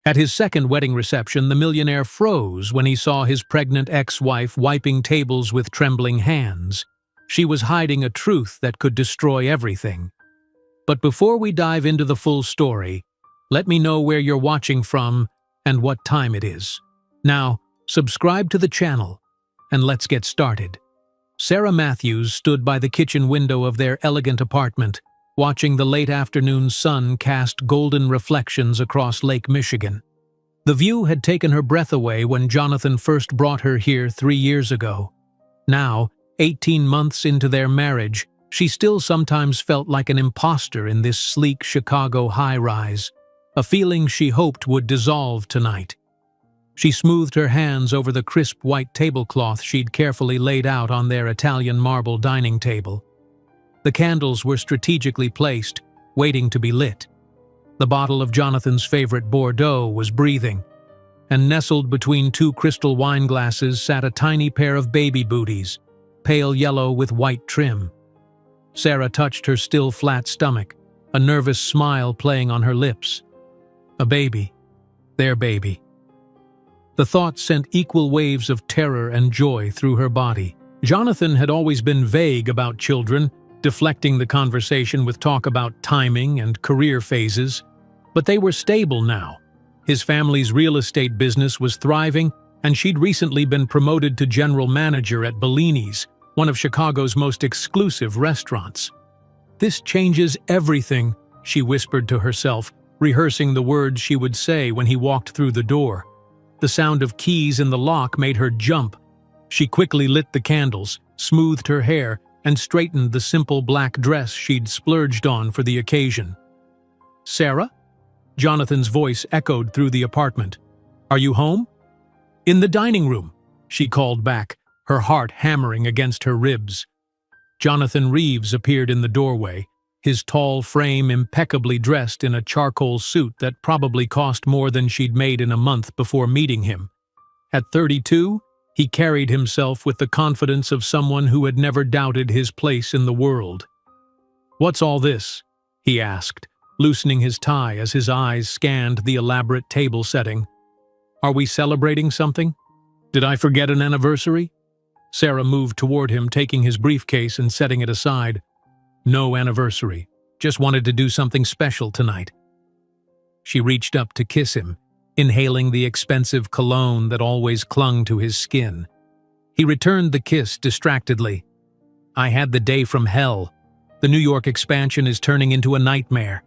At his second wedding reception, the millionaire froze when he saw his pregnant ex-wife wiping tables with trembling hands. She was hiding a truth that could destroy everything. But before we dive into the full story, let me know where you're watching from and what time it is. Now, subscribe to the channel, and let's get started. Sarah Matthews stood by the kitchen window of their elegant apartment, watching the late afternoon sun cast golden reflections across Lake Michigan. The view had taken her breath away when Jonathan first brought her here 3 years ago. Now, 18 months into their marriage, she still sometimes felt like an imposter in this sleek Chicago high-rise, a feeling she hoped would dissolve tonight. She smoothed her hands over the crisp white tablecloth she'd carefully laid out on their Italian marble dining table. The candles were strategically placed, waiting to be lit. The bottle of Jonathan's favorite Bordeaux was breathing, and nestled between 2 crystal wine glasses sat a tiny pair of baby booties, pale yellow with white trim. Sarah touched her still flat stomach, a nervous smile playing on her lips. A baby. Their baby. The thought sent equal waves of terror and joy through her body. Jonathan had always been vague about children, deflecting the conversation with talk about timing and career phases. But they were stable now. His family's real estate business was thriving, and she'd recently been promoted to general manager at Bellini's, one of Chicago's most exclusive restaurants. "This changes everything," she whispered to herself, rehearsing the words she would say when he walked through the door. The sound of keys in the lock made her jump. She quickly lit the candles, smoothed her hair, and straightened the simple black dress she'd splurged on for the occasion. "Sarah?" Jonathan's voice echoed through the apartment. "Are you home?" "In the dining room," she called back, her heart hammering against her ribs. Jonathan Reeves appeared in the doorway, his tall frame impeccably dressed in a charcoal suit that probably cost more than she'd made in a month before meeting him. At 32, he carried himself with the confidence of someone who had never doubted his place in the world. "What's all this?" he asked, loosening his tie as his eyes scanned the elaborate table setting. "Are we celebrating something? Did I forget an anniversary?" Sarah moved toward him, taking his briefcase and setting it aside. "No anniversary. Just wanted to do something special tonight." She reached up to kiss him, inhaling the expensive cologne that always clung to his skin. He returned the kiss distractedly. "I had the day from hell. The New York expansion is turning into a nightmare.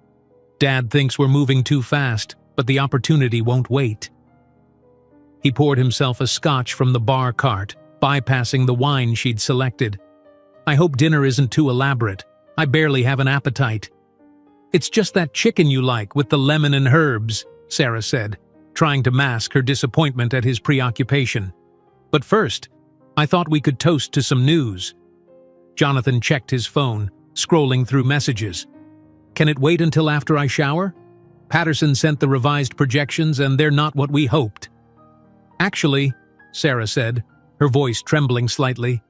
Dad thinks we're moving too fast, but the opportunity won't wait." He poured himself a scotch from the bar cart, bypassing the wine she'd selected. "I hope dinner isn't too elaborate. I barely have an appetite." "It's just that chicken you like with the lemon and herbs," Sarah said, trying to mask her disappointment at his preoccupation. "But first, I thought we could toast to some news." Jonathan checked his phone, scrolling through messages. "Can it wait until after I shower? Patterson sent the revised projections and they're not what we hoped." "Actually," Sarah said, her voice trembling slightly,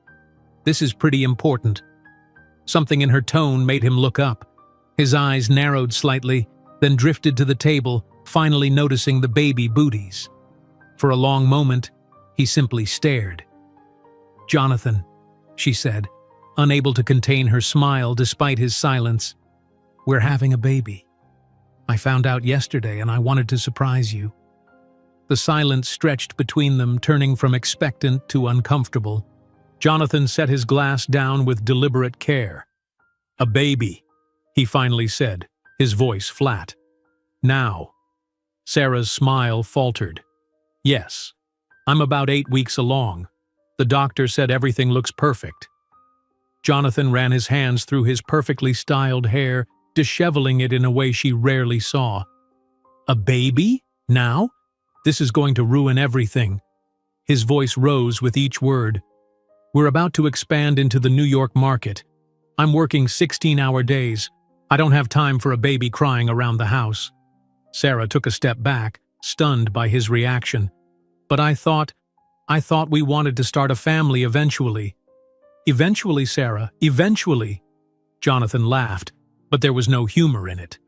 "this is pretty important." Something in her tone made him look up. His eyes narrowed slightly, then drifted to the table, finally noticing the baby booties. For a long moment, he simply stared. "Jonathan," she said, unable to contain her smile despite his silence, "we're having a baby. I found out yesterday and I wanted to surprise you." The silence stretched between them, turning from expectant to uncomfortable. Jonathan set his glass down with deliberate care. "A baby," he finally said, his voice flat. "Now." Sarah's smile faltered. "Yes. I'm about 8 weeks along. The doctor said everything looks perfect." Jonathan ran his hands through his perfectly styled hair, disheveling it in a way she rarely saw. "A baby? Now? This is going to ruin everything." His voice rose with each word. "We're about to expand into the New York market. I'm working 16-hour days. I don't have time for a baby crying around the house." Sarah took a step back, stunned by his reaction. "But I thought we wanted to start a family eventually." "Eventually, Sarah, eventually." Jonathan laughed, but there was no humor in it.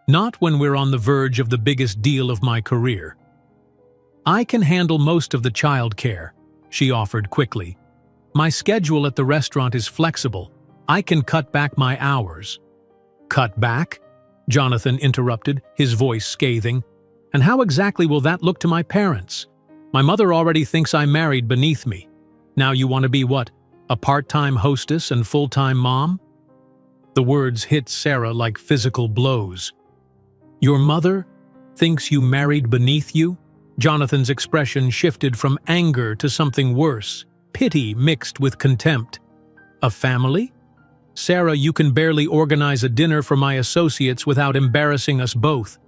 Not when we're on the verge of the biggest deal of my career. I can handle most of the childcare, she offered quickly. My schedule at the restaurant is flexible. I can cut back my hours. Cut back? Jonathan interrupted, his voice scathing. And how exactly will that look to my parents? My mother already thinks I married beneath me. Now you want to be what? A part-time hostess and full-time mom? The words hit Sarah like physical blows. Your mother thinks you married beneath you? Jonathan's expression shifted from anger to something worse, pity mixed with contempt. A family? Sarah, you can barely organize a dinner for my associates without embarrassing us both.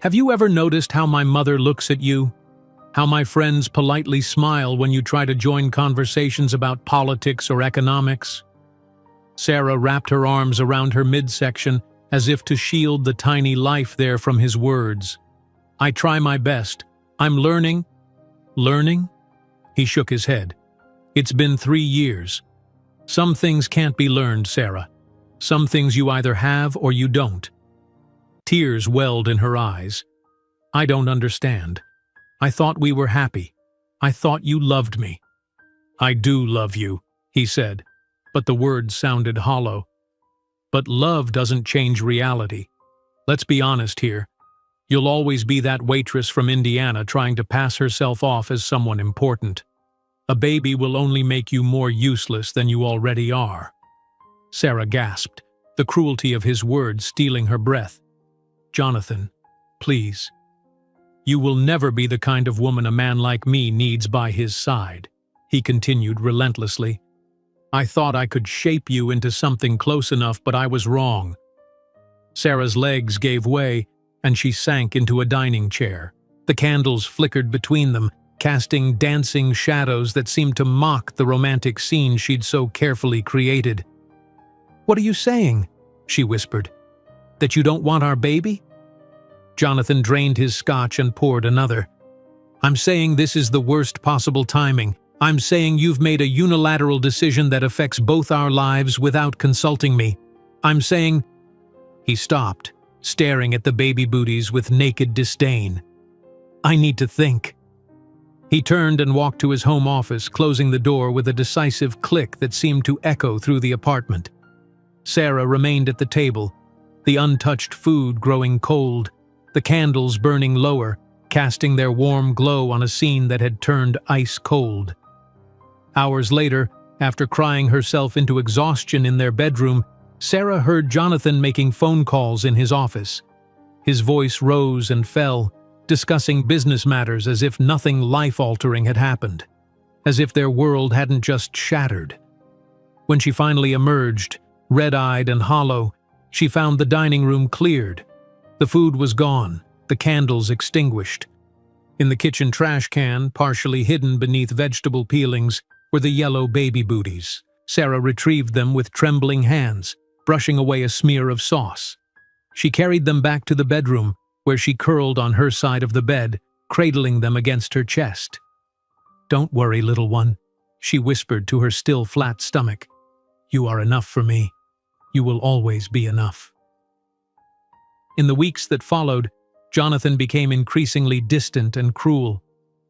Have you ever noticed how my mother looks at you? How my friends politely smile when you try to join conversations about politics or economics? Sarah wrapped her arms around her midsection as if to shield the tiny life there from his words. I try my best. I'm learning. Learning? He shook his head. It's been 3 years. Some things can't be learned, Sarah. Some things you either have or you don't. Tears welled in her eyes. I don't understand. I thought we were happy. I thought you loved me. I do love you, he said, but the words sounded hollow. But love doesn't change reality. Let's be honest here. You'll always be that waitress from Indiana trying to pass herself off as someone important. A baby will only make you more useless than you already are. Sarah gasped, the cruelty of his words stealing her breath. Jonathan, please. You will never be the kind of woman a man like me needs by his side, he continued relentlessly. I thought I could shape you into something close enough, but I was wrong. Sarah's legs gave way, and she sank into a dining chair. The candles flickered between them, casting dancing shadows that seemed to mock the romantic scene she'd so carefully created. What are you saying? She whispered. That you don't want our baby? Jonathan drained his scotch and poured another. I'm saying this is the worst possible timing. I'm saying you've made a unilateral decision that affects both our lives without consulting me. I'm saying... He stopped, staring at the baby booties with naked disdain. I need to think. He turned and walked to his home office, closing the door with a decisive click that seemed to echo through the apartment. Sarah remained at the table, the untouched food growing cold, the candles burning lower, casting their warm glow on a scene that had turned ice cold. Hours later, after crying herself into exhaustion in their bedroom, Sarah heard Jonathan making phone calls in his office. His voice rose and fell, discussing business matters as if nothing life-altering had happened, as if their world hadn't just shattered. When she finally emerged, red-eyed and hollow, she found the dining room cleared. The food was gone, the candles extinguished. In the kitchen trash can, partially hidden beneath vegetable peelings, were the yellow baby booties. Sarah retrieved them with trembling hands, brushing away a smear of sauce. She carried them back to the bedroom, where she curled on her side of the bed, cradling them against her chest. Don't worry, little one, she whispered to her still flat stomach. You are enough for me. You will always be enough. In the weeks that followed, Jonathan became increasingly distant and cruel.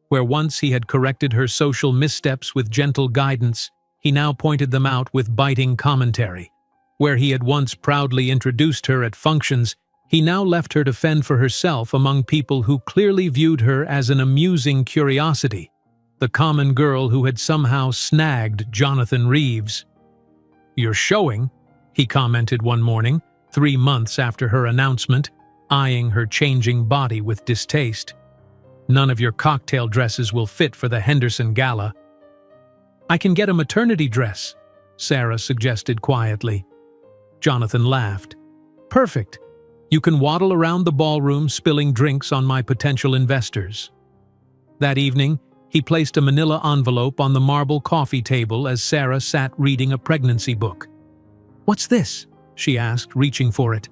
Where once he had corrected her social missteps with gentle guidance, he now pointed them out with biting commentary. Where he had once proudly introduced her at functions, he now left her to fend for herself among people who clearly viewed her as an amusing curiosity, the common girl who had somehow snagged Jonathan Reeves. You're showing, he commented one morning, 3 months after her announcement, eyeing her changing body with distaste. None of your cocktail dresses will fit for the Henderson Gala. I can get a maternity dress, Sarah suggested quietly. Jonathan laughed. Perfect. You can waddle around the ballroom spilling drinks on my potential investors. That evening, he placed a manila envelope on the marble coffee table as Sarah sat reading a pregnancy book. What's this? She asked, reaching for it.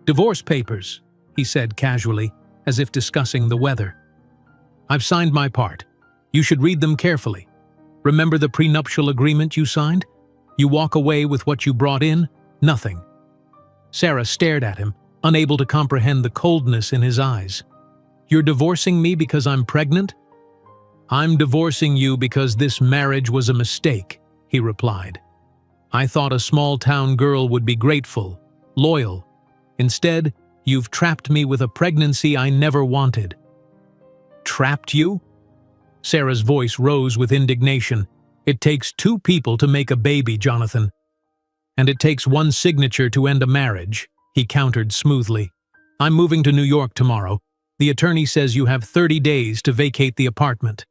Divorce papers, he said casually, as if discussing the weather. I've signed my part. You should read them carefully. Remember the prenuptial agreement you signed? You walk away with what you brought in, nothing. Sarah stared at him, unable to comprehend the coldness in his eyes. "You're divorcing me because I'm pregnant?" "I'm divorcing you because this marriage was a mistake," he replied. "I thought a small-town girl would be grateful, loyal. Instead, you've trapped me with a pregnancy I never wanted." "Trapped you?" Sarah's voice rose with indignation. "It takes two people to make a baby, Jonathan. And it takes one signature to end a marriage," he countered smoothly. "I'm moving to New York tomorrow. The attorney says you have 30 days to vacate the apartment."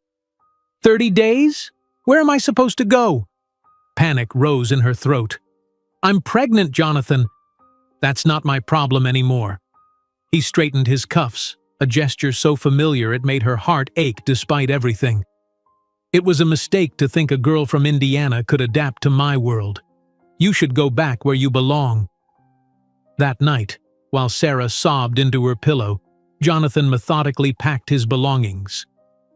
30 days? Where am I supposed to go?" Panic rose in her throat. "I'm pregnant, Jonathan." "That's not my problem anymore." He straightened his cuffs, a gesture so familiar it made her heart ache despite everything. "It was a mistake to think a girl from Indiana could adapt to my world. You should go back where you belong." That night, while Sarah sobbed into her pillow, Jonathan methodically packed his belongings.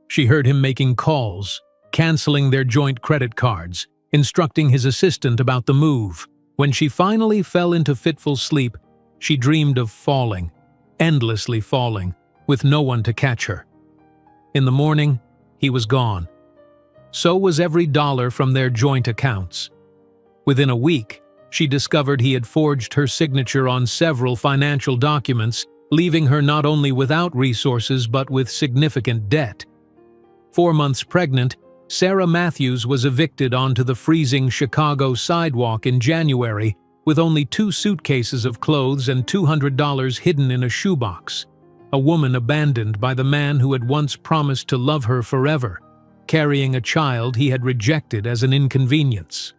She heard him making calls, canceling their joint credit cards, instructing his assistant about the move. When she finally fell into fitful sleep, she dreamed of falling, endlessly falling, with no one to catch her. In the morning, he was gone. So was every dollar from their joint accounts. Within a week, she discovered he had forged her signature on several financial documents, leaving her not only without resources but with significant debt. 4 months pregnant, Sarah Matthews was evicted onto the freezing Chicago sidewalk in January with only 2 suitcases of clothes and $200 hidden in a shoebox. A woman abandoned by the man who had once promised to love her forever, carrying a child he had rejected as an inconvenience.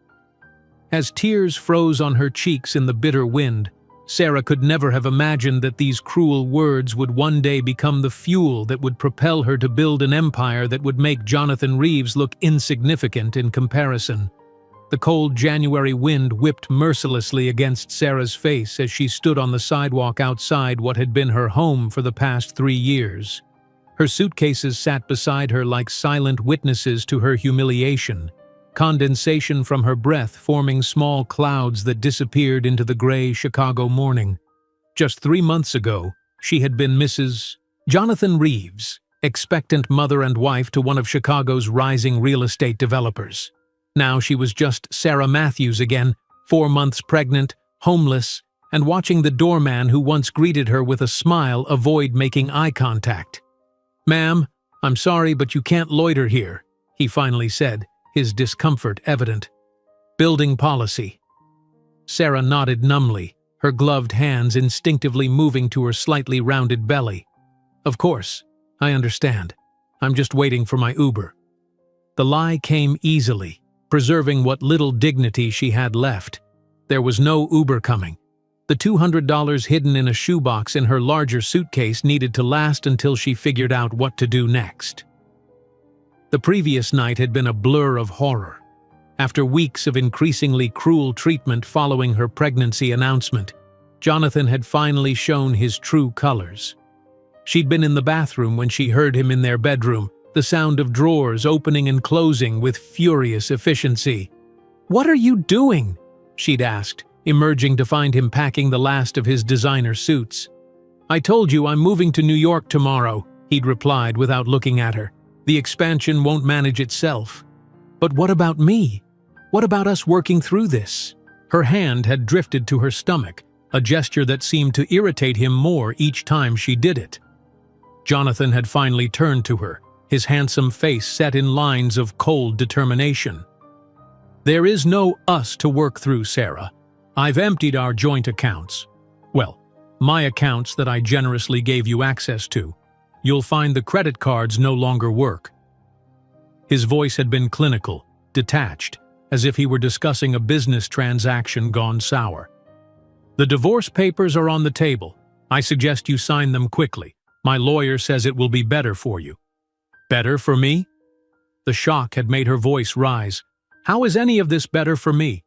As tears froze on her cheeks in the bitter wind, Sarah could never have imagined that these cruel words would one day become the fuel that would propel her to build an empire that would make Jonathan Reeves look insignificant in comparison. The cold January wind whipped mercilessly against Sarah's face as she stood on the sidewalk outside what had been her home for the past 3 years. Her suitcases sat beside her like silent witnesses to her humiliation, condensation from her breath forming small clouds that disappeared into the gray Chicago morning. Just 3 months ago, she had been Mrs. Jonathan Reeves, expectant mother and wife to one of Chicago's rising real estate developers. Now she was just Sarah Matthews again, 4 months pregnant, homeless, and watching the doorman who once greeted her with a smile avoid making eye contact. "Ma'am, I'm sorry, but you can't loiter here," he finally said, his discomfort evident. "Building policy." Sarah nodded numbly, her gloved hands instinctively moving to her slightly rounded belly. "Of course, I understand. I'm just waiting for my Uber." The lie came easily, preserving what little dignity she had left. There was no Uber coming. The $200 hidden in a shoebox in her larger suitcase needed to last until she figured out what to do next. The previous night had been a blur of horror. After weeks of increasingly cruel treatment following her pregnancy announcement, Jonathan had finally shown his true colors. She'd been in the bathroom when she heard him in their bedroom, the sound of drawers opening and closing with furious efficiency. "What are you doing?" she'd asked, emerging to find him packing the last of his designer suits. "I told you I'm moving to New York tomorrow," he'd replied without looking at her. "The expansion won't manage itself." "But what about me? What about us working through this?" Her hand had drifted to her stomach, a gesture that seemed to irritate him more each time she did it. Jonathan had finally turned to her, his handsome face set in lines of cold determination. "There is no us to work through, Sarah. I've emptied our joint accounts. Well, my accounts that I generously gave you access to. You'll find the credit cards no longer work." His voice had been clinical, detached, as if he were discussing a business transaction gone sour. "The divorce papers are on the table. I suggest you sign them quickly. My lawyer says it will be better for you." "Better for me?" The shock had made her voice rise. "How is any of this better for me?"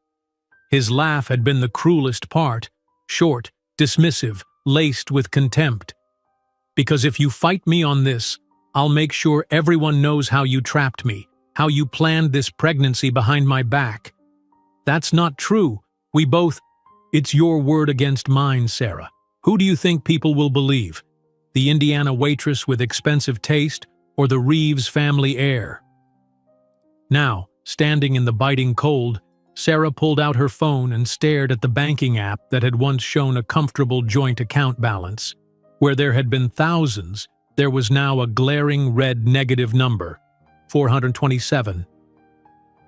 His laugh had been the cruelest part, short, dismissive, laced with contempt. "Because if you fight me on this, I'll make sure everyone knows how you trapped me, how you planned this pregnancy behind my back." "That's not true. We both—" "It's your word against mine, Sarah. Who do you think people will believe? The Indiana waitress with expensive taste or the Reeves family heir? Now, standing in the biting cold, Sarah pulled out her phone and stared at the banking app that had once shown a comfortable joint account balance. Where there had been thousands, there was now a glaring red negative number, 427.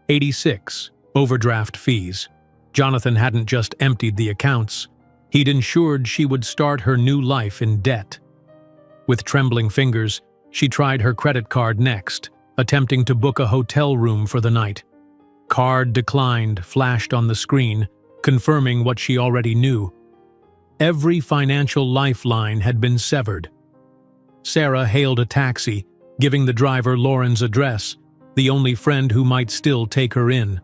86. Overdraft fees. Jonathan hadn't just emptied the accounts. He'd ensured she would start her new life in debt. With trembling fingers, she tried her credit card next, attempting to book a hotel room for the night. Card declined flashed on the screen, confirming what she already knew. Every financial lifeline had been severed. Sarah hailed a taxi, giving the driver Lauren's address, the only friend who might still take her in.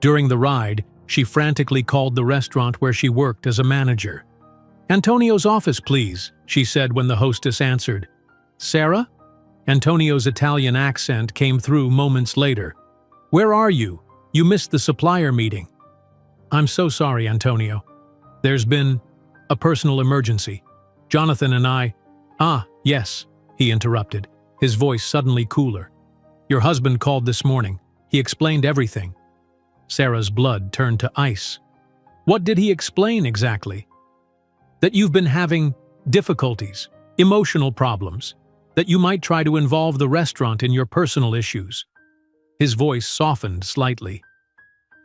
During the ride, she frantically called the restaurant where she worked as a manager. "Antonio's office, please," she said when the hostess answered. "Sarah?" Antonio's Italian accent came through moments later. "Where are you? You missed the supplier meeting." "I'm so sorry, Antonio. There's been a personal emergency. Jonathan and I—" "Ah, yes," he interrupted, his voice suddenly cooler. "Your husband called this morning. He explained everything." Sarah's blood turned to ice. "What did he explain exactly?" "That you've been having difficulties, emotional problems, that you might try to involve the restaurant in your personal issues." His voice softened slightly.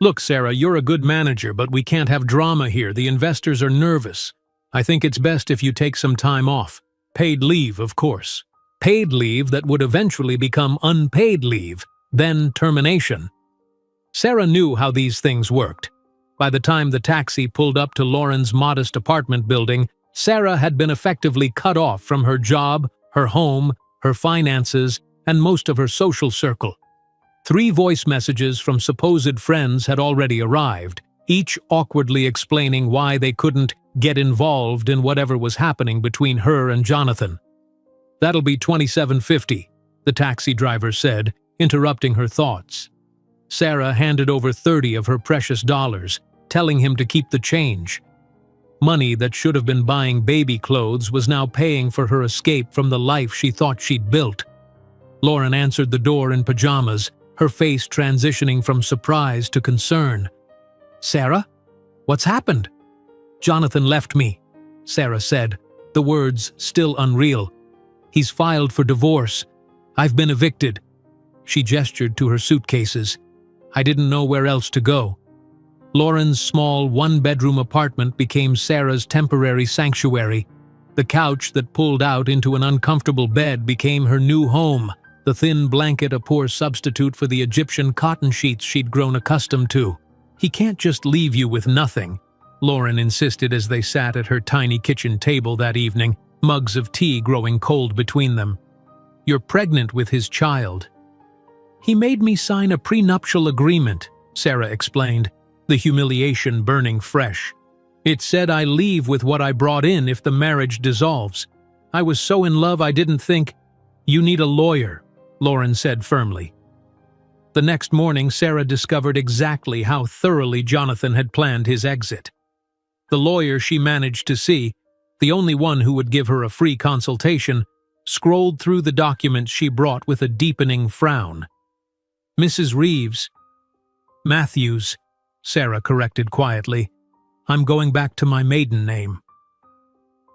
"Look, Sarah, you're a good manager, but we can't have drama here. The investors are nervous. I think it's best if you take some time off. Paid leave, of course. Paid leave that would eventually become unpaid leave, then termination." Sarah knew how these things worked. By the time the taxi pulled up to Lauren's modest apartment building, Sarah had been effectively cut off from her job, her home, her finances, and most of her social circle. 3 voice messages from supposed friends had already arrived, each awkwardly explaining why they couldn't get involved in whatever was happening between her and Jonathan. "That'll be $27.50, the taxi driver said, interrupting her thoughts. Sarah handed over 30 of her precious dollars, telling him to keep the change. Money that should have been buying baby clothes was now paying for her escape from the life she thought she'd built. Lauren answered the door in pajamas, her face transitioning from surprise to concern. "Sarah? What's happened?" "Jonathan left me," Sarah said, the words still unreal. "He's filed for divorce. I've been evicted." She gestured to her suitcases. "I didn't know where else to go." Lauren's small one-bedroom apartment became Sarah's temporary sanctuary. The couch that pulled out into an uncomfortable bed became her new home, the thin blanket a poor substitute for the Egyptian cotton sheets she'd grown accustomed to. "He can't just leave you with nothing," Lauren insisted as they sat at her tiny kitchen table that evening, mugs of tea growing cold between them. "You're pregnant with his child." "He made me sign a prenuptial agreement," Sarah explained, the humiliation burning fresh. "It said I leave with what I brought in if the marriage dissolves. I was so in love I didn't think—" "You need a lawyer," Lauren said firmly. The next morning, Sarah discovered exactly how thoroughly Jonathan had planned his exit. The lawyer she managed to see, the only one who would give her a free consultation, scrolled through the documents she brought with a deepening frown. "Mrs. Reeves." "Matthews," Sarah corrected quietly. "I'm going back to my maiden name."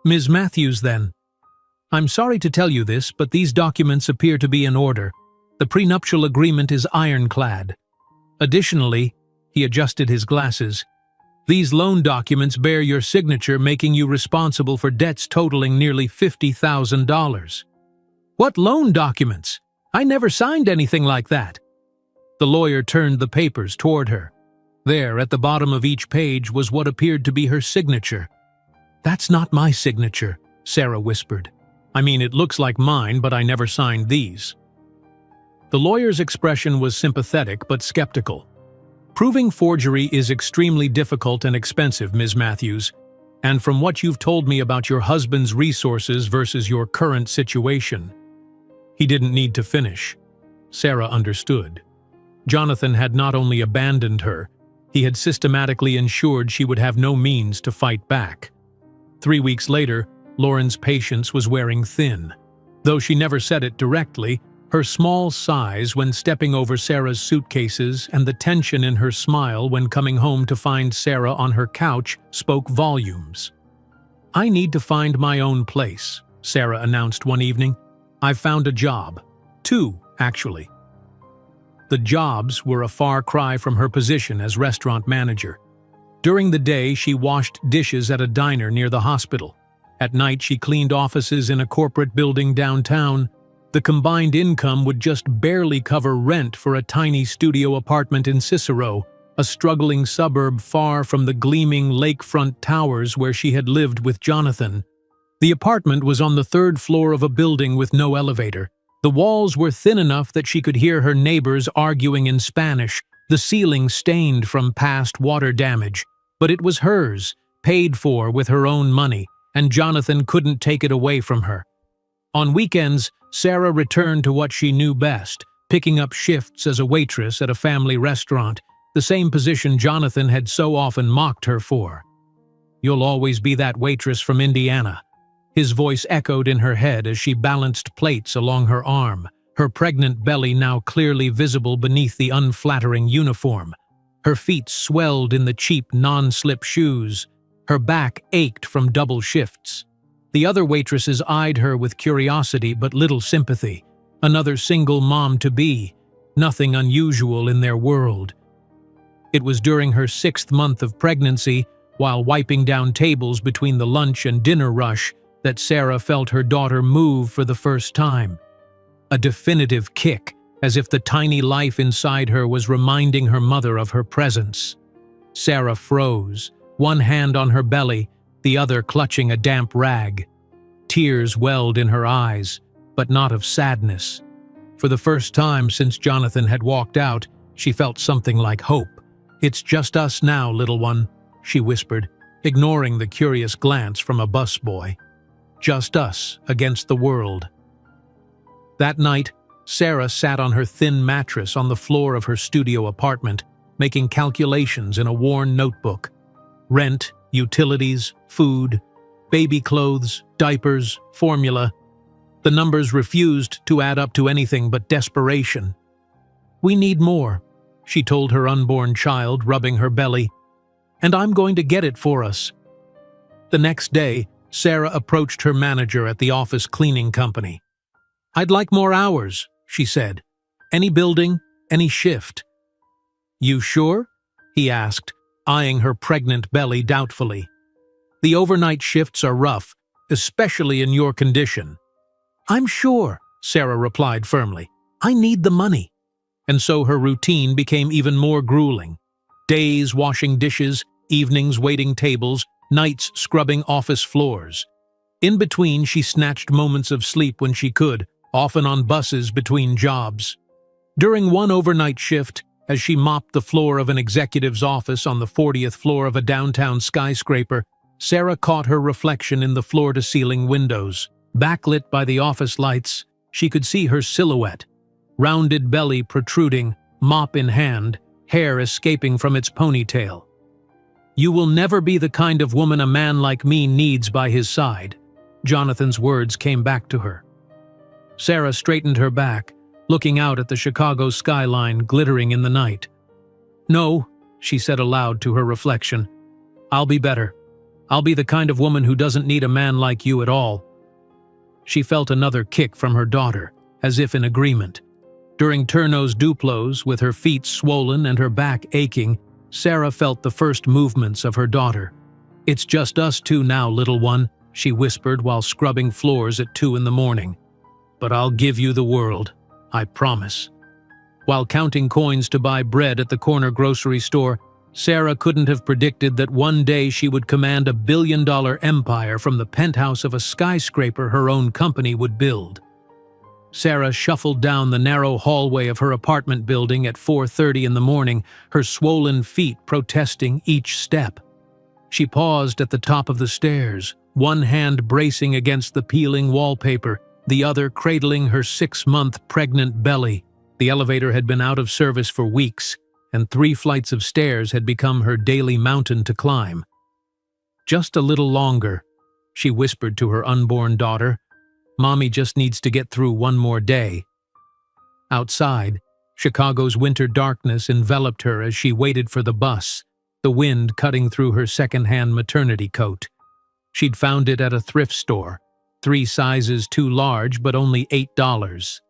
"Ms. Matthews, then. I'm sorry to tell you this, but these documents appear to be in order. The prenuptial agreement is ironclad. Additionally," he adjusted his glasses, "these loan documents bear your signature, making you responsible for debts totaling nearly $50,000. "What loan documents? I never signed anything like that." The lawyer turned the papers toward her. There, at the bottom of each page, was what appeared to be her signature. "That's not my signature," Sarah whispered. "I mean, it looks like mine, but I never signed these." The lawyer's expression was sympathetic but skeptical. "Proving forgery is extremely difficult and expensive, Ms. Matthews, and from what you've told me about your husband's resources versus your current situation—" He didn't need to finish. Sarah understood. Jonathan had not only abandoned her, he had systematically ensured she would have no means to fight back. 3 weeks later, Lauren's patience was wearing thin. Though she never said it directly, her small size when stepping over Sarah's suitcases and the tension in her smile when coming home to find Sarah on her couch spoke volumes. "I need to find my own place," Sarah announced one evening. "I've found a job. 2, actually." The jobs were a far cry from her position as restaurant manager. During the day, she washed dishes at a diner near the hospital. At night, she cleaned offices in a corporate building downtown. The combined income would just barely cover rent for a tiny studio apartment in Cicero, a struggling suburb far from the gleaming lakefront towers where she had lived with Jonathan. The apartment was on the 3rd floor of a building with no elevator. The walls were thin enough that she could hear her neighbors arguing in Spanish, the ceiling stained from past water damage. But it was hers, paid for with her own money, and Jonathan couldn't take it away from her. On weekends, Sarah returned to what she knew best, picking up shifts as a waitress at a family restaurant, the same position Jonathan had so often mocked her for. "You'll always be that waitress from Indiana." His voice echoed in her head as she balanced plates along her arm, her pregnant belly now clearly visible beneath the unflattering uniform. Her feet swelled in the cheap non-slip shoes. Her back ached from double shifts. The other waitresses eyed her with curiosity but little sympathy. Another single mom-to-be, nothing unusual in their world. It was during her 6th month of pregnancy, while wiping down tables between the lunch and dinner rush, that Sarah felt her daughter move for the first time. A definitive kick, as if the tiny life inside her was reminding her mother of her presence. Sarah froze, one hand on her belly, the other clutching a damp rag. Tears welled in her eyes, but not of sadness. For the first time since Jonathan had walked out, she felt something like hope. "It's just us now, little one," she whispered, ignoring the curious glance from a busboy. "Just us against the world." That night, Sarah sat on her thin mattress on the floor of her studio apartment, making calculations in a worn notebook. Rent, utilities, food, baby clothes, diapers, formula. The numbers refused to add up to anything but desperation. "We need more," she told her unborn child, rubbing her belly. "And I'm going to get it for us." The next day, Sarah approached her manager at the office cleaning company. "I'd like more hours," she said. "Any building, any shift." "You sure?" he asked, eyeing her pregnant belly doubtfully. "The overnight shifts are rough, especially in your condition." "I'm sure," Sarah replied firmly. "I need the money." And so her routine became even more grueling. Days washing dishes, evenings waiting tables, nights scrubbing office floors. In between, she snatched moments of sleep when she could, often on buses between jobs. During one overnight shift, as she mopped the floor of an executive's office on the 40th floor of a downtown skyscraper, Sarah caught her reflection in the floor-to-ceiling windows. Backlit by the office lights, she could see her silhouette, rounded belly protruding, mop in hand, hair escaping from its ponytail. "You will never be the kind of woman a man like me needs by his side," Jonathan's words came back to her. Sarah straightened her back, looking out at the Chicago skyline glittering in the night. "No," she said aloud to her reflection. "I'll be better. I'll be the kind of woman who doesn't need a man like you at all." She felt another kick from her daughter, as if in agreement. During Turno's Duplos, with her feet swollen and her back aching, Sarah felt the first movements of her daughter. "It's just us two now, little one," she whispered while scrubbing floors at 2 in the morning. "But I'll give you the world, I promise." While counting coins to buy bread at the corner grocery store, Sarah couldn't have predicted that one day she would command a billion-dollar empire from the penthouse of a skyscraper her own company would build. Sarah shuffled down the narrow hallway of her apartment building at 4:30 in the morning, her swollen feet protesting each step. She paused at the top of the stairs, one hand bracing against the peeling wallpaper, the other cradling her 6-month pregnant belly. The elevator had been out of service for weeks, and 3 flights of stairs had become her daily mountain to climb. Just a little longer, she whispered to her unborn daughter. "Mommy just needs to get through one more day." Outside, Chicago's winter darkness enveloped her as she waited for the bus, the wind cutting through her second-hand maternity coat. She'd found it at a thrift store, 3 sizes too large but only $8.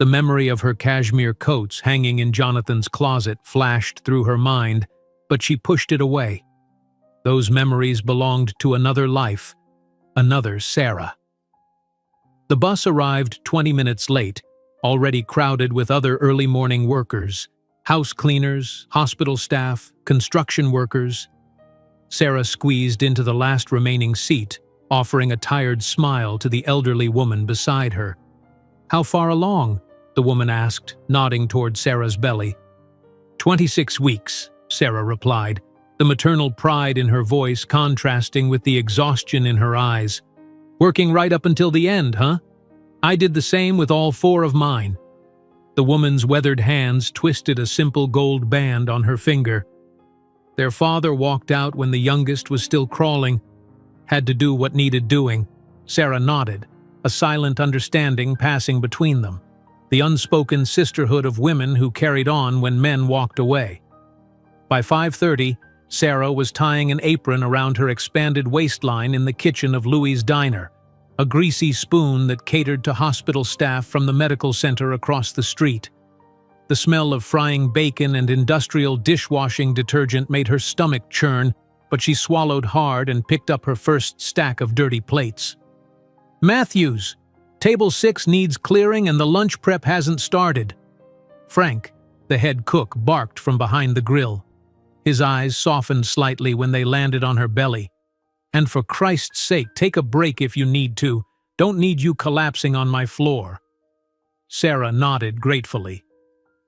The memory of her cashmere coats hanging in Jonathan's closet flashed through her mind, but she pushed it away. Those memories belonged to another life, another Sarah. The bus arrived 20 minutes late, already crowded with other early morning workers, house cleaners, hospital staff, construction workers. Sarah squeezed into the last remaining seat, offering a tired smile to the elderly woman beside her. "How far along?" the woman asked, nodding toward Sarah's belly. 26 weeks, Sarah replied, the maternal pride in her voice contrasting with the exhaustion in her eyes. "Working right up until the end, huh? I did the same with all 4 of mine." The woman's weathered hands twisted a simple gold band on her finger. Their father walked out when the youngest was still crawling. Had to do what needed doing. Sarah nodded, a silent understanding passing between them. The unspoken sisterhood of women who carried on when men walked away. By 5:30, Sarah was tying an apron around her expanded waistline in the kitchen of Louie's Diner, a greasy spoon that catered to hospital staff from the medical center across the street. The smell of frying bacon and industrial dishwashing detergent made her stomach churn, but she swallowed hard and picked up her first stack of dirty plates. "Matthews, table 6 needs clearing and the lunch prep hasn't started." Frank, the head cook, barked from behind the grill. His eyes softened slightly when they landed on her belly. "And for Christ's sake, take a break if you need to. Don't need you collapsing on my floor." Sarah nodded gratefully.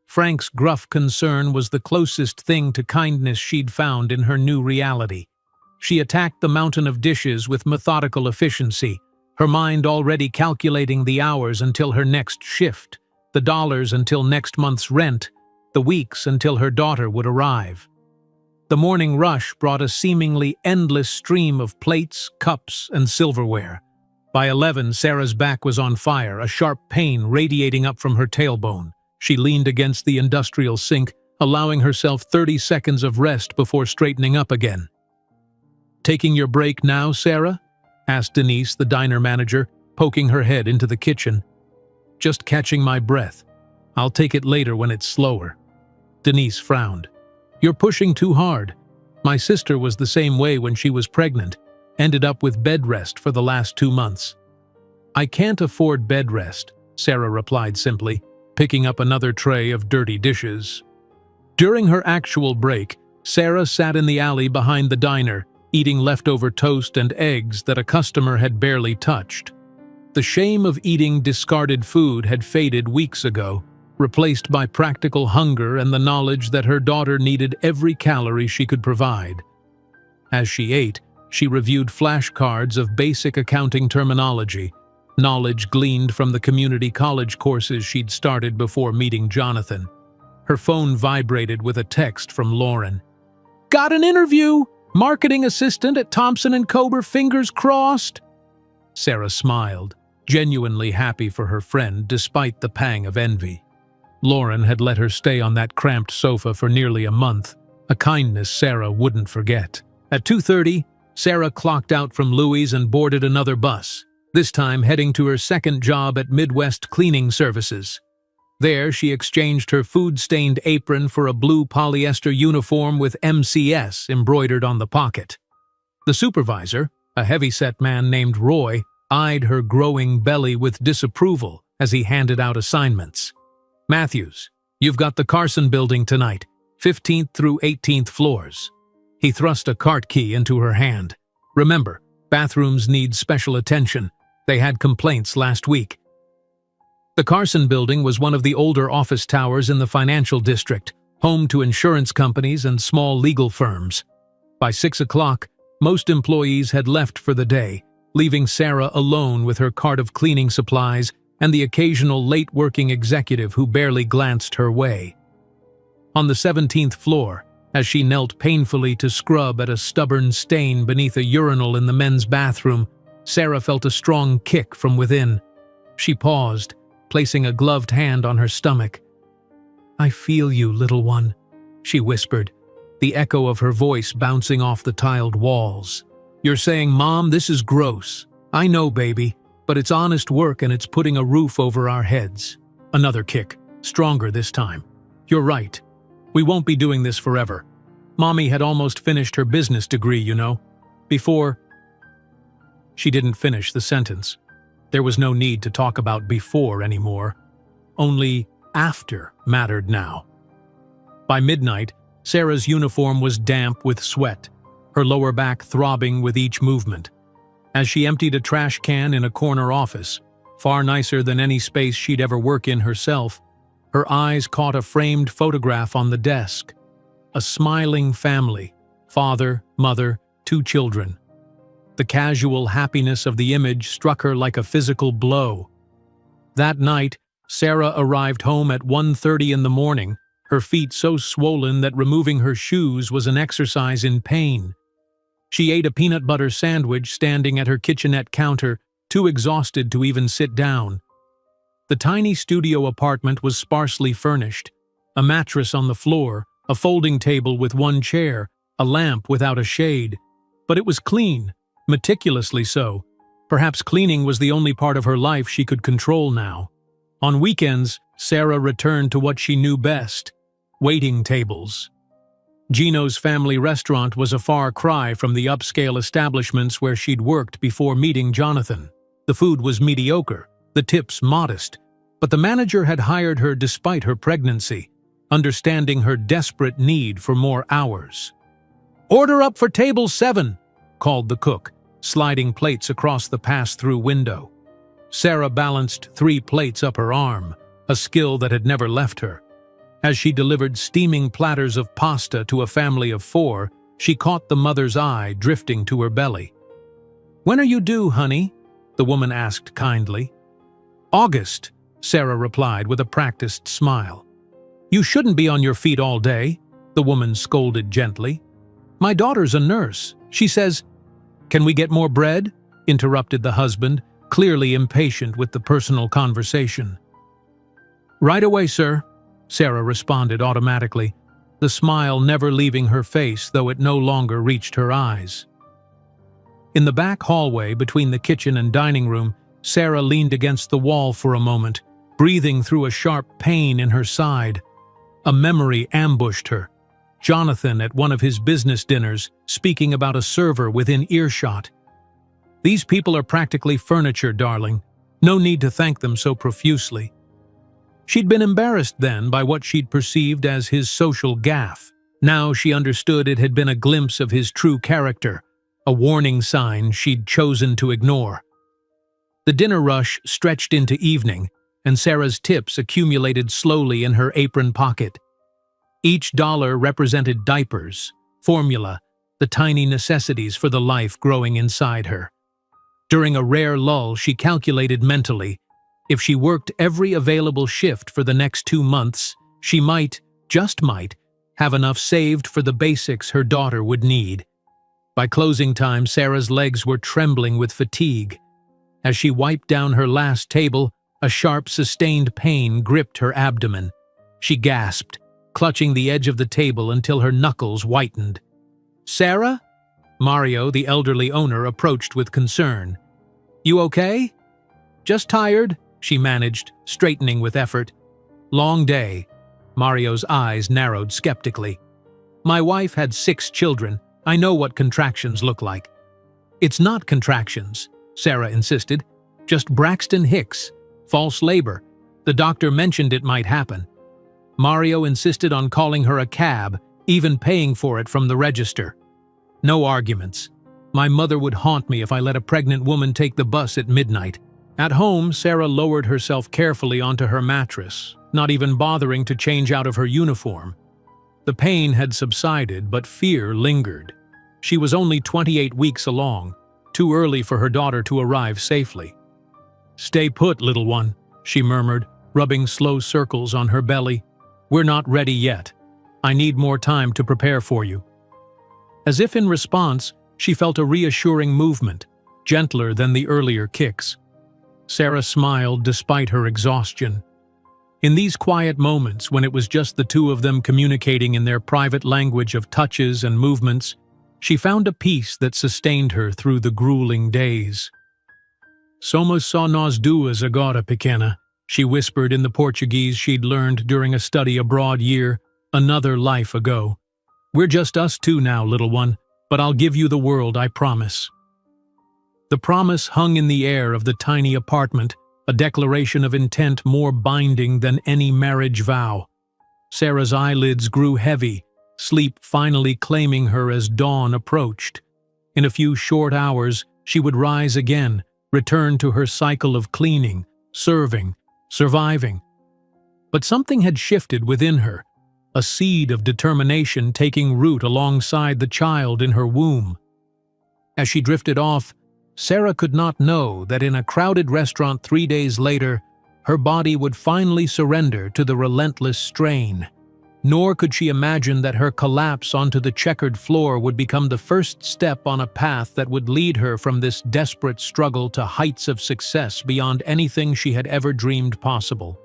Frank's gruff concern was the closest thing to kindness she'd found in her new reality. She attacked the mountain of dishes with methodical efficiency, her mind already calculating the hours until her next shift, the dollars until next month's rent, the weeks until her daughter would arrive. The morning rush brought a seemingly endless stream of plates, cups, and silverware. By 11, Sarah's back was on fire, a sharp pain radiating up from her tailbone. She leaned against the industrial sink, allowing herself 30 seconds of rest before straightening up again. "Taking your break now, Sarah?" asked Denise, the diner manager, poking her head into the kitchen. "Just catching my breath. I'll take it later when it's slower." Denise frowned. "You're pushing too hard. My sister was the same way when she was pregnant, ended up with bed rest for the last 2 months." "I can't afford bed rest," Sarah replied simply, picking up another tray of dirty dishes. During her actual break, Sarah sat in the alley behind the diner, eating leftover toast and eggs that a customer had barely touched. The shame of eating discarded food had faded weeks ago, replaced by practical hunger and the knowledge that her daughter needed every calorie she could provide. As she ate, she reviewed flashcards of basic accounting terminology, knowledge gleaned from the community college courses she'd started before meeting Jonathan. Her phone vibrated with a text from Lauren. "Got an interview! Marketing assistant at Thompson & Cober, fingers crossed!" Sarah smiled, genuinely happy for her friend despite the pang of envy. Lauren had let her stay on that cramped sofa for nearly a month, a kindness Sarah wouldn't forget. At 2:30, Sarah clocked out from Louie's and boarded another bus, this time heading to her second job at Midwest Cleaning Services. There, she exchanged her food-stained apron for a blue polyester uniform with MCS embroidered on the pocket. The supervisor, a heavy-set man named Roy, eyed her growing belly with disapproval as he handed out assignments. "Matthews, you've got the Carson building tonight, 15th through 18th floors." He thrust a cart key into her hand. "Remember, bathrooms need special attention. They had complaints last week." The Carson building was one of the older office towers in the financial district, home to insurance companies and small legal firms. By 6 o'clock, most employees had left for the day, leaving Sarah alone with her cart of cleaning supplies and the occasional late-working executive who barely glanced her way. On the 17th floor, as she knelt painfully to scrub at a stubborn stain beneath a urinal in the men's bathroom, Sarah felt a strong kick from within. She paused, placing a gloved hand on her stomach. "I feel you, little one," she whispered, the echo of her voice bouncing off the tiled walls. "You're saying, Mom, this is gross. I know, baby, but it's honest work and it's putting a roof over our heads." Another kick, stronger this time. "You're right. We won't be doing this forever. Mommy had almost finished her business degree, you know. Before—" She didn't finish the sentence. There was no need to talk about before anymore. Only after mattered now. By midnight, Sarah's uniform was damp with sweat, her lower back throbbing with each movement. As she emptied a trash can in a corner office, far nicer than any space she'd ever work in herself, her eyes caught a framed photograph on the desk. A smiling family, father, mother, 2 children. The casual happiness of the image struck her like a physical blow. That night, Sarah arrived home at 1:30 in the morning, her feet so swollen that removing her shoes was an exercise in pain. She ate a peanut butter sandwich standing at her kitchenette counter, too exhausted to even sit down. The tiny studio apartment was sparsely furnished. A mattress on the floor, a folding table with 1 chair, a lamp without a shade. But it was clean, meticulously so. Perhaps cleaning was the only part of her life she could control now. On weekends, Sarah returned to what she knew best: waiting tables. Gino's family restaurant was a far cry from the upscale establishments where she'd worked before meeting Jonathan. The food was mediocre, the tips modest, but the manager had hired her despite her pregnancy, understanding her desperate need for more hours. "Order up for table 7, called the cook, sliding plates across the pass-through window. Sarah balanced 3 plates up her arm, a skill that had never left her. As she delivered steaming platters of pasta to a family of 4, she caught the mother's eye drifting to her belly. "When are you due, honey?" the woman asked kindly. "August," Sarah replied with a practiced smile. "You shouldn't be on your feet all day," the woman scolded gently. "My daughter's a nurse. She says—" "Can we get more bread?" interrupted the husband, clearly impatient with the personal conversation. "Right away, sir," Sarah responded automatically, the smile never leaving her face, though it no longer reached her eyes. In the back hallway between the kitchen and dining room, Sarah leaned against the wall for a moment, breathing through a sharp pain in her side. A memory ambushed her. Jonathan at one of his business dinners, speaking about a server within earshot. "These people are practically furniture, darling. No need to thank them so profusely." She'd been embarrassed then by what she'd perceived as his social gaffe. Now she understood it had been a glimpse of his true character, a warning sign she'd chosen to ignore. The dinner rush stretched into evening, and Sarah's tips accumulated slowly in her apron pocket. Each dollar represented diapers, formula, the tiny necessities for the life growing inside her. During a rare lull, she calculated mentally, if she worked every available shift for the next 2 months, she might, just might, have enough saved for the basics her daughter would need. By closing time, Sarah's legs were trembling with fatigue. As she wiped down her last table, a sharp, sustained pain gripped her abdomen. She gasped, clutching the edge of the table until her knuckles whitened. "Sarah?" Mario, the elderly owner, approached with concern. "You okay?" "Just tired," she managed, straightening with effort. "Long day." Mario's eyes narrowed skeptically. "My wife had 6 children. I know what contractions look like." "It's not contractions," Sarah insisted. "Just Braxton Hicks. False labor. The doctor mentioned it might happen." Mario insisted on calling her a cab, even paying for it from the register. No arguments. My mother would haunt me if I let a pregnant woman take the bus at midnight. At home, Sarah lowered herself carefully onto her mattress, not even bothering to change out of her uniform. The pain had subsided, but fear lingered. She was only 28 weeks along, too early for her daughter to arrive safely. "Stay put, little one," she murmured, rubbing slow circles on her belly. "We're not ready yet. I need more time to prepare for you." As if in response, she felt a reassuring movement. gentler than the earlier kicks. Sarah smiled despite her exhaustion. In these quiet moments, when it was just the two of them communicating in their private language of touches and movements, she found a peace that sustained her through the grueling days. "Somos só nós duas agora, pequena," she whispered in the Portuguese she'd learned during a study abroad year, another life ago. "We're just us two now, little one, but I'll give you the world, I promise." The promise hung in the air of the tiny apartment, a declaration of intent more binding than any marriage vow. Sarah's eyelids grew heavy, sleep finally claiming her as dawn approached. In a few short hours, she would rise again, return to her cycle of cleaning, serving, surviving. But something had shifted within her, a seed of determination taking root alongside the child in her womb. As she drifted off, Sarah could not know that in a crowded restaurant 3 days later, her body would finally surrender to the relentless strain. Nor could she imagine that her collapse onto the checkered floor would become the first step on a path that would lead her from this desperate struggle to heights of success beyond anything she had ever dreamed possible.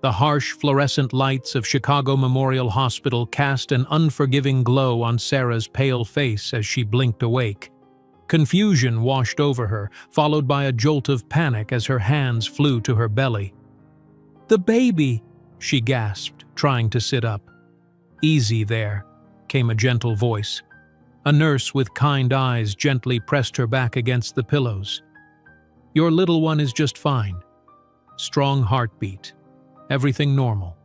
The harsh fluorescent lights of Chicago Memorial Hospital cast an unforgiving glow on Sarah's pale face as she blinked awake. Confusion washed over her, followed by a jolt of panic as her hands flew to her belly. "The baby!" she gasped, trying to sit up. "Easy there," came a gentle voice. A nurse with kind eyes gently pressed her back against the pillows. "Your little one is just fine. Strong heartbeat. Everything normal.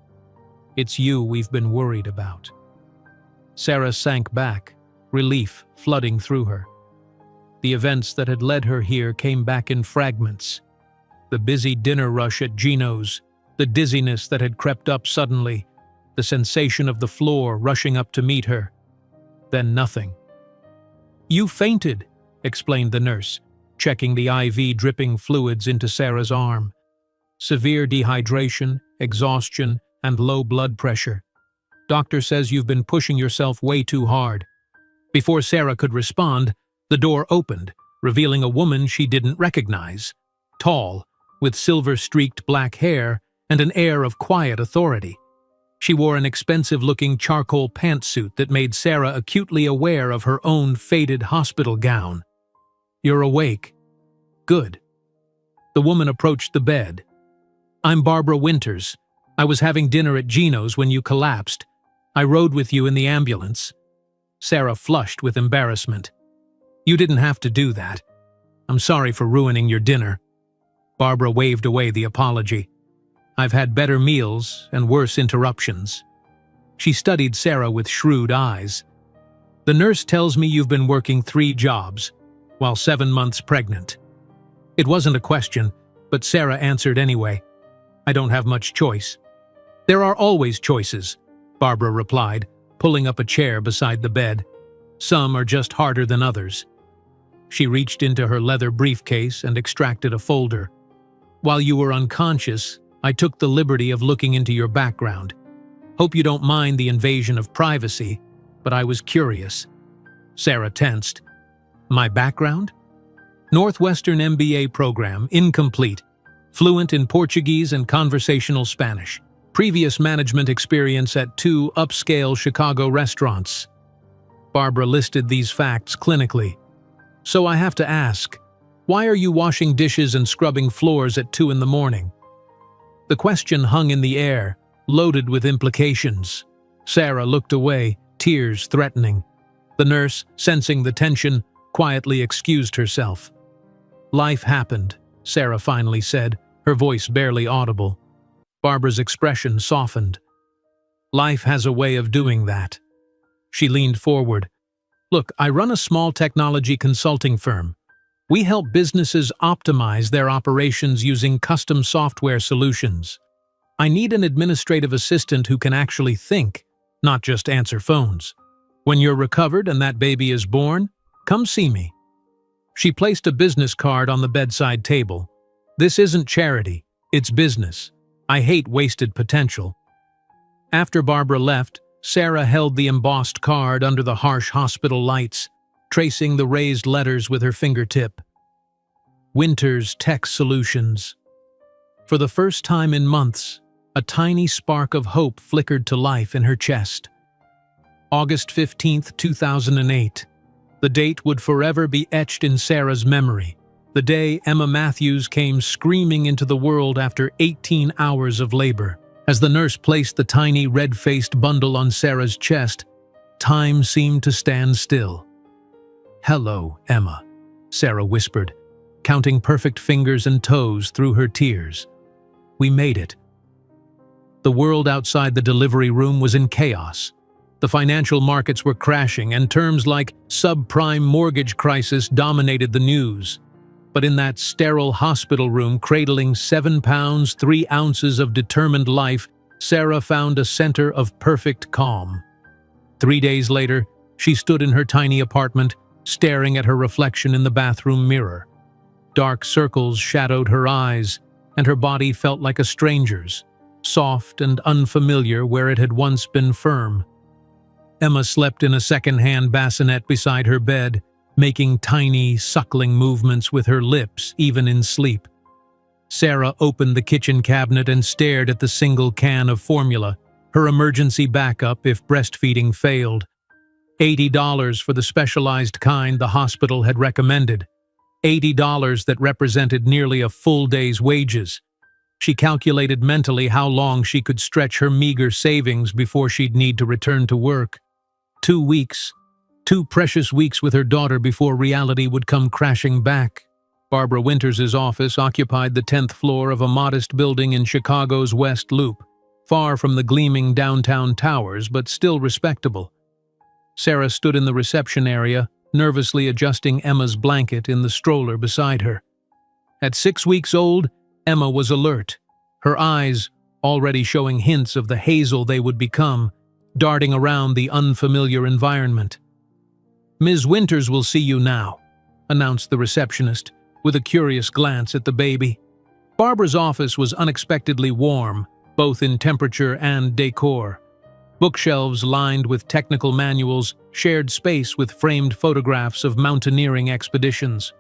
It's you we've been worried about." Sarah sank back, relief flooding through her. The events that had led her here came back in fragments. The busy dinner rush at Gino's, the dizziness that had crept up suddenly, the sensation of the floor rushing up to meet her. Then nothing. "You fainted," explained the nurse, checking the IV dripping fluids into Sarah's arm. "Severe dehydration, exhaustion, and low blood pressure. Doctor says you've been pushing yourself way too hard." Before Sarah could respond, the door opened, revealing a woman she didn't recognize. Tall, with silver-streaked black hair and an air of quiet authority. She wore an expensive-looking charcoal pantsuit that made Sarah acutely aware of her own faded hospital gown. "You're awake. Good." The woman approached the bed. "I'm Barbara Winters. I was having dinner at Gino's when you collapsed. I rode with you in the ambulance." Sarah flushed with embarrassment. "You didn't have to do that. I'm sorry for ruining your dinner." Barbara waved away the apology. "I've had better meals and worse interruptions." She studied Sarah with shrewd eyes. "The nurse tells me you've been working 3 jobs, while 7 months pregnant." It wasn't a question, but Sarah answered anyway. "I don't have much choice." "There are always choices," Barbara replied, pulling up a chair beside the bed. "Some are just harder than others." She reached into her leather briefcase and extracted a folder. "While you were unconscious, I took the liberty of looking into your background. Hope you don't mind the invasion of privacy, but I was curious." Sarah tensed. "My background?" "Northwestern MBA program, incomplete. Fluent in Portuguese and conversational Spanish. Previous management experience at 2 upscale Chicago restaurants." Barbara listed these facts clinically. "So I have to ask, why are you washing dishes and scrubbing floors at 2 in the morning?" The question hung in the air, loaded with implications. Sarah looked away, tears threatening. The nurse, sensing the tension, quietly excused herself. "Life happened," Sarah finally said, her voice barely audible. Barbara's expression softened. "Life has a way of doing that." She leaned forward. "Look, I run a small technology consulting firm. We help businesses optimize their operations using custom software solutions. I need an administrative assistant who can actually think, not just answer phones. When you're recovered and that baby is born, come see me." She placed a business card on the bedside table. "This isn't charity, it's business. I hate wasted potential." After Barbara left, Sarah held the embossed card under the harsh hospital lights, tracing the raised letters with her fingertip. Winter's Tech Solutions. For the first time in months, a tiny spark of hope flickered to life in her chest. August 15th, 2008. The date would forever be etched in Sarah's memory. The day Emma Matthews came screaming into the world after 18 hours of labor. As the nurse placed the tiny red-faced bundle on Sarah's chest, time seemed to stand still. "Hello, Emma," Sarah whispered, counting perfect fingers and toes through her tears. "We made it." The world outside the delivery room was in chaos. The financial markets were crashing, and terms like subprime mortgage crisis dominated the news. But in that sterile hospital room cradling 7 pounds 3 ounces of determined life, Sarah found a center of perfect calm. 3 days later, she stood in her tiny apartment, staring at her reflection in the bathroom mirror. Dark circles shadowed her eyes, and her body felt like a stranger's, soft and unfamiliar where it had once been firm. Emma slept in a second-hand bassinet beside her bed, making tiny, suckling movements with her lips even in sleep. Sarah opened the kitchen cabinet and stared at the single can of formula, her emergency backup if breastfeeding failed. $80 for the specialized kind the hospital had recommended. $80 that represented nearly a full day's wages. She calculated mentally how long she could stretch her meager savings before she'd need to return to work. 2 weeks. 2 precious weeks with her daughter before reality would come crashing back. Barbara Winters's office occupied the 10th floor of a modest building in Chicago's West Loop, far from the gleaming downtown towers, but still respectable. Sarah stood in the reception area, nervously adjusting Emma's blanket in the stroller beside her. At 6 weeks old, Emma was alert, her eyes, already showing hints of the hazel they would become, darting around the unfamiliar environment. "Ms. Winters will see you now," announced the receptionist, with a curious glance at the baby. Barbara's office was unexpectedly warm, both in temperature and decor. Bookshelves lined with technical manuals shared space with framed photographs of mountaineering expeditions.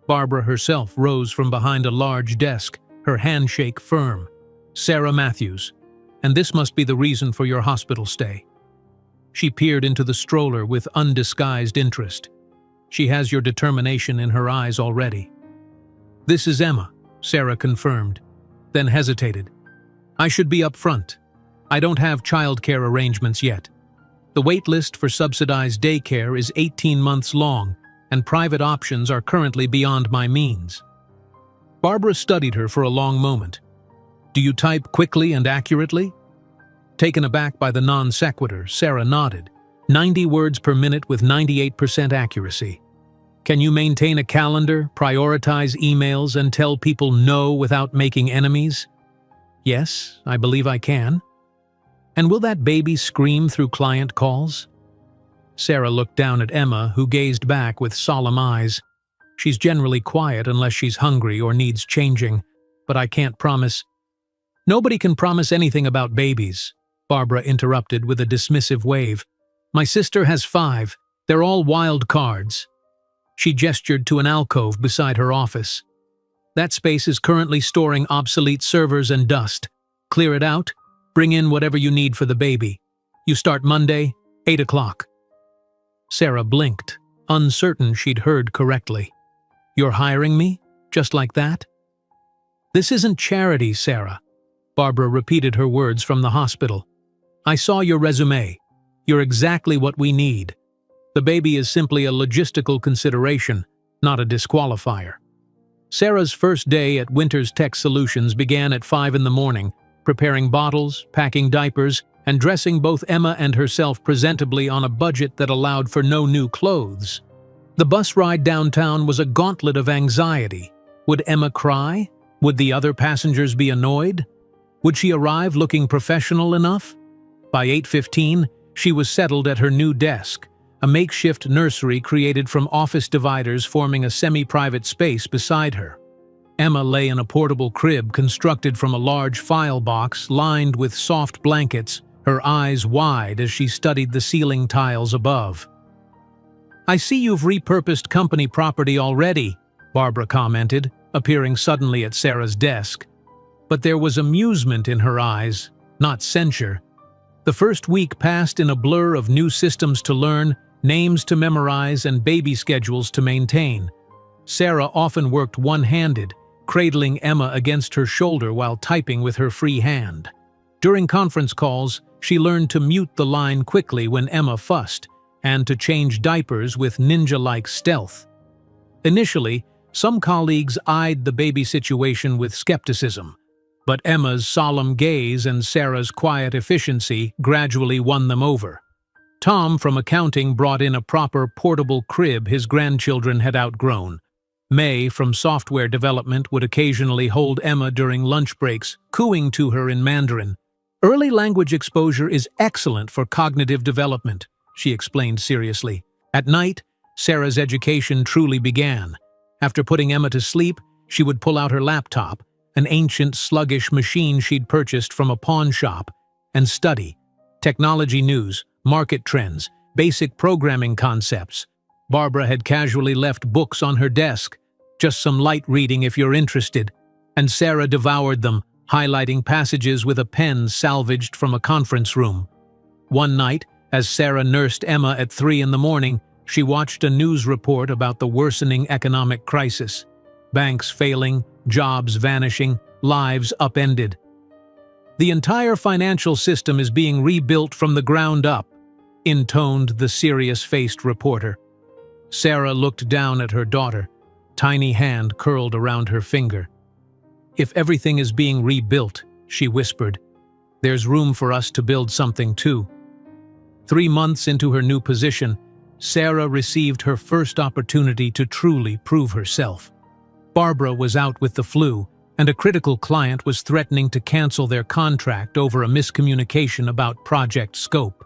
Barbara herself rose from behind a large desk, her handshake firm. "Sarah Matthews, and this must be the reason for your hospital stay." She peered into the stroller with undisguised interest. "She has your determination in her eyes already." "This is Emma," Sarah confirmed, then hesitated. "I should be up front. I don't have childcare arrangements yet. The wait list for subsidized daycare is 18 months long, and private options are currently beyond my means." Barbara studied her for a long moment. "Do you type quickly and accurately?" Taken aback by the non sequitur, Sarah nodded. 90 words per minute with 98% accuracy. "Can you maintain a calendar, prioritize emails, and tell people no without making enemies?" "Yes, I believe I can." "And will that baby scream through client calls?" Sarah looked down at Emma, who gazed back with solemn eyes. "She's generally quiet unless she's hungry or needs changing, but I can't promise." "Nobody can promise anything about babies," Barbara interrupted with a dismissive wave. "My sister has 5. They're all wild cards." She gestured to an alcove beside her office. "That space is currently storing obsolete servers and dust. Clear it out. Bring in whatever you need for the baby. You start Monday, 8 o'clock. Sarah blinked, uncertain she'd heard correctly. "You're hiring me? Just like that?" "This isn't charity, Sarah." Barbara repeated her words from the hospital. "I saw your resume. You're exactly what we need. The baby is simply a logistical consideration, not a disqualifier." Sarah's first day at Winter's Tech Solutions began at 5 in the morning, preparing bottles, packing diapers, and dressing both Emma and herself presentably on a budget that allowed for no new clothes. The bus ride downtown was a gauntlet of anxiety. Would Emma cry? Would the other passengers be annoyed? Would she arrive looking professional enough? By 8:15, she was settled at her new desk, a makeshift nursery created from office dividers forming a semi-private space beside her. Emma lay in a portable crib constructed from a large file box lined with soft blankets, her eyes wide as she studied the ceiling tiles above. "I see you've repurposed company property already," Barbara commented, appearing suddenly at Sarah's desk. But there was amusement in her eyes, not censure. The first week passed in a blur of new systems to learn, names to memorize, and baby schedules to maintain. Sarah often worked one-handed, cradling Emma against her shoulder while typing with her free hand. During conference calls, she learned to mute the line quickly when Emma fussed, and to change diapers with ninja-like stealth. Initially, some colleagues eyed the baby situation with skepticism, but Emma's solemn gaze and Sarah's quiet efficiency gradually won them over. Tom from accounting brought in a proper portable crib his grandchildren had outgrown. May from software development would occasionally hold Emma during lunch breaks, cooing to her in Mandarin. "Early language exposure is excellent for cognitive development," she explained seriously. At night, Sarah's education truly began. After putting Emma to sleep, she would pull out her laptop, an ancient sluggish machine she'd purchased from a pawn shop, and study. Technology news, market trends, basic programming concepts. Barbara had casually left books on her desk, just some light reading if you're interested, and Sarah devoured them, highlighting passages with a pen salvaged from a conference room. One night, as Sarah nursed Emma at 3 in the morning, she watched a news report about the worsening economic crisis. Banks failing, jobs vanishing, lives upended. "The entire financial system is being rebuilt from the ground up," intoned the serious-faced reporter. Sarah looked down at her daughter, tiny hand curled around her finger. "If everything is being rebuilt," she whispered, "there's room for us to build something too." 3 months into her new position, Sarah received her first opportunity to truly prove herself. Barbara was out with the flu, and a critical client was threatening to cancel their contract over a miscommunication about project scope.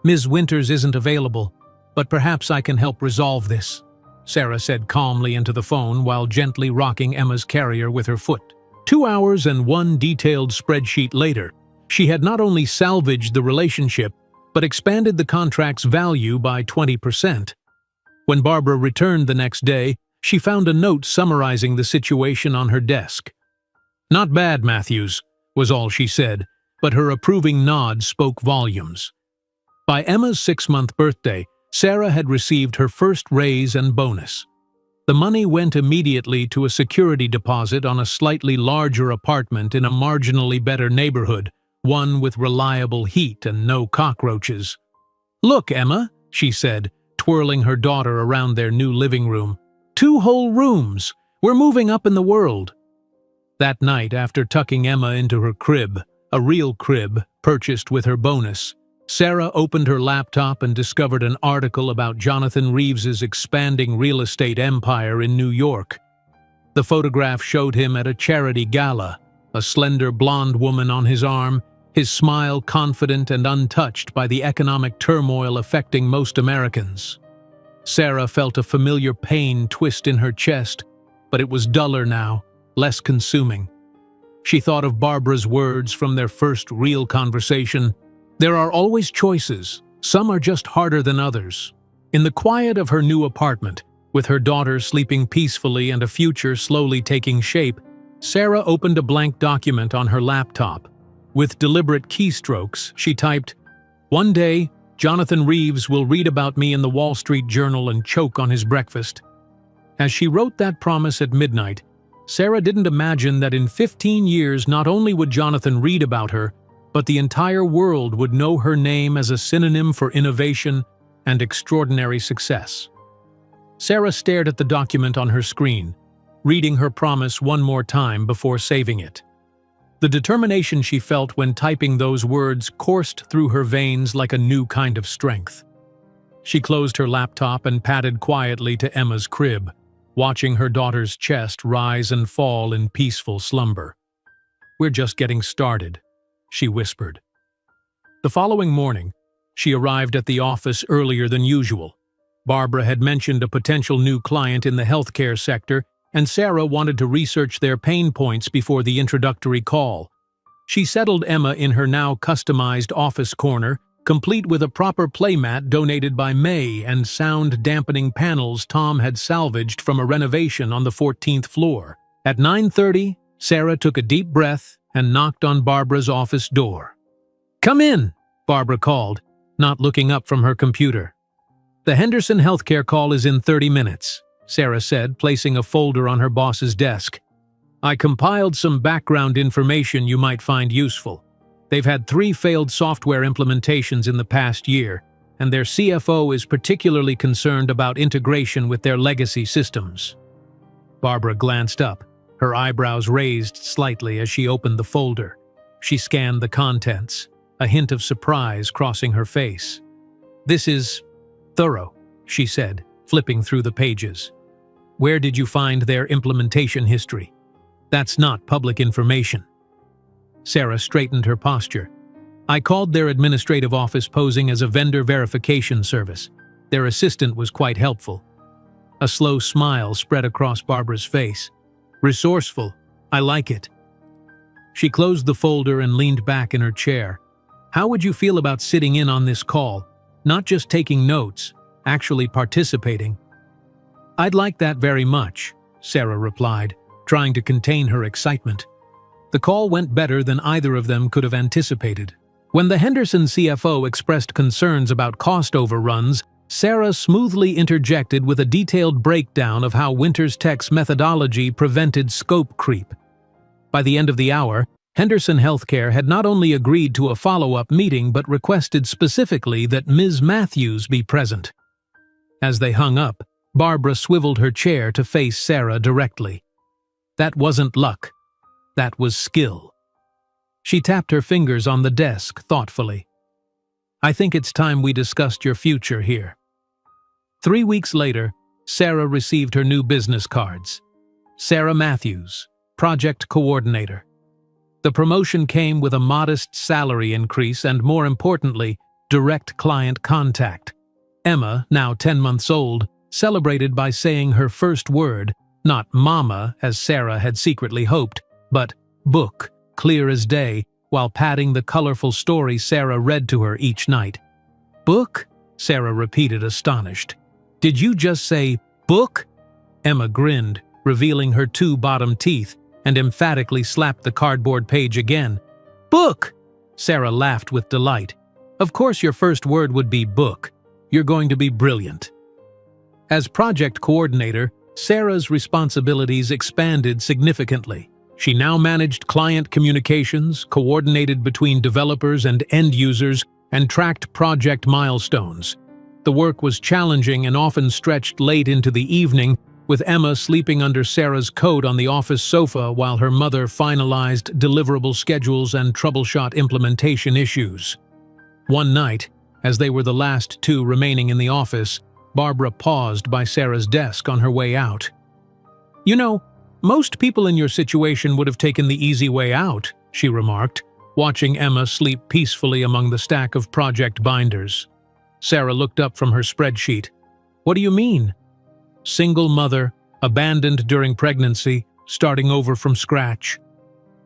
"Ms. Winters isn't available, but perhaps I can help resolve this," Sarah said calmly into the phone while gently rocking Emma's carrier with her foot. 2 hours and 1 detailed spreadsheet later, she had not only salvaged the relationship, but expanded the contract's value by 20%. When Barbara returned the next day, she found a note summarizing the situation on her desk. "Not bad, Matthews," was all she said, but her approving nod spoke volumes. By Emma's 6-month birthday, Sarah had received her first raise and bonus. The money went immediately to a security deposit on a slightly larger apartment in a marginally better neighborhood, one with reliable heat and no cockroaches. "Look, Emma," she said, twirling her daughter around their new living room. 2 whole rooms! We're moving up in the world." That night, after tucking Emma into her crib, a real crib purchased with her bonus, Sarah opened her laptop and discovered an article about Jonathan Reeves's expanding real estate empire in New York. The photograph showed him at a charity gala, a slender blonde woman on his arm, his smile confident and untouched by the economic turmoil affecting most Americans. Sarah felt a familiar pain twist in her chest, but it was duller now, less consuming. She thought of Barbara's words from their first real conversation. "There are always choices. Some are just harder than others." In the quiet of her new apartment, with her daughter sleeping peacefully and a future slowly taking shape, Sarah opened a blank document on her laptop. With deliberate keystrokes, she typed, "One day, Jonathan Reeves will read about me in the Wall Street Journal and choke on his breakfast." As she wrote that promise at midnight, Sarah didn't imagine that in 15 years not only would Jonathan read about her, but the entire world would know her name as a synonym for innovation and extraordinary success. Sarah stared at the document on her screen, reading her promise one more time before saving it. The determination she felt when typing those words coursed through her veins like a new kind of strength. She closed her laptop and padded quietly to Emma's crib, watching her daughter's chest rise and fall in peaceful slumber. "We're just getting started," she whispered. The following morning, she arrived at the office earlier than usual. Barbara had mentioned a potential new client in the healthcare sector, and Sarah wanted to research their pain points before the introductory call. She settled Emma in her now customized office corner, complete with a proper playmat donated by May and sound-dampening panels Tom had salvaged from a renovation on the 14th floor. At 9:30, Sarah took a deep breath and knocked on Barbara's office door. "Come in," Barbara called, not looking up from her computer. "The Henderson healthcare call is in 30 minutes, Sarah said, placing a folder on her boss's desk. "I compiled some background information you might find useful. They've had 3 failed software implementations in the past year, and their CFO is particularly concerned about integration with their legacy systems." Barbara glanced up, her eyebrows raised slightly as she opened the folder. She scanned the contents, a hint of surprise crossing her face. "This is thorough," she said, flipping through the pages. "Where did you find their implementation history? That's not public information." Sarah straightened her posture. "I called their administrative office posing as a vendor verification service. Their assistant was quite helpful." A slow smile spread across Barbara's face. "Resourceful. I like it." She closed the folder and leaned back in her chair. "How would you feel about sitting in on this call? Not just taking notes, actually participating?" "I'd like that very much," Sarah replied, trying to contain her excitement. The call went better than either of them could have anticipated. When the Henderson CFO expressed concerns about cost overruns, Sarah smoothly interjected with a detailed breakdown of how Winters Tech's methodology prevented scope creep. By the end of the hour, Henderson Healthcare had not only agreed to a follow-up meeting but requested specifically that Ms. Matthews be present. As they hung up, Barbara swiveled her chair to face Sarah directly. That wasn't luck. That was skill. She tapped her fingers on the desk thoughtfully. "I think it's time we discussed your future here." 3 weeks later, Sarah received her new business cards. Sarah Matthews, Project Coordinator. The promotion came with a modest salary increase and, more importantly, direct client contact. Emma, now 10 months old, celebrated by saying her first word, not mama as Sarah had secretly hoped, but book, clear as day, while patting the colorful story Sarah read to her each night. "Book?" Sarah repeated, astonished. "Did you just say book?" Emma grinned, revealing her 2 bottom teeth, and emphatically slapped the cardboard page again. "Book!" Sarah laughed with delight. "Of course your first word would be book. You're going to be brilliant." As project coordinator, Sarah's responsibilities expanded significantly. She now managed client communications, coordinated between developers and end users, and tracked project milestones. The work was challenging and often stretched late into the evening, with Emma sleeping under Sarah's coat on the office sofa while her mother finalized deliverable schedules and troubleshot implementation issues. One night, as they were the last 2 remaining in the office, Barbara paused by Sarah's desk on her way out. "You know, most people in your situation would have taken the easy way out," she remarked, watching Emma sleep peacefully among the stack of project binders. Sarah looked up from her spreadsheet. "What do you mean?" "Single mother, abandoned during pregnancy, starting over from scratch."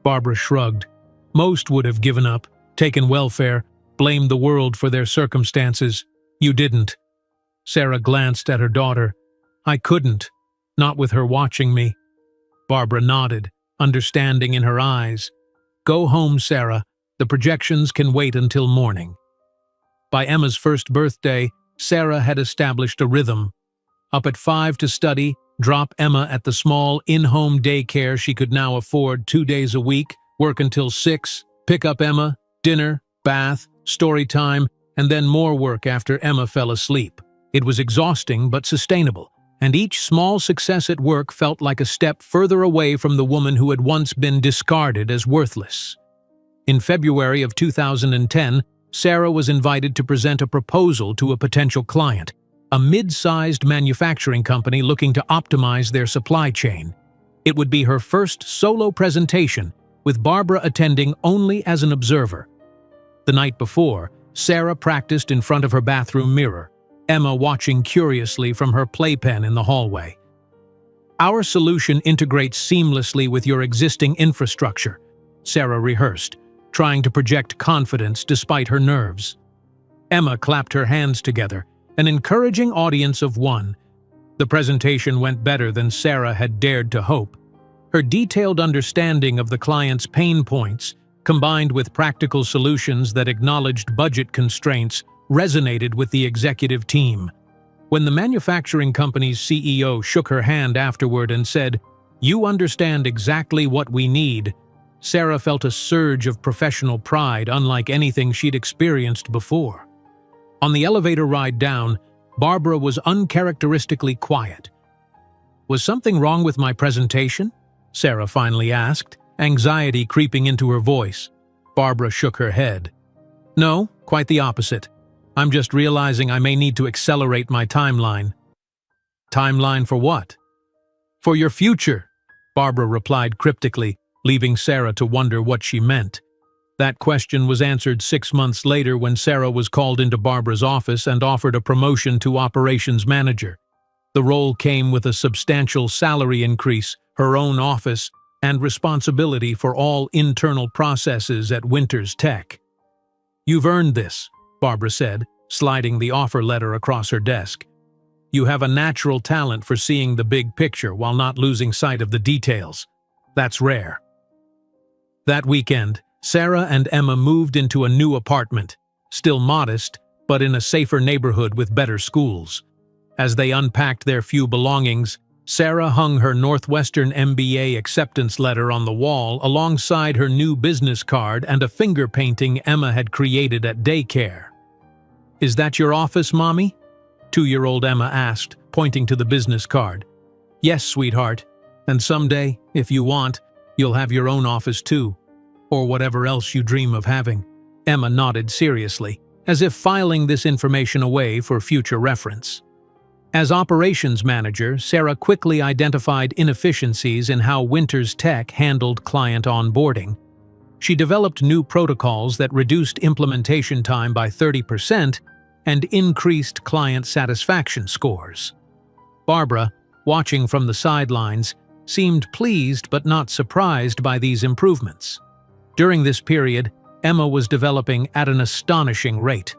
Barbara shrugged. "Most would have given up, taken welfare, blamed the world for their circumstances. You didn't." Sarah glanced at her daughter. "I couldn't, not with her watching me." Barbara nodded, understanding in her eyes. "Go home, Sarah. The projections can wait until morning." By Emma's first birthday, Sarah had established a rhythm. Up at 5 to study, drop Emma at the small in-home daycare she could now afford 2 days a week, work until 6, pick up Emma, dinner, bath, story time, and then more work after Emma fell asleep. It was exhausting but sustainable, and each small success at work felt like a step further away from the woman who had once been discarded as worthless. In February of 2010, Sarah was invited to present a proposal to a potential client, a mid-sized manufacturing company looking to optimize their supply chain. It would be her first solo presentation, with Barbara attending only as an observer. The night before, Sarah practiced in front of her bathroom mirror, Emma watching curiously from her playpen in the hallway. "Our solution integrates seamlessly with your existing infrastructure," Sarah rehearsed, trying to project confidence despite her nerves. Emma clapped her hands together, an encouraging audience of one. The presentation went better than Sarah had dared to hope. Her detailed understanding of the client's pain points, combined with practical solutions that acknowledged budget constraints, resonated with the executive team. When the manufacturing company's CEO shook her hand afterward and said, "You understand exactly what we need," Sarah felt a surge of professional pride unlike anything she'd experienced before. On the elevator ride down, Barbara was uncharacteristically quiet. "Was something wrong with my presentation?" Sarah finally asked, anxiety creeping into her voice. Barbara shook her head. "No, quite the opposite. I'm just realizing I may need to accelerate my timeline." "Timeline for what?" "For your future," Barbara replied cryptically, leaving Sarah to wonder what she meant. That question was answered 6 months later when Sarah was called into Barbara's office and offered a promotion to operations manager. The role came with a substantial salary increase, her own office, and responsibility for all internal processes at Winters Tech. "You've earned this," Barbara said, sliding the offer letter across her desk. "You have a natural talent for seeing the big picture while not losing sight of the details. That's rare." That weekend, Sarah and Emma moved into a new apartment, still modest, but in a safer neighborhood with better schools. As they unpacked their few belongings, Sarah hung her Northwestern MBA acceptance letter on the wall alongside her new business card and a finger painting Emma had created at daycare. "Is that your office, Mommy?" 2-year-old Emma asked, pointing to the business card. "Yes, sweetheart. And someday, if you want, you'll have your own office too. Or whatever else you dream of having." Emma nodded seriously, as if filing this information away for future reference. As operations manager, Sarah quickly identified inefficiencies in how Winters Tech handled client onboarding. She developed new protocols that reduced implementation time by 30% and increased client satisfaction scores. Barbara, watching from the sidelines, seemed pleased but not surprised by these improvements. During this period, Emma was developing at an astonishing rate.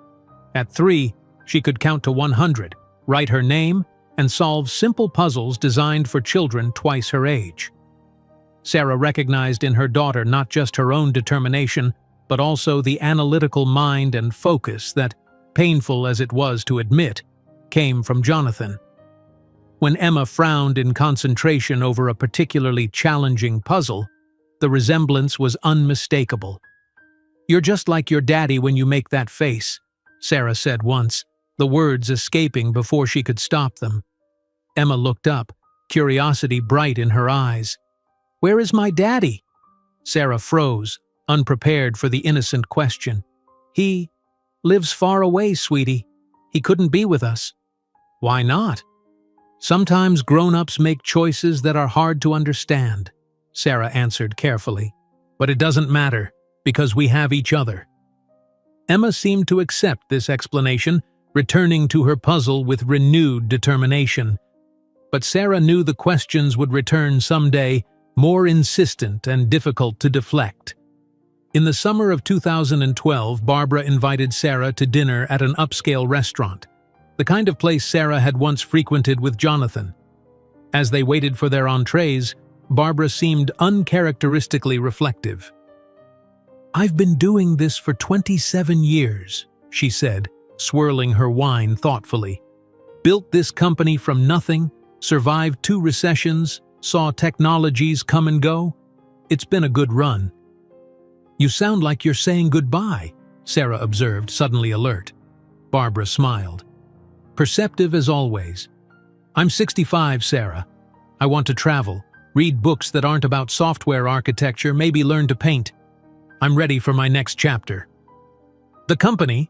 At 3, she could count to 100, write her name, and solve simple puzzles designed for children twice her age. Sarah recognized in her daughter not just her own determination, but also the analytical mind and focus that, painful as it was to admit, came from Jonathan. When Emma frowned in concentration over a particularly challenging puzzle, the resemblance was unmistakable. "You're just like your daddy when you make that face," Sarah said once, the words escaping before she could stop them. Emma looked up, curiosity bright in her eyes. "Where is my daddy?" Sarah froze, unprepared for the innocent question. "He lives far away, sweetie. He couldn't be with us." "Why not?" "Sometimes grown-ups make choices that are hard to understand," Sarah answered carefully. "But it doesn't matter, because we have each other." Emma seemed to accept this explanation, returning to her puzzle with renewed determination. But Sarah knew the questions would return someday, more insistent and difficult to deflect. In the summer of 2012, Barbara invited Sarah to dinner at an upscale restaurant, the kind of place Sarah had once frequented with Jonathan. As they waited for their entrees, Barbara seemed uncharacteristically reflective. "I've been doing this for 27 years, she said, swirling her wine thoughtfully. "Built this company from nothing, survived 2 recessions, saw technologies come and go. It's been a good run." "You sound like you're saying goodbye," Sarah observed, suddenly alert. Barbara smiled. "Perceptive as always. I'm 65, Sarah. I want to travel, read books that aren't about software architecture, maybe learn to paint. I'm ready for my next chapter." "The company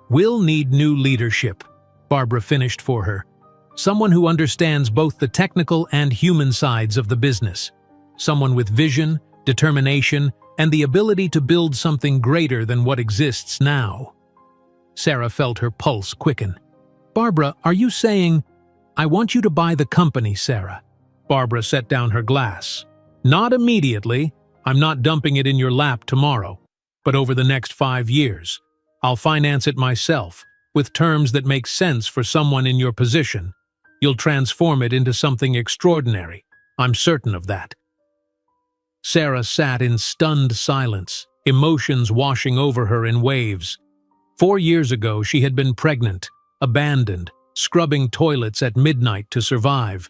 will need new leadership," Barbara finished for her. "Someone who understands both the technical and human sides of the business. Someone with vision, determination, and the ability to build something greater than what exists now." Sarah felt her pulse quicken. "Barbara, are you saying—" "I want you to buy the company, Sarah." Barbara set down her glass. "Not immediately. I'm not dumping it in your lap tomorrow. But over the next 5 years, I'll finance it myself, with terms that make sense for someone in your position. You'll transform it into something extraordinary. I'm certain of that." Sarah sat in stunned silence, emotions washing over her in waves. 4 years ago, she had been pregnant, abandoned, scrubbing toilets at midnight to survive.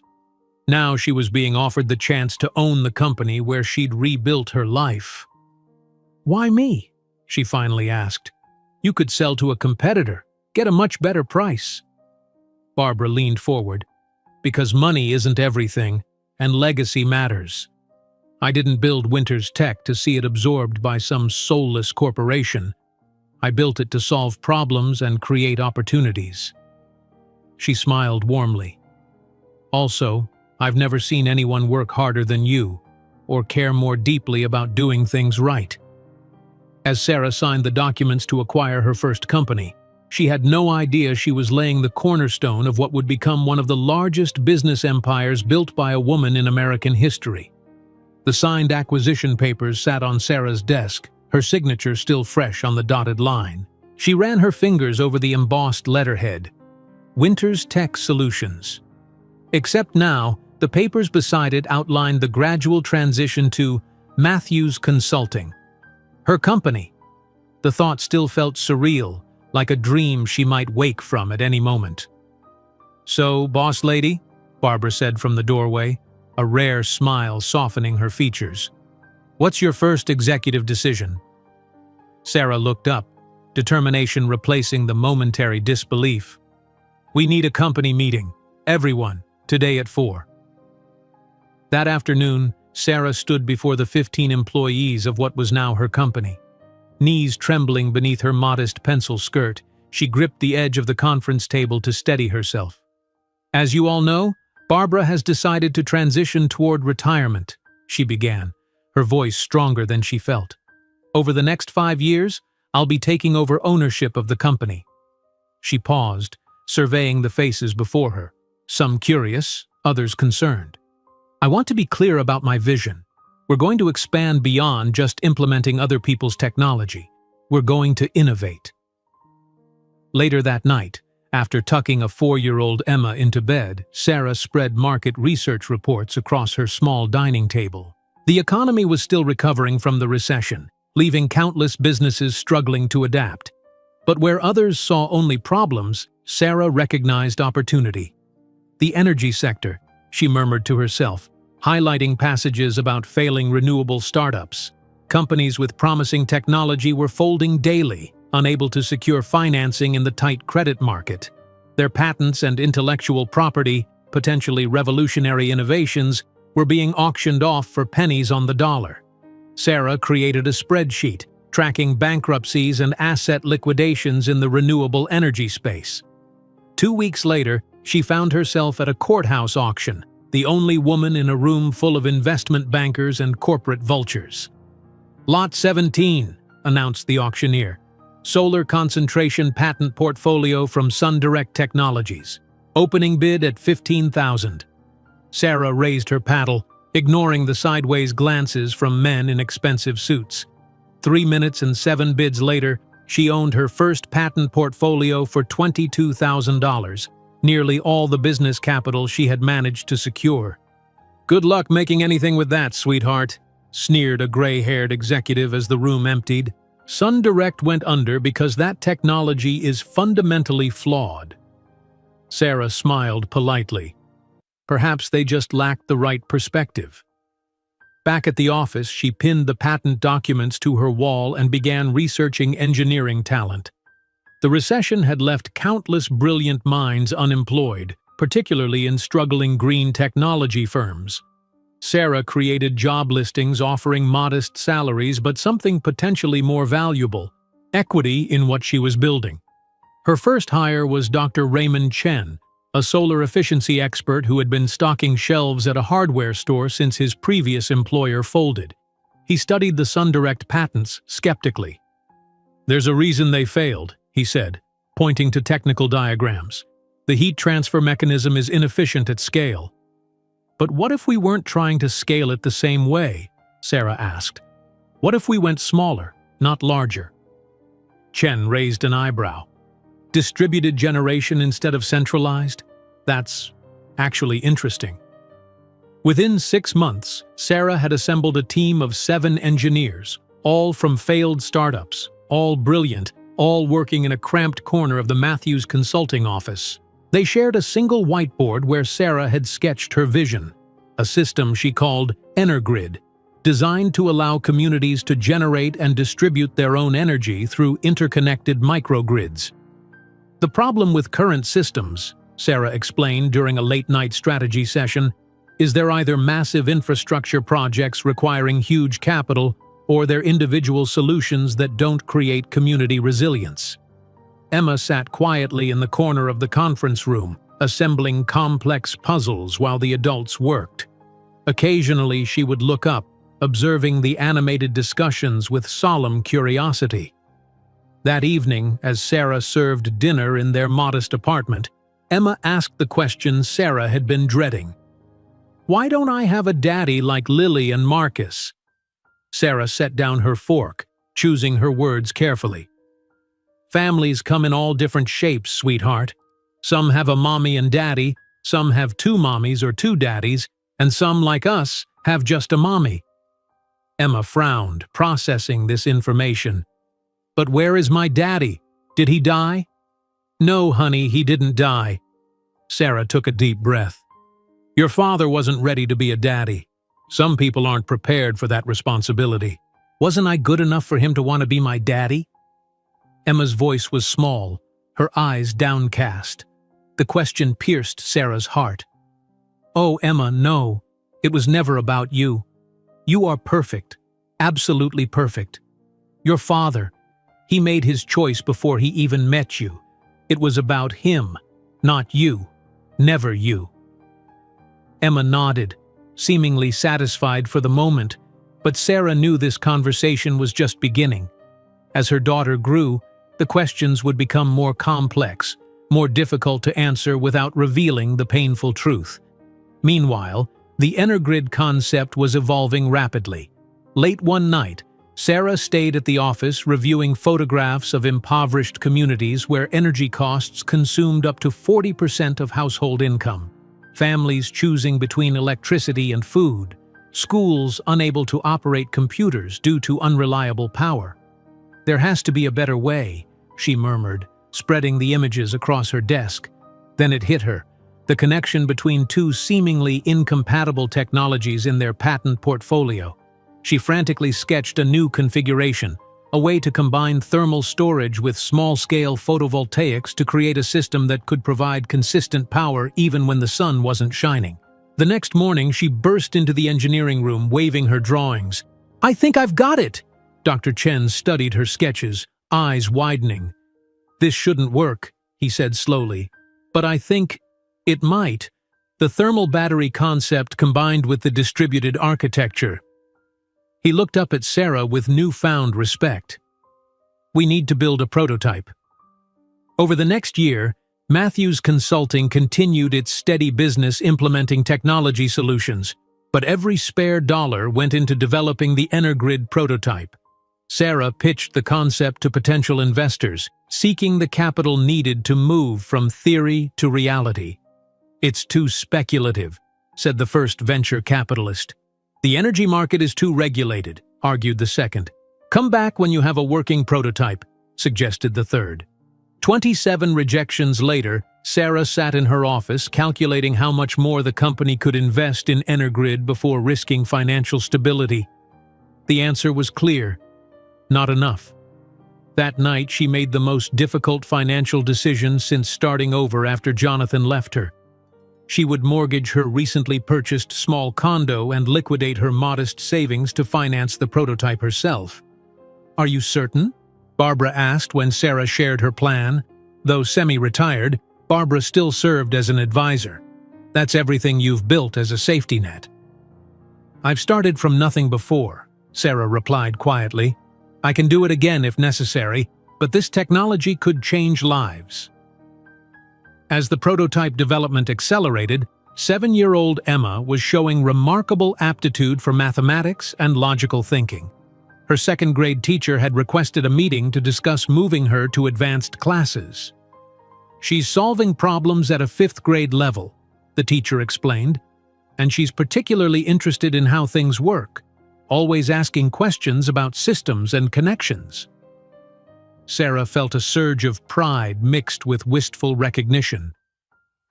Now she was being offered the chance to own the company where she'd rebuilt her life. "Why me?" she finally asked. "You could sell to a competitor, get a much better price." Barbara leaned forward. "Because money isn't everything, and legacy matters. I didn't build Winters Tech to see it absorbed by some soulless corporation. I built it to solve problems and create opportunities." She smiled warmly. "Also, I've never seen anyone work harder than you, or care more deeply about doing things right." As Sarah signed the documents to acquire her first company, she had no idea she was laying the cornerstone of what would become one of the largest business empires built by a woman in American history. The signed acquisition papers sat on Sarah's desk, her signature still fresh on the dotted line. She ran her fingers over the embossed letterhead. Winters Tech Solutions. Except now, the papers beside it outlined the gradual transition to Matthews Consulting. Her company. The thought still felt surreal, like a dream she might wake from at any moment. "So, boss lady," Barbara said from the doorway, a rare smile softening her features. "What's your first executive decision?" Sarah looked up, determination replacing the momentary disbelief. "We need a company meeting. Everyone, today at 4. That afternoon, Sarah stood before the 15 employees of what was now her company. Knees trembling beneath her modest pencil skirt, she gripped the edge of the conference table to steady herself. "As you all know, Barbara has decided to transition toward retirement," she began, her voice stronger than she felt. "Over the next 5 years, I'll be taking over ownership of the company." She paused, surveying the faces before her, some curious, others concerned. "I want to be clear about my vision. We're going to expand beyond just implementing other people's technology. We're going to innovate." Later that night, after tucking a 4-year-old Emma into bed, Sarah spread market research reports across her small dining table. The economy was still recovering from the recession, leaving countless businesses struggling to adapt. But where others saw only problems, Sarah recognized opportunity. "The energy sector," she murmured to herself, highlighting passages about failing renewable startups. Companies with promising technology were folding daily, unable to secure financing in the tight credit market. Their patents and intellectual property, potentially revolutionary innovations, were being auctioned off for pennies on the dollar. Sarah created a spreadsheet, tracking bankruptcies and asset liquidations in the renewable energy space. 2 weeks later, she found herself at a courthouse auction, the only woman in a room full of investment bankers and corporate vultures. "Lot 17, announced the auctioneer. "Solar concentration patent portfolio from SunDirect Technologies. Opening bid at $15,000. Sarah raised her paddle, ignoring the sideways glances from men in expensive suits. 3 minutes and 7 bids later, she owned her first patent portfolio for $22,000, nearly all the business capital she had managed to secure. "Good luck making anything with that, sweetheart," sneered a gray-haired executive as the room emptied. "SunDirect went under because that technology is fundamentally flawed." Sarah smiled politely. Perhaps they just lacked the right perspective. Back at the office, she pinned the patent documents to her wall and began researching engineering talent. The recession had left countless brilliant minds unemployed, particularly in struggling green technology firms. Sarah created job listings offering modest salaries but something potentially more valuable: equity in what she was building. Her first hire was Dr. Raymond Chen, a solar efficiency expert who had been stocking shelves at a hardware store since his previous employer folded. He studied the SunDirect patents skeptically. "There's a reason they failed," he said, pointing to technical diagrams. "The heat transfer mechanism is inefficient at scale." "But what if we weren't trying to scale it the same way?" Sarah asked. "What if we went smaller, not larger?" Chen raised an eyebrow. Distributed generation instead of centralized? That's actually interesting. Within 6 months, Sarah had assembled a team of 7 engineers, all from failed startups, all brilliant, all working in a cramped corner of the Matthews Consulting office. They shared a single whiteboard where Sarah had sketched her vision, a system she called Energrid, designed to allow communities to generate and distribute their own energy through interconnected microgrids. The problem with current systems, Sarah explained during a late-night strategy session, is they're either massive infrastructure projects requiring huge capital or they're individual solutions that don't create community resilience. Emma sat quietly in the corner of the conference room, assembling complex puzzles while the adults worked. Occasionally, she would look up, observing the animated discussions with solemn curiosity. That evening, as Sarah served dinner in their modest apartment, Emma asked the question Sarah had been dreading. "Why don't I have a daddy like Lily and Marcus?" Sarah set down her fork, choosing her words carefully. "Families come in all different shapes, sweetheart. Some have a mommy and daddy, some have 2 mommies or 2 daddies, and some, like us, have just a mommy." Emma frowned, processing this information. "But where is my daddy? Did he die?" "No, honey, he didn't die." Sarah took a deep breath. "Your father wasn't ready to be a daddy. Some people aren't prepared for that responsibility. Wasn't I good enough for him to want to be my daddy?" Emma's voice was small, her eyes downcast. The question pierced Sarah's heart. "Oh, Emma, no. It was never about you. You are perfect, absolutely perfect. Your father, he made his choice before he even met you. It was about him, not you, never you." Emma nodded, seemingly satisfied for the moment, but Sarah knew this conversation was just beginning. As her daughter grew, the questions would become more complex, more difficult to answer without revealing the painful truth. Meanwhile, the Energrid concept was evolving rapidly. Late one night, Sarah stayed at the office reviewing photographs of impoverished communities where energy costs consumed up to 40% of household income. Families choosing between electricity and food, schools unable to operate computers due to unreliable power. "There has to be a better way," she murmured, spreading the images across her desk. Then it hit her, the connection between 2 seemingly incompatible technologies in their patent portfolio. She frantically sketched a new configuration, a way to combine thermal storage with small-scale photovoltaics to create a system that could provide consistent power even when the sun wasn't shining. The next morning, she burst into the engineering room, waving her drawings. "I think I've got it!" Dr. Chen studied her sketches, eyes widening. "This shouldn't work," he said slowly, "but I think it might. The thermal battery concept combined with the distributed architecture." He looked up at Sarah with newfound respect. "We need to build a prototype." Over the next year, Matthews Consulting continued its steady business implementing technology solutions, but every spare dollar went into developing the Energrid prototype. Sarah pitched the concept to potential investors, seeking the capital needed to move from theory to reality. "It's too speculative," said the first venture capitalist. "The energy market is too regulated," argued the second. "Come back when you have a working prototype," suggested the third. 27 rejections later, Sarah sat in her office calculating how much more the company could invest in Energrid before risking financial stability. The answer was clear: not enough. That night, she made the most difficult financial decision since starting over after Jonathan left her. She would mortgage her recently purchased small condo and liquidate her modest savings to finance the prototype herself. "Are you certain?" Barbara asked when Sarah shared her plan. Though semi-retired, Barbara still served as an advisor. "That's everything you've built as a safety net." "I've started from nothing before," Sarah replied quietly. "I can do it again if necessary, but this technology could change lives." As the prototype development accelerated, 7-year-old Emma was showing remarkable aptitude for mathematics and logical thinking. Her second-grade teacher had requested a meeting to discuss moving her to advanced classes. "She's solving problems at a fifth-grade level," the teacher explained, "and she's particularly interested in how things work, always asking questions about systems and connections." Sarah felt a surge of pride mixed with wistful recognition.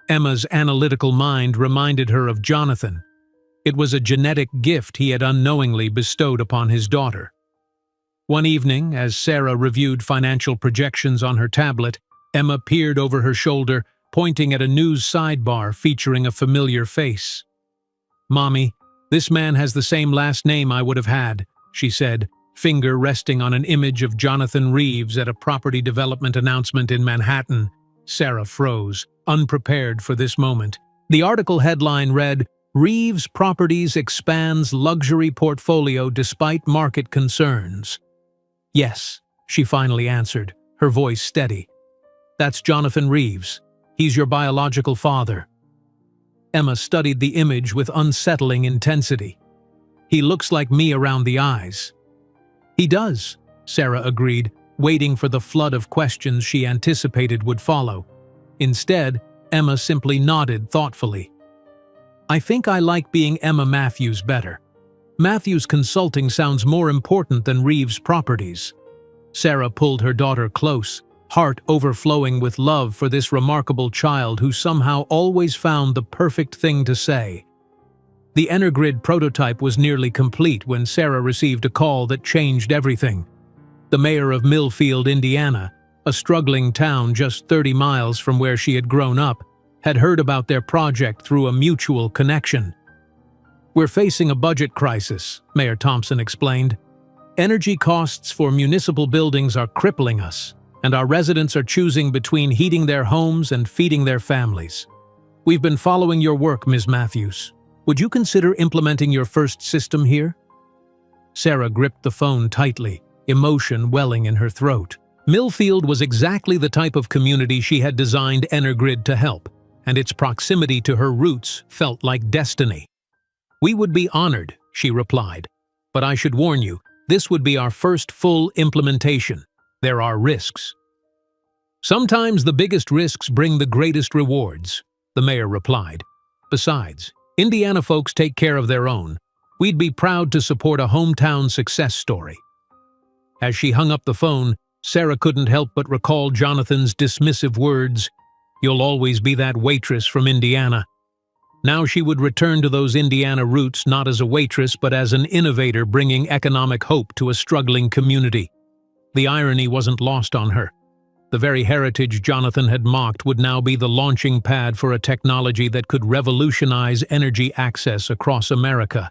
Emma's analytical mind reminded her of Jonathan. It was a genetic gift he had unknowingly bestowed upon his daughter. One evening, as Sarah reviewed financial projections on her tablet, Emma peered over her shoulder, pointing at a news sidebar featuring a familiar face. "Mommy, this man has the same last name I would have had," she said, finger resting on an image of Jonathan Reeves at a property development announcement in Manhattan. Sarah froze, unprepared for this moment. The article headline read, "Reeves Properties Expands Luxury Portfolio Despite Market Concerns." "Yes," she finally answered, her voice steady. "That's Jonathan Reeves. He's your biological father." Emma studied the image with unsettling intensity. "He looks like me around the eyes." "He does," Sarah agreed, waiting for the flood of questions she anticipated would follow. Instead, Emma simply nodded thoughtfully. "I think I like being Emma Matthews better. Matthews Consulting sounds more important than Reeves Properties." Sarah pulled her daughter close, heart overflowing with love for this remarkable child who somehow always found the perfect thing to say. The Energrid prototype was nearly complete when Sarah received a call that changed everything. The mayor of Millfield, Indiana, a struggling town just 30 miles from where she had grown up, had heard about their project through a mutual connection. "We're facing a budget crisis," Mayor Thompson explained. "Energy costs for municipal buildings are crippling us, and our residents are choosing between heating their homes and feeding their families. We've been following your work, Ms. Matthews. Would you consider implementing your first system here?" Sarah gripped the phone tightly, emotion welling in her throat. Millfield was exactly the type of community she had designed Energrid to help, and its proximity to her roots felt like destiny. "We would be honored," she replied, "but I should warn you, this would be our first full implementation. There are risks." "Sometimes the biggest risks bring the greatest rewards," the mayor replied. "Besides, Indiana folks take care of their own. We'd be proud to support a hometown success story." As she hung up the phone, Sarah couldn't help but recall Jonathan's dismissive words, "You'll always be that waitress from Indiana." Now she would return to those Indiana roots not as a waitress but as an innovator bringing economic hope to a struggling community. The irony wasn't lost on her. The very heritage Jonathan had mocked would now be the launching pad for a technology that could revolutionize energy access across America.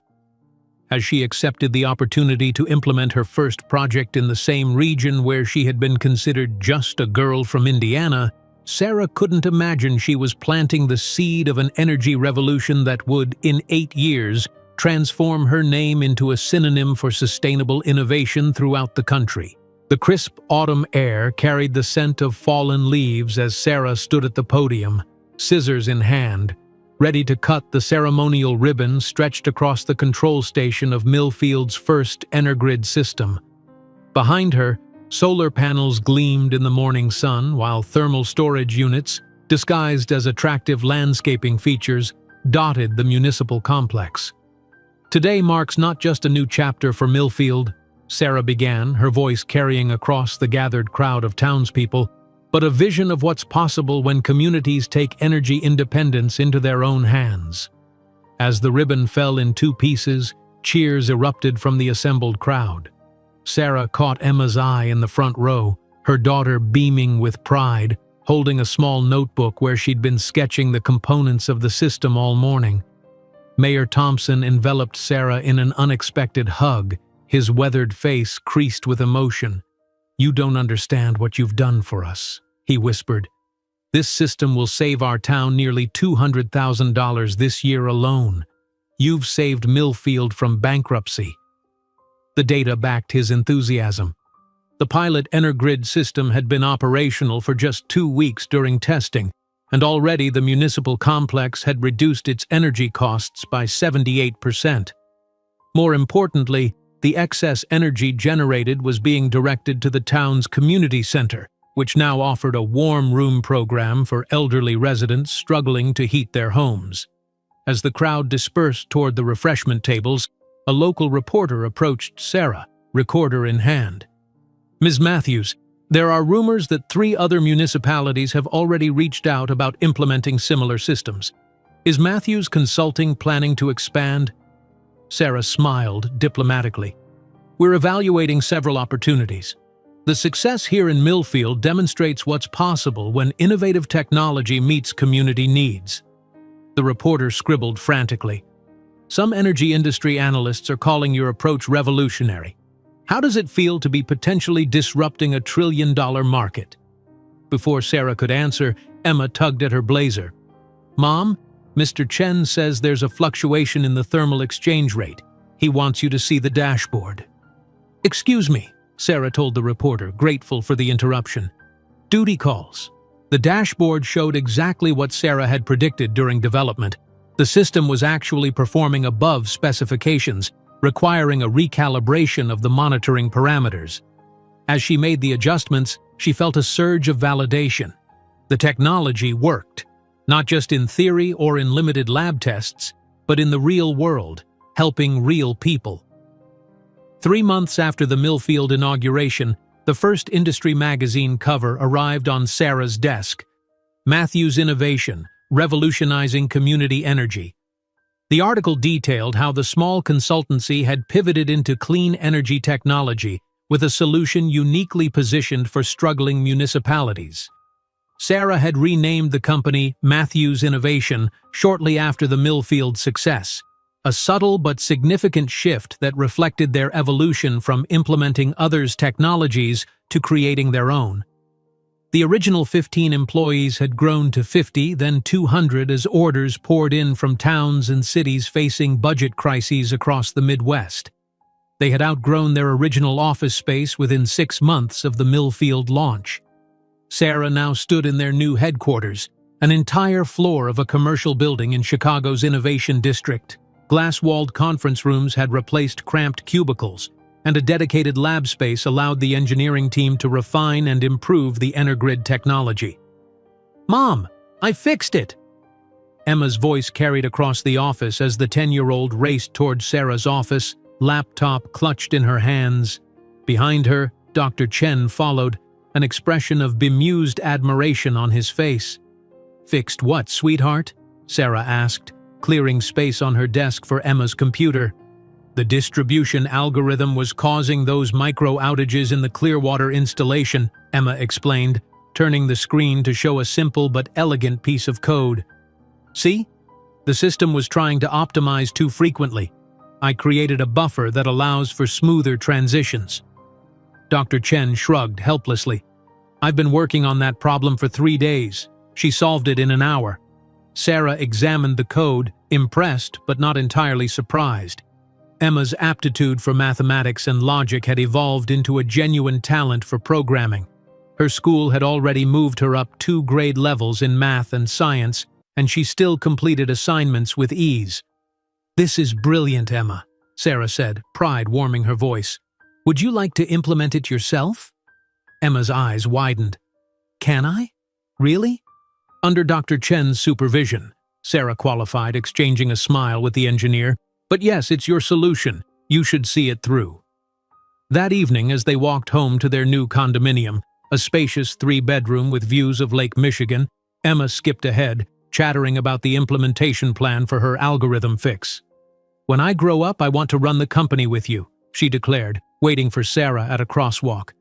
As she accepted the opportunity to implement her first project in the same region where she had been considered just a girl from Indiana, Sarah couldn't imagine she was planting the seed of an energy revolution that would, in 8 years, transform her name into a synonym for sustainable innovation throughout the country. The crisp autumn air carried the scent of fallen leaves as Sarah stood at the podium, scissors in hand, ready to cut the ceremonial ribbon stretched across the control station of Millfield's first Energrid system. Behind her, solar panels gleamed in the morning sun, while thermal storage units, disguised as attractive landscaping features, dotted the municipal complex. "Today marks not just a new chapter for Millfield," Sarah began, her voice carrying across the gathered crowd of townspeople, "but a vision of what's possible when communities take energy independence into their own hands." As the ribbon fell in 2 pieces, cheers erupted from the assembled crowd. Sarah caught Emma's eye in the front row, her daughter beaming with pride, holding a small notebook where she'd been sketching the components of the system all morning. Mayor Thompson enveloped Sarah in an unexpected hug, his weathered face creased with emotion. "You don't understand what you've done for us," he whispered. "This system will save our town nearly $200,000 this year alone. You've saved Millfield from bankruptcy." The data backed his enthusiasm. The pilot Energrid system had been operational for just 2 weeks during testing, and already the municipal complex had reduced its energy costs by 78%. More importantly, The excess energy generated was being directed to the town's community center, which now offered a warm room program for elderly residents struggling to heat their homes. As the crowd dispersed toward the refreshment tables, a local reporter approached Sarah, recorder in hand. "Ms. Matthews, there are rumors that 3 other municipalities have already reached out about implementing similar systems. Is Matthews Consulting planning to expand?" Sarah smiled diplomatically. "We're evaluating several opportunities. The success here in Millfield demonstrates what's possible when innovative technology meets community needs." The reporter scribbled frantically. "Some energy industry analysts are calling your approach revolutionary. How does it feel to be potentially disrupting a trillion-dollar market?" Before Sarah could answer, Emma tugged at her blazer. "Mom, Mr. Chen says there's a fluctuation in the thermal exchange rate. He wants you to see the dashboard." "Excuse me," Sarah told the reporter, grateful for the interruption. "Duty calls." The dashboard showed exactly what Sarah had predicted during development. The system was actually performing above specifications, requiring a recalibration of the monitoring parameters. As she made the adjustments, she felt a surge of validation. The technology worked, not just in theory or in limited lab tests, but in the real world, helping real people. 3 months after the Millfield inauguration, the first industry magazine cover arrived on Sarah's desk. Matthews Innovation, Revolutionizing Community Energy. The article detailed how the small consultancy had pivoted into clean energy technology with a solution uniquely positioned for struggling municipalities. Sarah had renamed the company Matthews Innovation shortly after the Millfield success, a subtle but significant shift that reflected their evolution from implementing others' technologies to creating their own. The original 15 employees had grown to 50, then 200 as orders poured in from towns and cities facing budget crises across the Midwest. They had outgrown their original office space within 6 months of the Millfield launch. Sarah now stood in their new headquarters, an entire floor of a commercial building in Chicago's Innovation District. Glass-walled conference rooms had replaced cramped cubicles, and a dedicated lab space allowed the engineering team to refine and improve the EnerGrid technology. "Mom, I fixed it!" Emma's voice carried across the office as the 10-year-old raced toward Sarah's office, laptop clutched in her hands. Behind her, Dr. Chen followed, an expression of bemused admiration on his face. "Fixed what, sweetheart?" Sarah asked, clearing space on her desk for Emma's computer. "The distribution algorithm was causing those micro-outages in the Clearwater installation," Emma explained, turning the screen to show a simple but elegant piece of code. "See? The system was trying to optimize too frequently. I created a buffer that allows for smoother transitions." Dr. Chen shrugged helplessly. "I've been working on that problem for 3 days. She solved it in an hour." Sarah examined the code, impressed but not entirely surprised. Emma's aptitude for mathematics and logic had evolved into a genuine talent for programming. Her school had already moved her up 2 grade levels in math and science, and she still completed assignments with ease. "This is brilliant, Emma," Sarah said, pride warming her voice. "Would you like to implement it yourself?" Emma's eyes widened. "Can I? Really?" "Under Dr. Chen's supervision," Sarah qualified, exchanging a smile with the engineer. "But yes, it's your solution. You should see it through." That evening, as they walked home to their new condominium, a spacious 3-bedroom with views of Lake Michigan, Emma skipped ahead, chattering about the implementation plan for her algorithm fix. "When I grow up, I want to run the company with you," she declared, waiting for Sarah at a crosswalk.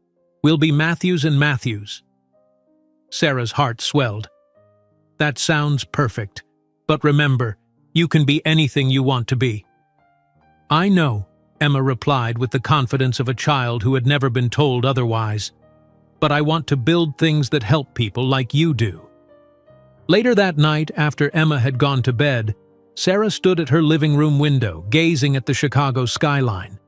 "We'll be Matthews and Matthews." Sarah's heart swelled. "That sounds perfect. But remember, you can be anything you want to be." "I know," Emma replied with the confidence of a child who had never been told otherwise. "But I want to build things that help people like you do." Later that night, after Emma had gone to bed, Sarah stood at her living room window, gazing at the Chicago skyline.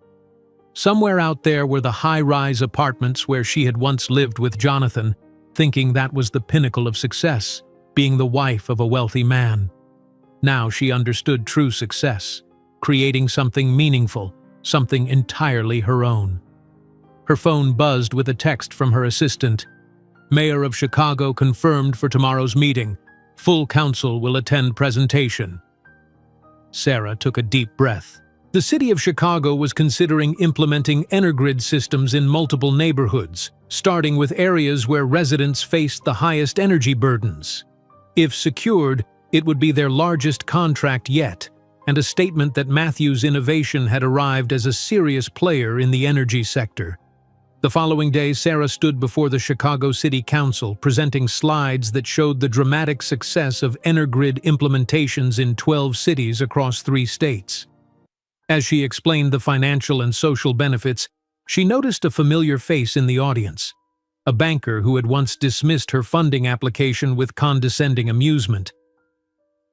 Somewhere out there were the high-rise apartments where she had once lived with Jonathan, thinking that was the pinnacle of success, being the wife of a wealthy man. Now she understood true success, creating something meaningful, something entirely her own. Her phone buzzed with a text from her assistant. Mayor of Chicago confirmed for tomorrow's meeting. Full council will attend presentation. Sarah took a deep breath. The city of Chicago was considering implementing EnerGrid systems in multiple neighborhoods, starting with areas where residents faced the highest energy burdens. If secured, it would be their largest contract yet, and a statement that Matthews Innovation had arrived as a serious player in the energy sector. The following day, Sarah stood before the Chicago City Council, presenting slides that showed the dramatic success of EnerGrid implementations in 12 cities across 3 states. As she explained the financial and social benefits, she noticed a familiar face in the audience, a banker who had once dismissed her funding application with condescending amusement.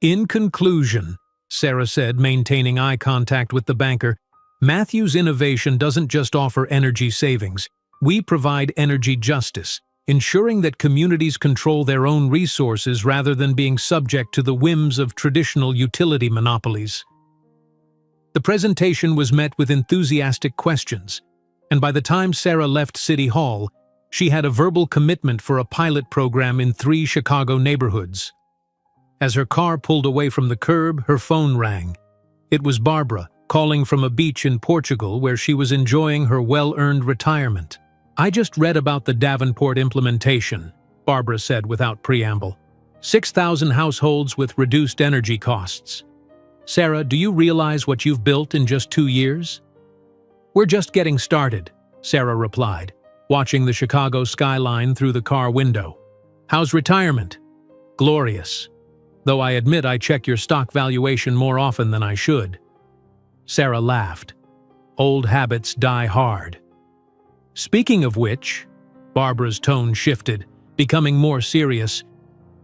In conclusion, Sarah said, maintaining eye contact with the banker, Matthews Innovation doesn't just offer energy savings. We provide energy justice, ensuring that communities control their own resources rather than being subject to the whims of traditional utility monopolies. The presentation was met with enthusiastic questions, and by the time Sarah left City Hall, she had a verbal commitment for a pilot program in 3 Chicago neighborhoods. As her car pulled away from the curb, her phone rang. It was Barbara, calling from a beach in Portugal where she was enjoying her well-earned retirement. I just read about the Davenport implementation, Barbara said without preamble. 6,000 households with reduced energy costs. Sarah, do you realize what you've built in just 2 years? We're just getting started, Sarah replied, watching the Chicago skyline through the car window. How's retirement? Glorious. Though I admit I check your stock valuation more often than I should. Sarah laughed. Old habits die hard. Speaking of which, Barbara's tone shifted, becoming more serious.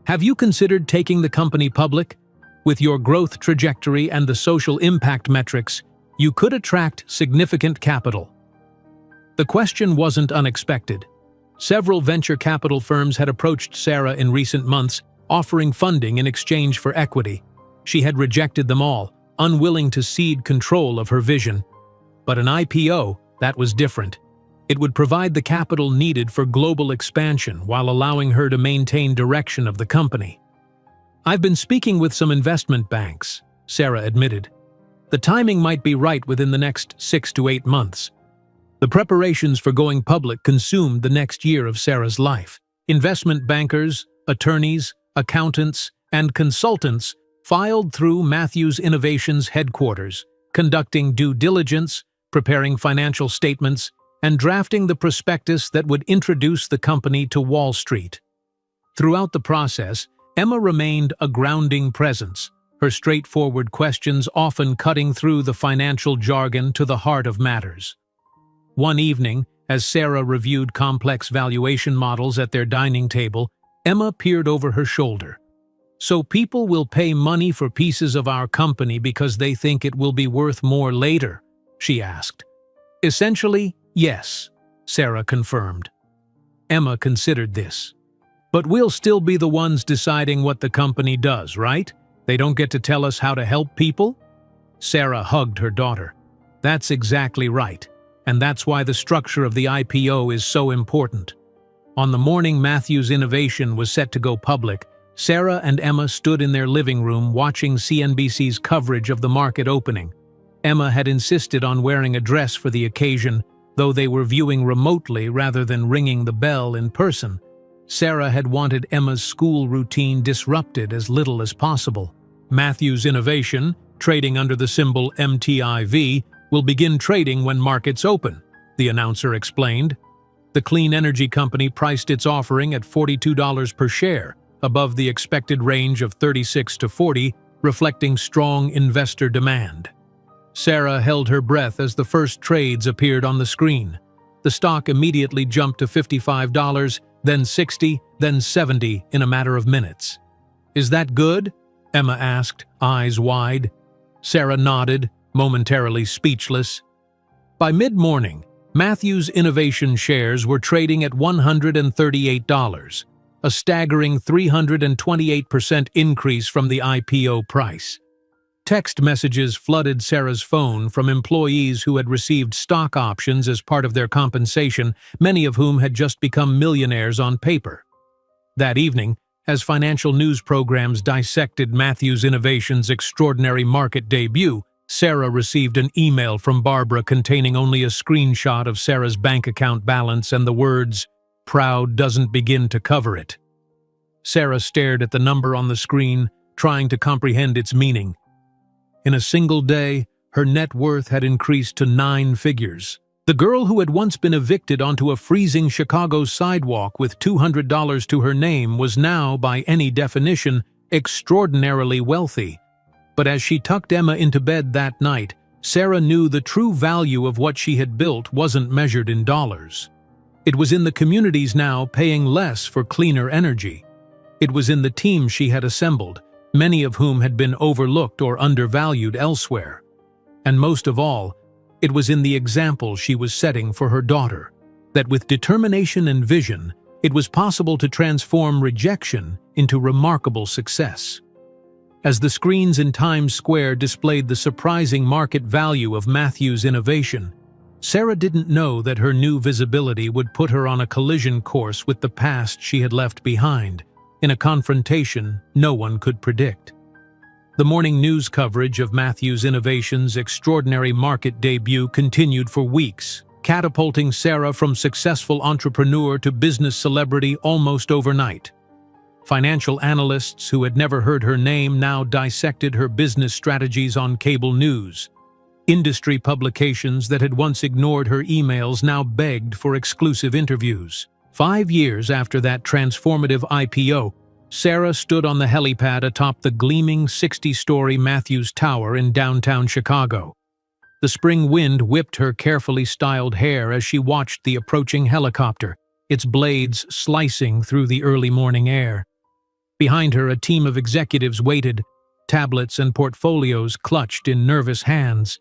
Have you considered taking the company public? With your growth trajectory and the social impact metrics, you could attract significant capital. The question wasn't unexpected. Several venture capital firms had approached Sarah in recent months, offering funding in exchange for equity. She had rejected them all, unwilling to cede control of her vision. But an IPO, that was different. It would provide the capital needed for global expansion while allowing her to maintain direction of the company. I've been speaking with some investment banks, Sarah admitted. The timing might be right within the next 6 to 8 months. The preparations for going public consumed the next year of Sarah's life. Investment bankers, attorneys, accountants, and consultants filed through Matthews Innovation's headquarters, conducting due diligence, preparing financial statements, and drafting the prospectus that would introduce the company to Wall Street. Throughout the process, Emma remained a grounding presence, her straightforward questions often cutting through the financial jargon to the heart of matters. One evening, as Sarah reviewed complex valuation models at their dining table, Emma peered over her shoulder. So people will pay money for pieces of our company because they think it will be worth more later, she asked. Essentially, yes, Sarah confirmed. Emma considered this. But we'll still be the ones deciding what the company does, right? They don't get to tell us how to help people? Sarah hugged her daughter. That's exactly right, and that's why the structure of the IPO is so important. On the morning Matthews Innovation was set to go public, Sarah and Emma stood in their living room watching CNBC's coverage of the market opening. Emma had insisted on wearing a dress for the occasion, though they were viewing remotely rather than ringing the bell in person. Sarah had wanted Emma's school routine disrupted as little as possible. Matthews Innovation, trading under the symbol MTIV, will begin trading when markets open, the announcer explained. The clean energy company priced its offering at $42 per share, above the expected range of $36 to $40, reflecting strong investor demand. Sarah held her breath as the first trades appeared on the screen. The stock immediately jumped to $55, then $60, then $70 in a matter of minutes. Is that good? Emma asked, eyes wide. Sarah nodded, momentarily speechless. By mid-morning, Matthews Innovation shares were trading at $138, a staggering 328% increase from the IPO price. Text messages flooded Sarah's phone from employees who had received stock options as part of their compensation, many of whom had just become millionaires on paper. That evening, as financial news programs dissected Matthews Innovations' extraordinary market debut, Sarah received an email from Barbara containing only a screenshot of Sarah's bank account balance and the words, "Proud doesn't begin to cover it." Sarah stared at the number on the screen, trying to comprehend its meaning. In a single day, her net worth had increased to 9 figures. The girl who had once been evicted onto a freezing Chicago sidewalk with $200 to her name was now, by any definition, extraordinarily wealthy. But as she tucked Emma into bed that night, Sarah knew the true value of what she had built wasn't measured in dollars. It was in the communities now paying less for cleaner energy. It was in the team she had assembled, many of whom had been overlooked or undervalued elsewhere. And most of all, it was in the example she was setting for her daughter, that with determination and vision, it was possible to transform rejection into remarkable success. As the screens in Times Square displayed the surprising market value of Matthews' innovation, Sarah didn't know that her new visibility would put her on a collision course with the past she had left behind, in a confrontation no one could predict. The morning news coverage of Matthews Innovations' extraordinary market debut continued for weeks, catapulting Sarah from successful entrepreneur to business celebrity almost overnight. Financial analysts who had never heard her name now dissected her business strategies on cable news. Industry publications that had once ignored her emails now begged for exclusive interviews. 5 years after that transformative IPO, Sarah stood on the helipad atop the gleaming 60-story Matthews Tower in downtown Chicago. The spring wind whipped her carefully styled hair as she watched the approaching helicopter, its blades slicing through the early morning air. Behind her, a team of executives waited, tablets and portfolios clutched in nervous hands.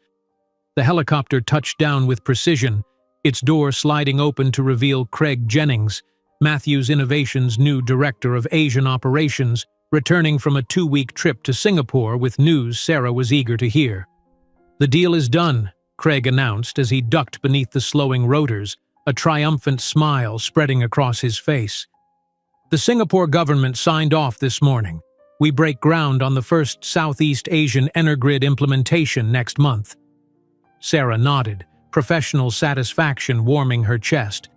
The helicopter touched down with precision, its door sliding open to reveal Craig Jennings, Matthews Innovations' new director of Asian operations, returning from a 2-week trip to Singapore with news Sarah was eager to hear. "The deal is done," Craig announced as he ducked beneath the slowing rotors, a triumphant smile spreading across his face. "The Singapore government signed off this morning. We break ground on the first Southeast Asian Energrid implementation next month." Sarah nodded, professional satisfaction warming her chest.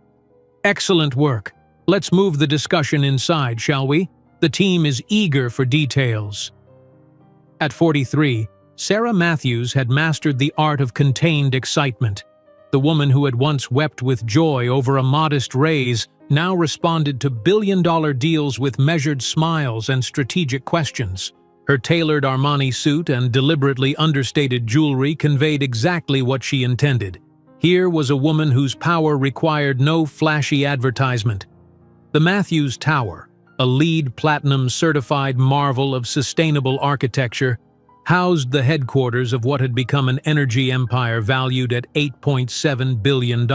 "Excellent work. Let's move the discussion inside, shall we? The team is eager for details." At 43, Sarah Matthews had mastered the art of contained excitement. The woman who had once wept with joy over a modest raise now responded to billion-dollar deals with measured smiles and strategic questions. Her tailored Armani suit and deliberately understated jewelry conveyed exactly what she intended. Here was a woman whose power required no flashy advertisement. The Matthews Tower, a LEED Platinum-certified marvel of sustainable architecture, housed the headquarters of what had become an energy empire valued at $8.7 billion.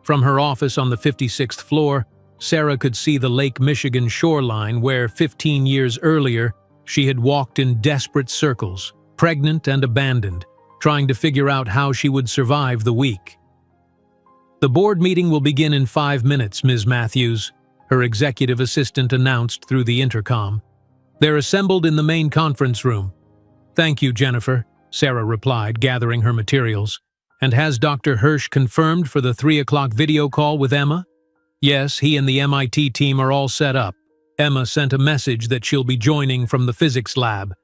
From her office on the 56th floor, Sarah could see the Lake Michigan shoreline where, 15 years earlier, she had walked in desperate circles, pregnant and abandoned, trying to figure out how she would survive the week. "The board meeting will begin in 5 minutes, Ms. Matthews," her executive assistant announced through the intercom. "They're assembled in the main conference room." "Thank you, Jennifer," Sarah replied, gathering her materials. "And has Dr. Hirsch confirmed for the 3 o'clock video call with Emma?" "Yes, he and the MIT team are all set up. Emma sent a message that she'll be joining from the physics lab."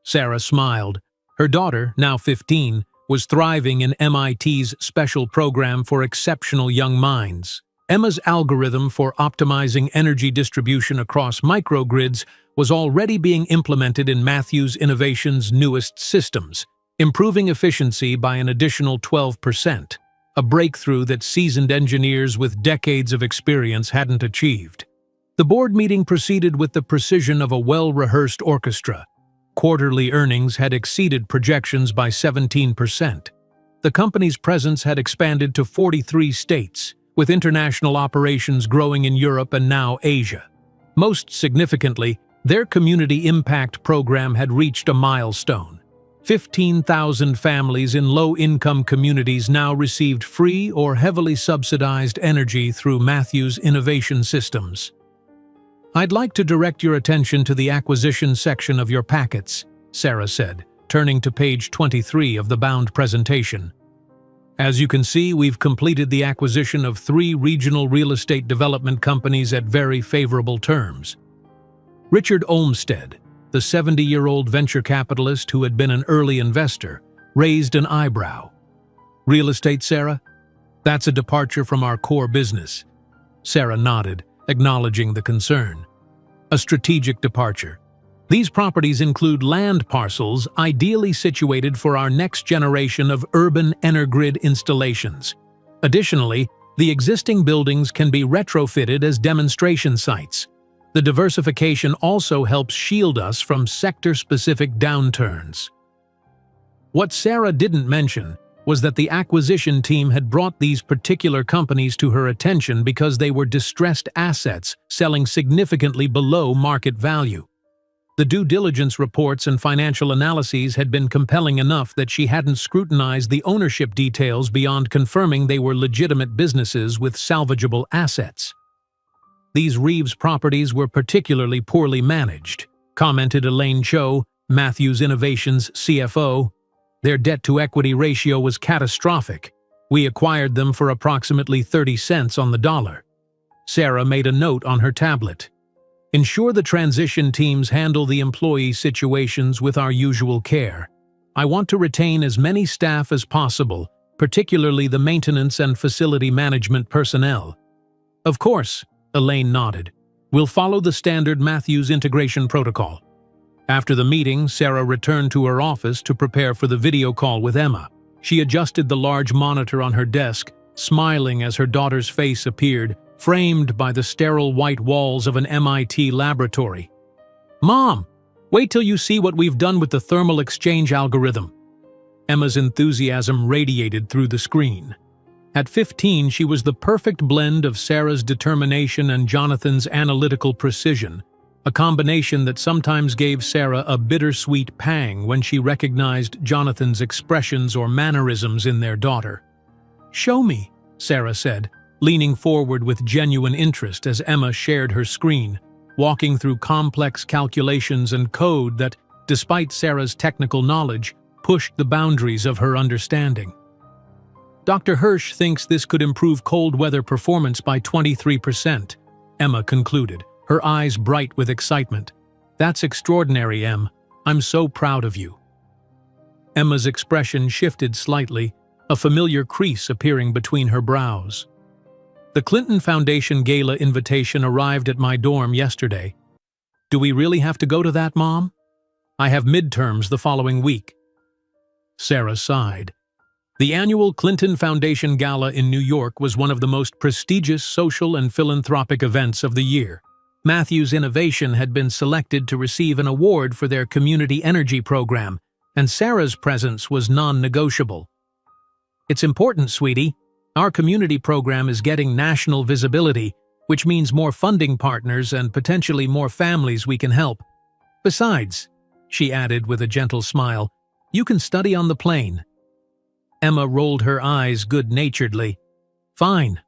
Sarah smiled. Her daughter, now 15, was thriving in MIT's special program for exceptional young minds. Emma's algorithm for optimizing energy distribution across microgrids was already being implemented in Matthews Innovations' newest systems, improving efficiency by an additional 12%, a breakthrough that seasoned engineers with decades of experience hadn't achieved. The board meeting proceeded with the precision of a well-rehearsed orchestra. Quarterly earnings had exceeded projections by 17%. The company's presence had expanded to 43 states, with international operations growing in Europe and now Asia. Most significantly, Their community impact program had reached a milestone. 15,000 families in low-income communities now received free or heavily subsidized energy through Matthews Innovation Systems. "I'd like to direct your attention to the acquisition section of your packets," Sarah said, turning to page 23 of the bound presentation. "As you can see, we've completed the acquisition of 3 regional real estate development companies at very favorable terms." Richard Olmsted, the 70-year-old venture capitalist who had been an early investor, raised an eyebrow. "Real estate, Sarah? That's a departure from our core business." Sarah nodded, acknowledging the concern. "A strategic departure. These properties include land parcels ideally situated for our next generation of urban energrid installations. Additionally, the existing buildings can be retrofitted as demonstration sites. The diversification also helps shield us from sector-specific downturns." What Sarah didn't mention was that the acquisition team had brought these particular companies to her attention because they were distressed assets selling significantly below market value. The due diligence reports and financial analyses had been compelling enough that she hadn't scrutinized the ownership details beyond confirming they were legitimate businesses with salvageable assets. "These Reeves properties were particularly poorly managed," commented Elaine Cho, Matthews Innovations CFO. "Their debt-to-equity ratio was catastrophic. We acquired them for approximately 30 cents on the dollar." Sarah made a note on her tablet. "Ensure the transition teams handle the employee situations with our usual care. I want to retain as many staff as possible, particularly the maintenance and facility management personnel." "Of course," Elaine nodded. "We'll follow the standard Matthews integration protocol." After the meeting, Sarah returned to her office to prepare for the video call with Emma. She adjusted the large monitor on her desk, smiling as her daughter's face appeared, framed by the sterile white walls of an MIT laboratory. "Mom, wait till you see what we've done with the thermal exchange algorithm." Emma's enthusiasm radiated through the screen. At 15, she was the perfect blend of Sarah's determination and Jonathan's analytical precision, a combination that sometimes gave Sarah a bittersweet pang when she recognized Jonathan's expressions or mannerisms in their daughter. "Show me," Sarah said, leaning forward with genuine interest as Emma shared her screen, walking through complex calculations and code that, despite Sarah's technical knowledge, pushed the boundaries of her understanding. "Dr. Hirsch thinks this could improve cold weather performance by 23%, Emma concluded, her eyes bright with excitement. "That's extraordinary, Em. I'm so proud of you." Emma's expression shifted slightly, a familiar crease appearing between her brows. "The Clinton Foundation Gala invitation arrived at my dorm yesterday. Do we really have to go to that, Mom? I have midterms the following week." Sarah sighed. The annual Clinton Foundation Gala in New York was one of the most prestigious social and philanthropic events of the year. Matthews Innovation had been selected to receive an award for their community energy program, and Sarah's presence was non-negotiable. "It's important, sweetie. Our community program is getting national visibility, which means more funding partners and potentially more families we can help. Besides," she added with a gentle smile, "you can study on the plane." Emma rolled her eyes good-naturedly. "Fine,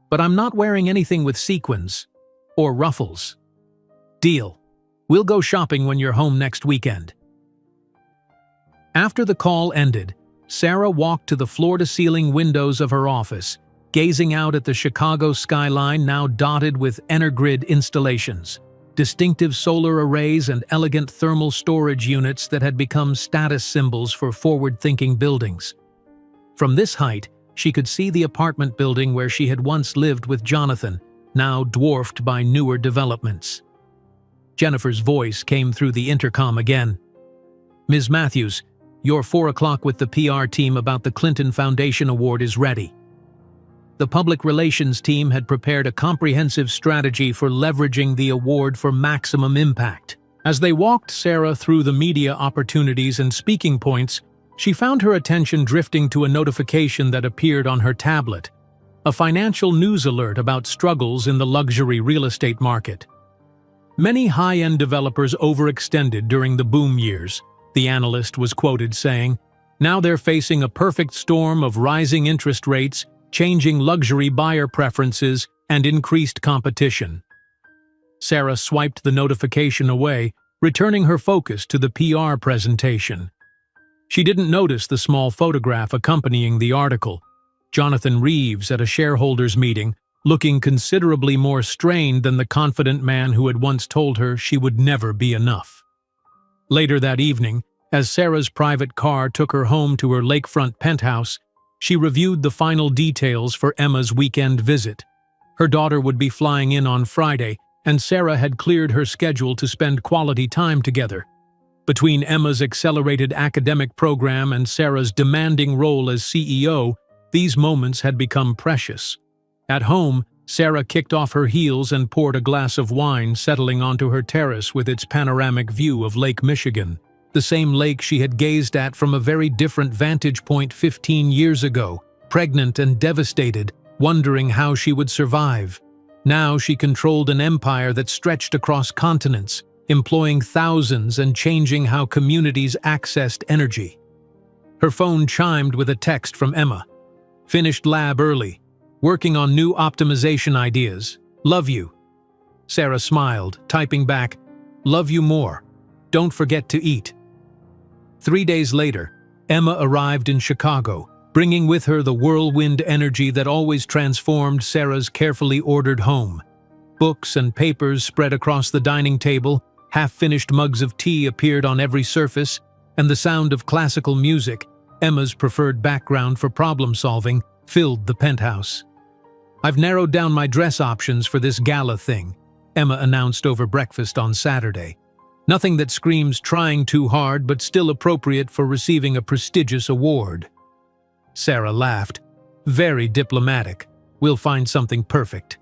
but I'm not wearing anything with sequins or ruffles." "Deal. We'll go shopping when you're home next weekend." After the call ended, Sarah walked to the floor-to-ceiling windows of her office, gazing out at the Chicago skyline now dotted with energrid installations, distinctive solar arrays and elegant thermal storage units that had become status symbols for forward-thinking buildings. From this height, she could see the apartment building where she had once lived with Jonathan, now dwarfed by newer developments. Jennifer's voice came through the intercom again. "Ms. Matthews, your 4 o'clock with the PR team about the Clinton Foundation Award is ready." The public relations team had prepared a comprehensive strategy for leveraging the award for maximum impact. As they walked Sarah through the media opportunities and speaking points, she found her attention drifting to a notification that appeared on her tablet, a financial news alert about struggles in the luxury real estate market. Many high-end developers overextended during the boom years, the analyst was quoted saying. Now they're facing a perfect storm of rising interest rates, changing luxury buyer preferences, and increased competition. Sarah swiped the notification away, returning her focus to the PR presentation. She didn't notice the small photograph accompanying the article. Jonathan Reeves at a shareholders' meeting, looking considerably more strained than the confident man who had once told her she would never be enough. Later that evening, as Sarah's private car took her home to her lakefront penthouse, she reviewed the final details for Emma's weekend visit. Her daughter would be flying in on Friday, and Sarah had cleared her schedule to spend quality time together. Between Emma's accelerated academic program and Sarah's demanding role as CEO, these moments had become precious. At home, Sarah kicked off her heels and poured a glass of wine, settling onto her terrace with its panoramic view of Lake Michigan, the same lake she had gazed at from a very different vantage point 15 years ago, pregnant and devastated, wondering how she would survive. Now she controlled an empire that stretched across continents, employing thousands and changing how communities accessed energy. Her phone chimed with a text from Emma. Finished lab early. Working on new optimization ideas. Love you. Sarah smiled, typing back, Love you more. Don't forget to eat. 3 days later, Emma arrived in Chicago, bringing with her the whirlwind energy that always transformed Sarah's carefully ordered home. Books and papers spread across the dining table, half-finished mugs of tea appeared on every surface, and the sound of classical music, Emma's preferred background for problem-solving, filled the penthouse. I've narrowed down my dress options for this gala thing, Emma announced over breakfast on Saturday. Nothing that screams trying too hard but still appropriate for receiving a prestigious award. Sarah laughed. Very diplomatic. We'll find something perfect.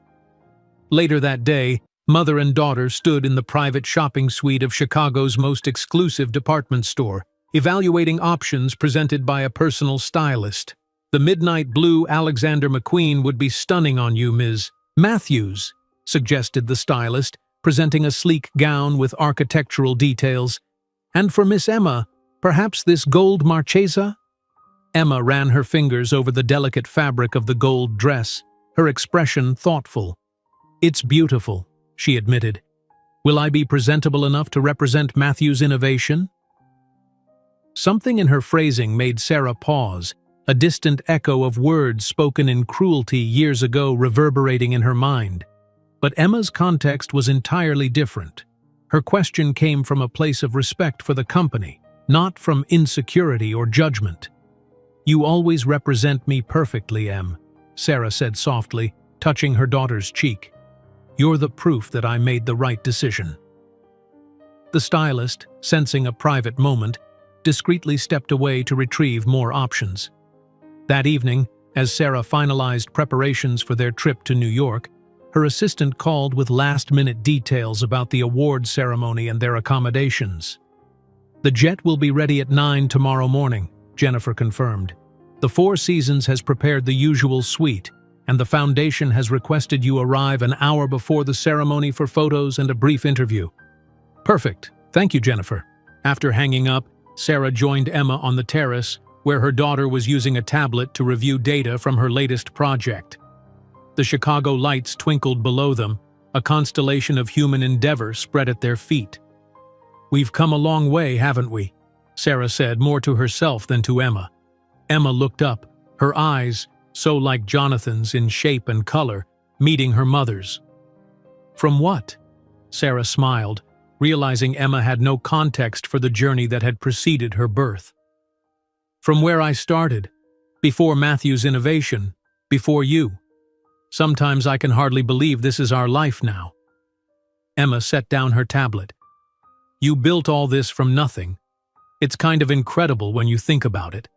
Later that day, mother and daughter stood in the private shopping suite of Chicago's most exclusive department store, evaluating options presented by a personal stylist. The midnight blue Alexander McQueen would be stunning on you, Ms. Matthews, suggested the stylist, presenting a sleek gown with architectural details. And for Miss Emma, perhaps this gold Marchesa? Emma ran her fingers over the delicate fabric of the gold dress, her expression thoughtful. It's beautiful, she admitted. Will I be presentable enough to represent Matthew's innovation? Something in her phrasing made Sarah pause, a distant echo of words spoken in cruelty years ago reverberating in her mind. But Emma's context was entirely different. Her question came from a place of respect for the company, not from insecurity or judgment. You always represent me perfectly, Em, Sarah said softly, touching her daughter's cheek. You're the proof that I made the right decision. The stylist, sensing a private moment, discreetly stepped away to retrieve more options. That evening, as Sarah finalized preparations for their trip to New York, her assistant called with last-minute details about the award ceremony and their accommodations. The jet will be ready at 9 tomorrow morning, Jennifer confirmed. The Four Seasons has prepared the usual suite, and the foundation has requested you arrive an hour before the ceremony for photos and a brief interview. Perfect. Thank you, Jennifer. After hanging up, Sarah joined Emma on the terrace, where her daughter was using a tablet to review data from her latest project. The Chicago lights twinkled below them, a constellation of human endeavor spread at their feet. We've come a long way, haven't we? Sarah said, more to herself than to Emma. Emma looked up, her eyes, so like Jonathan's in shape and color, meeting her mother's. From what? Sarah smiled, realizing Emma had no context for the journey that had preceded her birth. From where I started, before Matthew's innovation, before you. Sometimes I can hardly believe this is our life now. Emma set down her tablet. You built all this from nothing. It's kind of incredible when you think about it.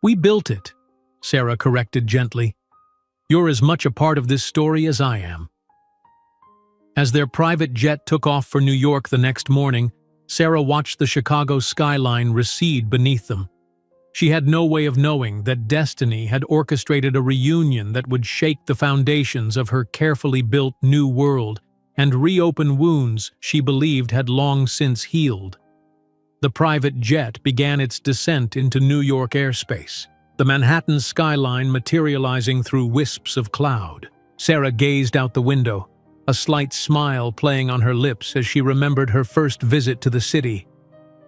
We built it, Sarah corrected gently. You're as much a part of this story as I am. As their private jet took off for New York the next morning, Sarah watched the Chicago skyline recede beneath them. She had no way of knowing that destiny had orchestrated a reunion that would shake the foundations of her carefully built new world, and reopen wounds she believed had long since healed. The private jet began its descent into New York airspace, the Manhattan skyline materializing through wisps of cloud. Sarah gazed out the window, a slight smile playing on her lips as she remembered her first visit to the city.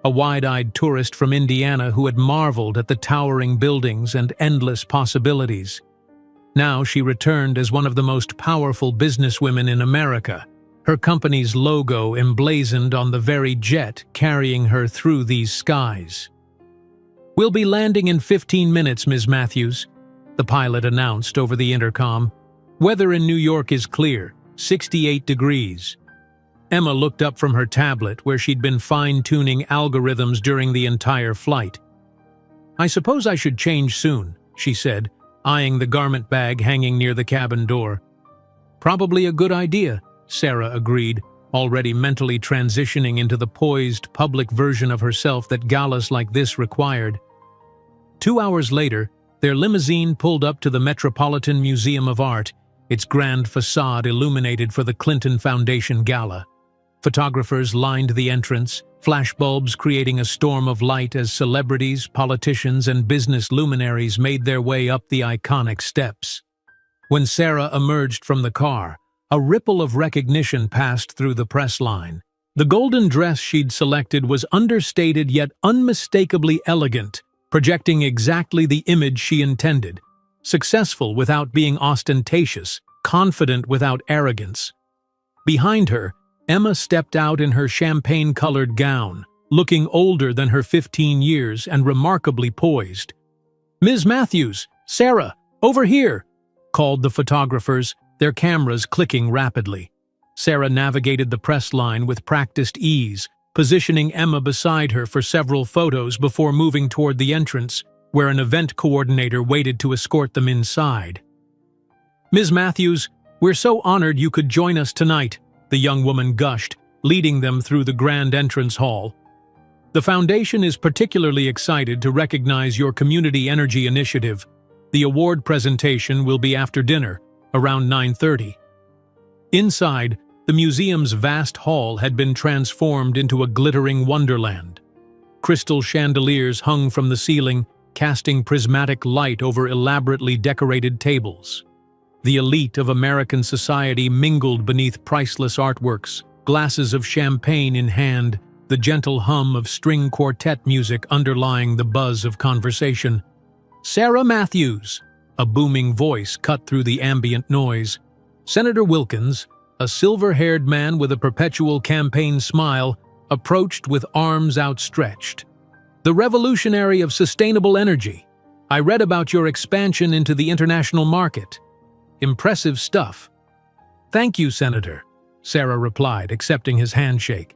A wide-eyed tourist from Indiana who had marveled at the towering buildings and endless possibilities. Now she returned as one of the most powerful businesswomen in America, her company's logo emblazoned on the very jet carrying her through these skies. "We'll be landing in 15 minutes, Ms. Matthews," the pilot announced over the intercom. "Weather in New York is clear, 68 degrees. Emma looked up from her tablet where she'd been fine-tuning algorithms during the entire flight. "I suppose I should change soon," she said, eyeing the garment bag hanging near the cabin door. "Probably a good idea," Sarah agreed, already mentally transitioning into the poised, public version of herself that galas like this required. 2 hours later, their limousine pulled up to the Metropolitan Museum of Art, its grand facade illuminated for the Clinton Foundation Gala. Photographers lined the entrance, flashbulbs creating a storm of light as celebrities, politicians, and business luminaries made their way up the iconic steps. When Sarah emerged from the car, a ripple of recognition passed through the press line. The golden dress she'd selected was understated yet unmistakably elegant, projecting exactly the image she intended. Successful without being ostentatious, confident without arrogance. Behind her, Emma stepped out in her champagne-colored gown, looking older than her 15 years and remarkably poised. "Ms. Matthews, Sarah, over here!" called the photographers, their cameras clicking rapidly. Sarah navigated the press line with practiced ease, positioning Emma beside her for several photos before moving toward the entrance, where an event coordinator waited to escort them inside. "Ms. Matthews, we're so honored you could join us tonight," the young woman gushed, leading them through the grand entrance hall. "The Foundation is particularly excited to recognize your community energy initiative. The award presentation will be after dinner, around 9:30. Inside, the museum's vast hall had been transformed into a glittering wonderland. Crystal chandeliers hung from the ceiling, casting prismatic light over elaborately decorated tables. The elite of American society mingled beneath priceless artworks, glasses of champagne in hand, the gentle hum of string quartet music underlying the buzz of conversation. "Sarah Matthews," a booming voice cut through the ambient noise. Senator Wilkins, a silver-haired man with a perpetual campaign smile, approached with arms outstretched. "The revolutionary of sustainable energy. I read about your expansion into the international market. Impressive stuff." "Thank you, Senator," Sarah replied, accepting his handshake.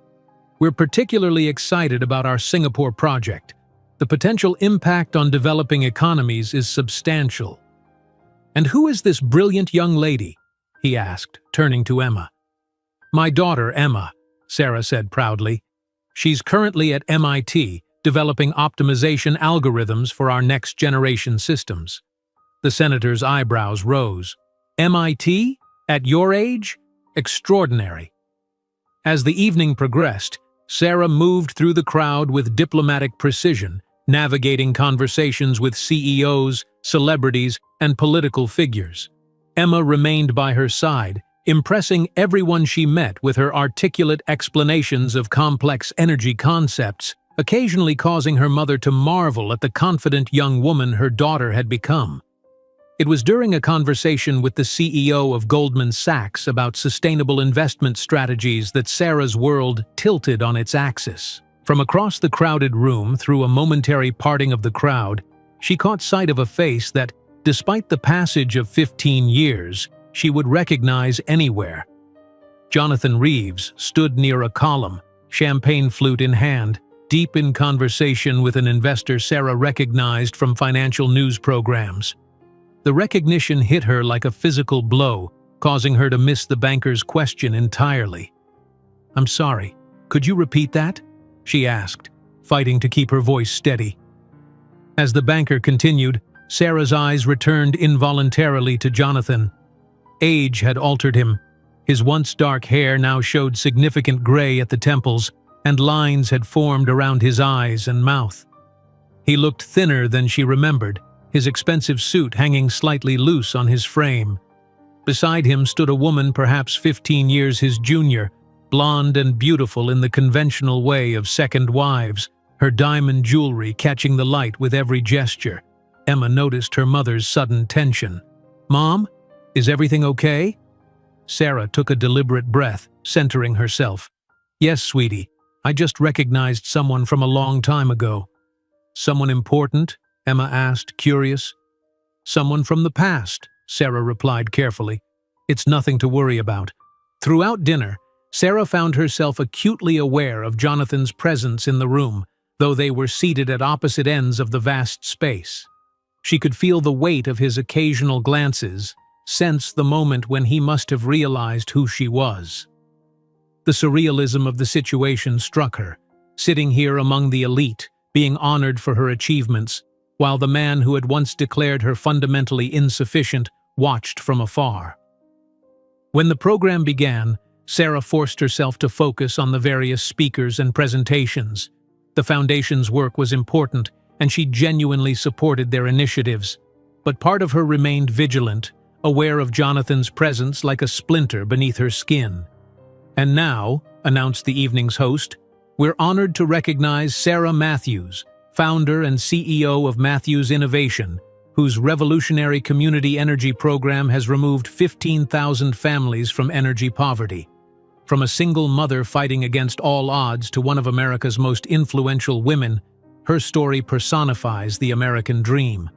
"We're particularly excited about our Singapore project. The potential impact on developing economies is substantial." "And who is this brilliant young lady?" he asked, turning to Emma. "My daughter, Emma," Sarah said proudly. "She's currently at MIT, developing optimization algorithms for our next-generation systems." The senator's eyebrows rose. "MIT? At your age? Extraordinary." As the evening progressed, Sarah moved through the crowd with diplomatic precision, navigating conversations with CEOs, celebrities, and political figures. Emma remained by her side, impressing everyone she met with her articulate explanations of complex energy concepts, occasionally causing her mother to marvel at the confident young woman her daughter had become. It was during a conversation with the CEO of Goldman Sachs about sustainable investment strategies that Sarah's world tilted on its axis. From across the crowded room, through a momentary parting of the crowd, she caught sight of a face that, despite the passage of 15 years, she would recognize anywhere. Jonathan Reeves stood near a column, champagne flute in hand, deep in conversation with an investor Sarah recognized from financial news programs. The recognition hit her like a physical blow, causing her to miss the banker's question entirely. "I'm sorry, could you repeat that?" she asked, fighting to keep her voice steady. As the banker continued, Sarah's eyes returned involuntarily to Jonathan. Age had altered him. His once dark hair now showed significant gray at the temples, and lines had formed around his eyes and mouth. He looked thinner than she remembered, his expensive suit hanging slightly loose on his frame. Beside him stood a woman perhaps 15 years his junior, blonde and beautiful in the conventional way of second wives, her diamond jewelry catching the light with every gesture. Emma noticed her mother's sudden tension. "Mom, is everything okay?" Sarah took a deliberate breath, centering herself. "Yes, sweetie. I just recognized someone from a long time ago." "Someone important?" Emma asked, curious. "Someone from the past," Sarah replied carefully. "It's nothing to worry about." Throughout dinner, Sarah found herself acutely aware of Jonathan's presence in the room, though they were seated at opposite ends of the vast space. She could feel the weight of his occasional glances, sense the moment when he must have realized who she was. The surrealism of the situation struck her, sitting here among the elite, being honored for her achievements, while the man who had once declared her fundamentally insufficient watched from afar. When the program began, Sarah forced herself to focus on the various speakers and presentations. The Foundation's work was important, and she genuinely supported their initiatives. But part of her remained vigilant, aware of Jonathan's presence like a splinter beneath her skin. "And now," announced the evening's host, "we're honored to recognize Sarah Matthews, founder and CEO of Matthews Innovation, whose revolutionary community energy program has removed 15,000 families from energy poverty. From a single mother fighting against all odds to one of America's most influential women, her story personifies the American dream."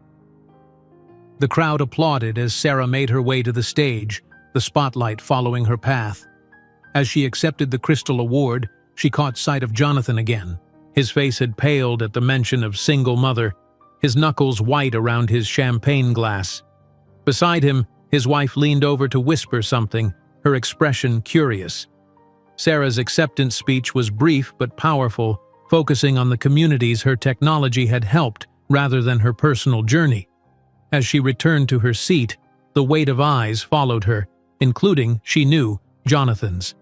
The crowd applauded as Sarah made her way to the stage, the spotlight following her path. As she accepted the Crystal Award, she caught sight of Jonathan again. His face had paled at the mention of single mother, his knuckles white around his champagne glass. Beside him, his wife leaned over to whisper something, her expression curious. Sarah's acceptance speech was brief but powerful, focusing on the communities her technology had helped rather than her personal journey. As she returned to her seat, the weight of eyes followed her, including, she knew, Jonathan's.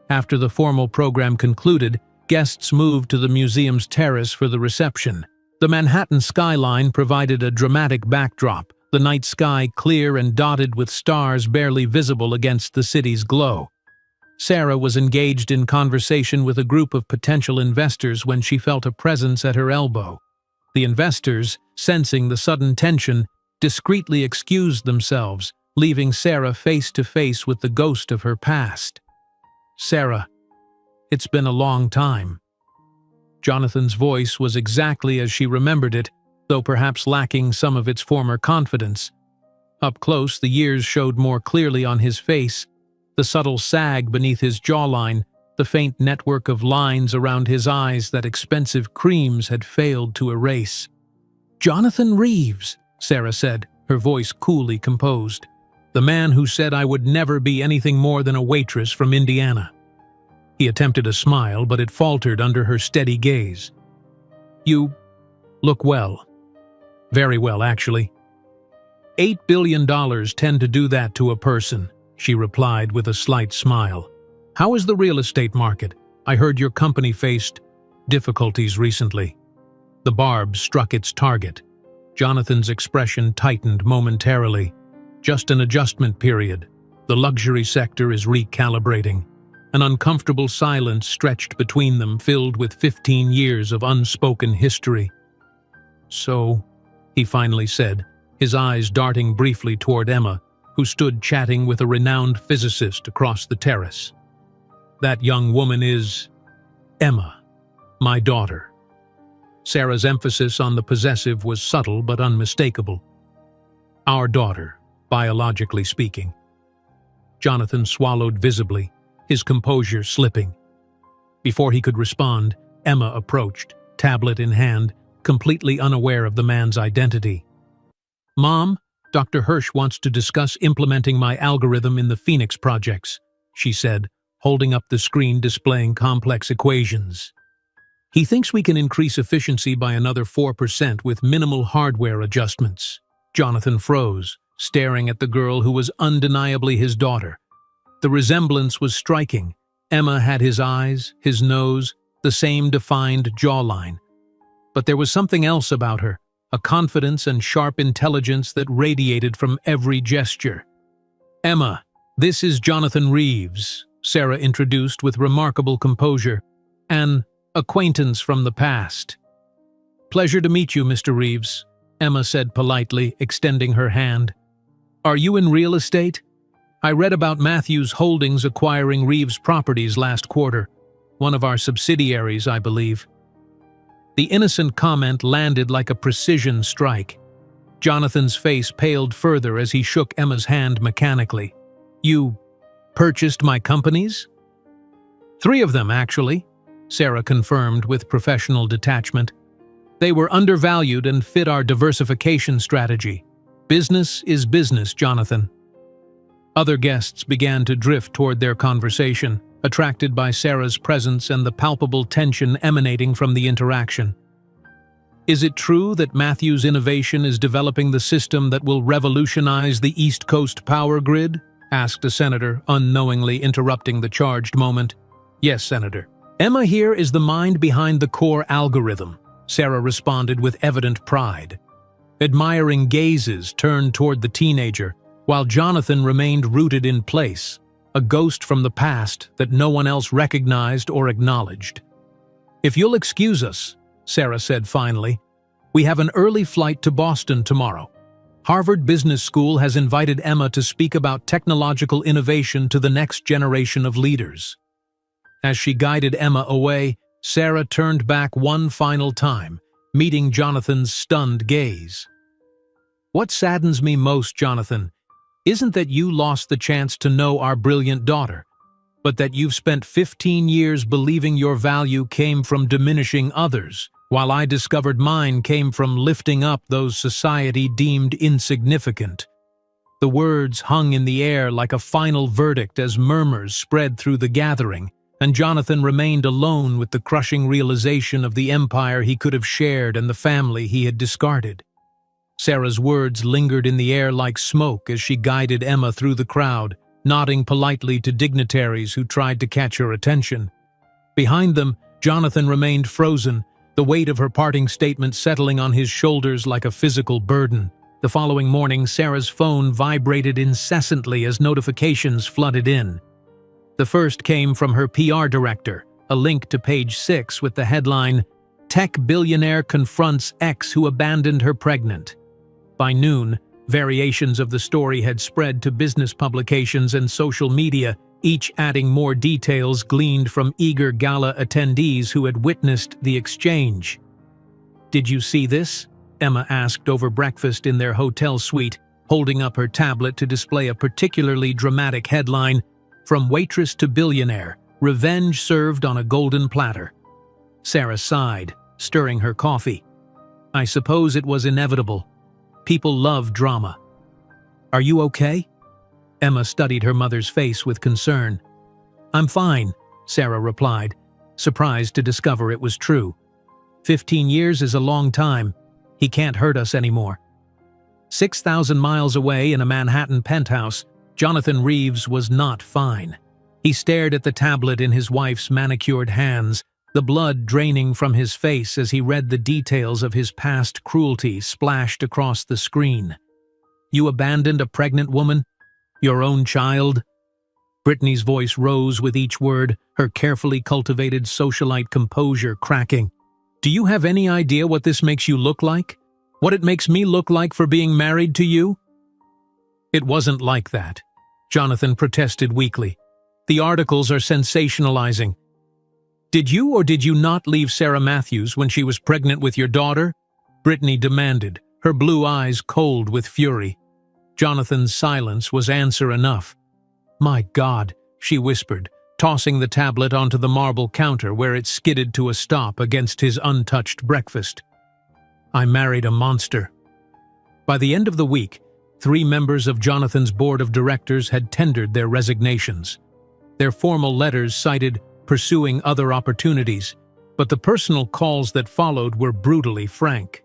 After the formal program concluded, guests moved to the museum's terrace for the reception. The Manhattan skyline provided a dramatic backdrop, the night sky clear and dotted with stars barely visible against the city's glow. Sarah was engaged in conversation with a group of potential investors when she felt a presence at her elbow. The investors, sensing the sudden tension, discreetly excused themselves, leaving Sarah face to face with the ghost of her past. "Sarah, it's been a long time." Jonathan's voice was exactly as she remembered it, though perhaps lacking some of its former confidence. Up close, the years showed more clearly on his face, the subtle sag beneath his jawline, the faint network of lines around his eyes that expensive creams had failed to erase. "Jonathan Reeves," Sarah said, her voice coolly composed. "The man who said I would never be anything more than a waitress from Indiana." He attempted a smile, but it faltered under her steady gaze. "You look well. Very well, actually." $8 billion tend to do that to a person," she replied with a slight smile. "How is the real estate market? I heard your company faced difficulties recently." The barb struck its target. Jonathan's expression tightened momentarily. "Just an adjustment period. The luxury sector is recalibrating." An uncomfortable silence stretched between them, filled with 15 years of unspoken history. "So," he finally said, his eyes darting briefly toward Emma, who stood chatting with a renowned physicist across the terrace. "That young woman is Emma, my daughter." Sarah's emphasis on the possessive was subtle but unmistakable. "Our daughter, biologically speaking." Jonathan swallowed visibly, his composure slipping. Before he could respond, Emma approached, tablet in hand, completely unaware of the man's identity. "Mom, Dr. Hirsch wants to discuss implementing my algorithm in the Phoenix projects," she said, holding up the screen displaying complex equations. "He thinks we can increase efficiency by another 4% with minimal hardware adjustments." Jonathan froze, staring at the girl who was undeniably his daughter. The resemblance was striking. Emma had his eyes, his nose, the same defined jawline. But there was something else about her, a confidence and sharp intelligence that radiated from every gesture. "Emma, this is Jonathan Reeves," Sarah introduced with remarkable composure. "An acquaintance from the past." "Pleasure to meet you, Mr. Reeves," Emma said politely, extending her hand. "Are you in real estate? I read about Matthews Holdings acquiring Reeves Properties last quarter, one of our subsidiaries, I believe." The innocent comment landed like a precision strike. Jonathan's face paled further as he shook Emma's hand mechanically. "You purchased my companies?" "3 of them, actually," Sarah confirmed with professional detachment. "They were undervalued and fit our diversification strategy. Business is business, Jonathan." Other guests began to drift toward their conversation, attracted by Sarah's presence and the palpable tension emanating from the interaction. "Is it true that Matthews Innovation is developing the system that will revolutionize the East Coast power grid?" asked a senator, unknowingly interrupting the charged moment. "Yes, Senator. Emma here is the mind behind the core algorithm," Sarah responded with evident pride. Admiring gazes turned toward the teenager, while Jonathan remained rooted in place, a ghost from the past that no one else recognized or acknowledged. "If you'll excuse us," Sarah said finally, "we have an early flight to Boston tomorrow. Harvard Business School has invited Emma to speak about technological innovation to the next generation of leaders." As she guided Emma away, Sarah turned back one final time, meeting Jonathan's stunned gaze. "What saddens me most, Jonathan, isn't that you lost the chance to know our brilliant daughter, but that you've spent 15 years believing your value came from diminishing others, while I discovered mine came from lifting up those society deemed insignificant." The words hung in the air like a final verdict as murmurs spread through the gathering, and Jonathan remained alone with the crushing realization of the empire he could have shared and the family he had discarded. Sarah's words lingered in the air like smoke as she guided Emma through the crowd, nodding politely to dignitaries who tried to catch her attention. Behind them, Jonathan remained frozen, the weight of her parting statement settling on his shoulders like a physical burden. The following morning, Sarah's phone vibrated incessantly as notifications flooded in. The first came from her PR director, a link to page 6 with the headline, "Tech Billionaire Confronts Ex Who Abandoned Her Pregnant." By noon, variations of the story had spread to business publications and social media, each adding more details gleaned from eager gala attendees who had witnessed the exchange. "Did you see this?" Emma asked over breakfast in their hotel suite, holding up her tablet to display a particularly dramatic headline, "From Waitress to Billionaire, Revenge Served on a Golden Platter." Sarah sighed, stirring her coffee. "I suppose it was inevitable. People love drama." "Are you okay?" Emma studied her mother's face with concern. "I'm fine," Sarah replied, surprised to discover it was true. 15 years is a long time. He can't hurt us anymore. 6,000 miles away in a Manhattan penthouse, Jonathan Reeves was not fine. He stared at the tablet in his wife's manicured hands, the blood draining from his face as he read the details of his past cruelty splashed across the screen. "You abandoned a pregnant woman? Your own child?" Brittany's voice rose with each word, her carefully cultivated socialite composure cracking. "Do you have any idea what this makes you look like? What it makes me look like for being married to you?" "It wasn't like that," Jonathan protested weakly. "The articles are sensationalizing. Did you or did you not leave Sarah Matthews when she was pregnant with your daughter?" Brittany demanded, her blue eyes cold with fury. Jonathan's silence was answer enough. "My God," she whispered, tossing the tablet onto the marble counter where it skidded to a stop against his untouched breakfast. "I married a monster." By the end of the week, 3 members of Jonathan's board of directors had tendered their resignations. Their formal letters cited pursuing other opportunities, but the personal calls that followed were brutally frank.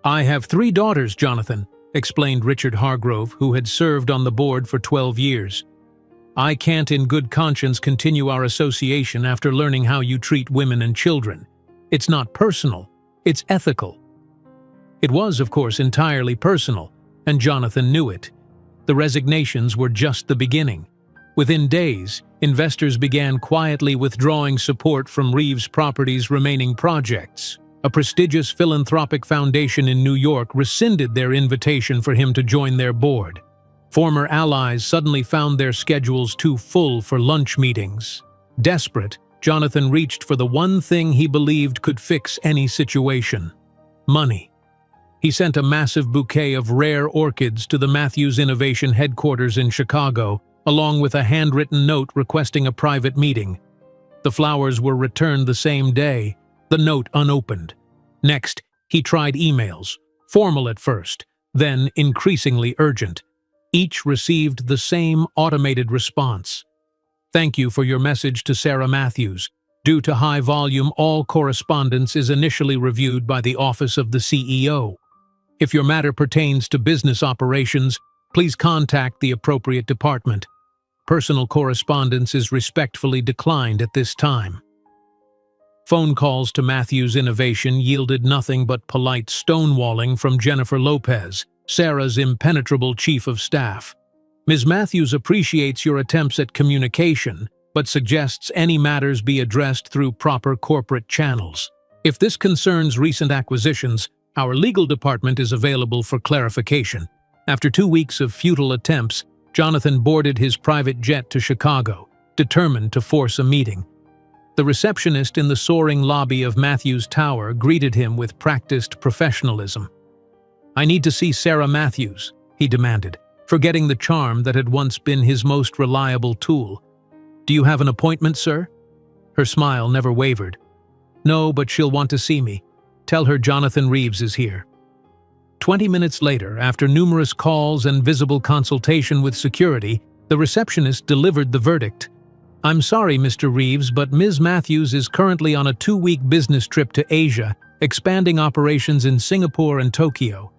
"I have 3 daughters, Jonathan," explained Richard Hargrove, who had served on the board for 12 years. I can't in good conscience continue our association after learning how you treat women and children. It's not personal, it's ethical." It was, of course, entirely personal, and Jonathan knew it. The resignations were just the beginning. Within days, investors began quietly withdrawing support from Reeves Properties' remaining projects. A prestigious philanthropic foundation in New York rescinded their invitation for him to join their board. Former allies suddenly found their schedules too full for lunch meetings. Desperate, Jonathan reached for the one thing he believed could fix any situation: money. He sent a massive bouquet of rare orchids to the Matthews Innovation headquarters in Chicago, along with a handwritten note requesting a private meeting. The flowers were returned the same day, the note unopened. Next, he tried emails, formal at first, then increasingly urgent. Each received the same automated response: "Thank you for your message to Sarah Matthews. Due to high volume, all correspondence is initially reviewed by the Office of the CEO. If your matter pertains to business operations, please contact the appropriate department. Personal correspondence is respectfully declined at this time." Phone calls to Matthews Innovation yielded nothing but polite stonewalling from Jennifer Lopez, Sarah's impenetrable chief of staff. "Ms. Matthews appreciates your attempts at communication, but suggests any matters be addressed through proper corporate channels. If this concerns recent acquisitions, our legal department is available for clarification." After 2 weeks of futile attempts, Jonathan boarded his private jet to Chicago, determined to force a meeting. The receptionist in the soaring lobby of Matthews Tower greeted him with practiced professionalism. "I need to see Sarah Matthews," he demanded, forgetting the charm that had once been his most reliable tool. "Do you have an appointment, sir?" Her smile never wavered. "No, but she'll want to see me. Tell her Jonathan Reeves is here." 20 minutes later, after numerous calls and visible consultation with security, the receptionist delivered the verdict. "I'm sorry, Mr. Reeves, but Ms. Matthews is currently on a 2-week business trip to Asia, expanding operations in Singapore and Tokyo.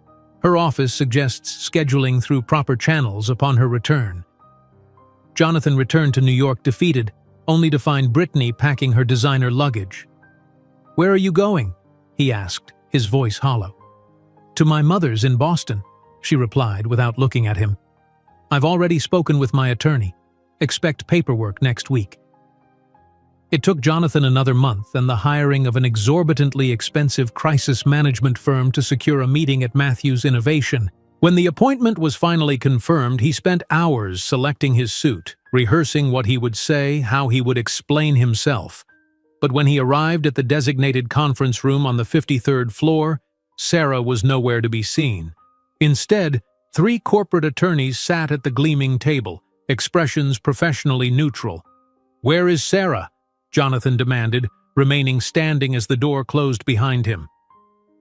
Her office suggests scheduling through proper channels upon her return." Jonathan returned to New York defeated, only to find Brittany packing her designer luggage. "Where are you going?" he asked, his voice hollow. "To my mother's in Boston," she replied without looking at him. "I've already spoken with my attorney. Expect paperwork next week." It took Jonathan another month and the hiring of an exorbitantly expensive crisis management firm to secure a meeting at Matthews Innovation. When the appointment was finally confirmed, he spent hours selecting his suit, rehearsing what he would say, how he would explain himself. But when he arrived at the designated conference room on the 53rd floor, Sarah was nowhere to be seen. Instead, 3 corporate attorneys sat at the gleaming table, expressions professionally neutral. "Where is Sarah?" Jonathan demanded, remaining standing as the door closed behind him.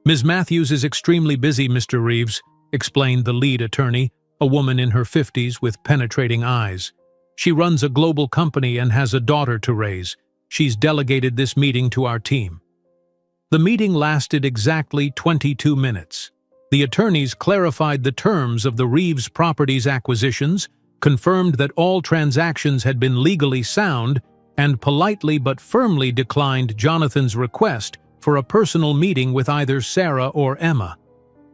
"Ms. Matthews is extremely busy, Mr. Reeves," explained the lead attorney, a woman in her 50s with penetrating eyes. "She runs a global company and has a daughter to raise. She's delegated this meeting to our team." The meeting lasted exactly 22 minutes. The attorneys clarified the terms of the Reeves Properties acquisitions, confirmed that all transactions had been legally sound, and politely but firmly declined Jonathan's request for a personal meeting with either Sarah or Emma.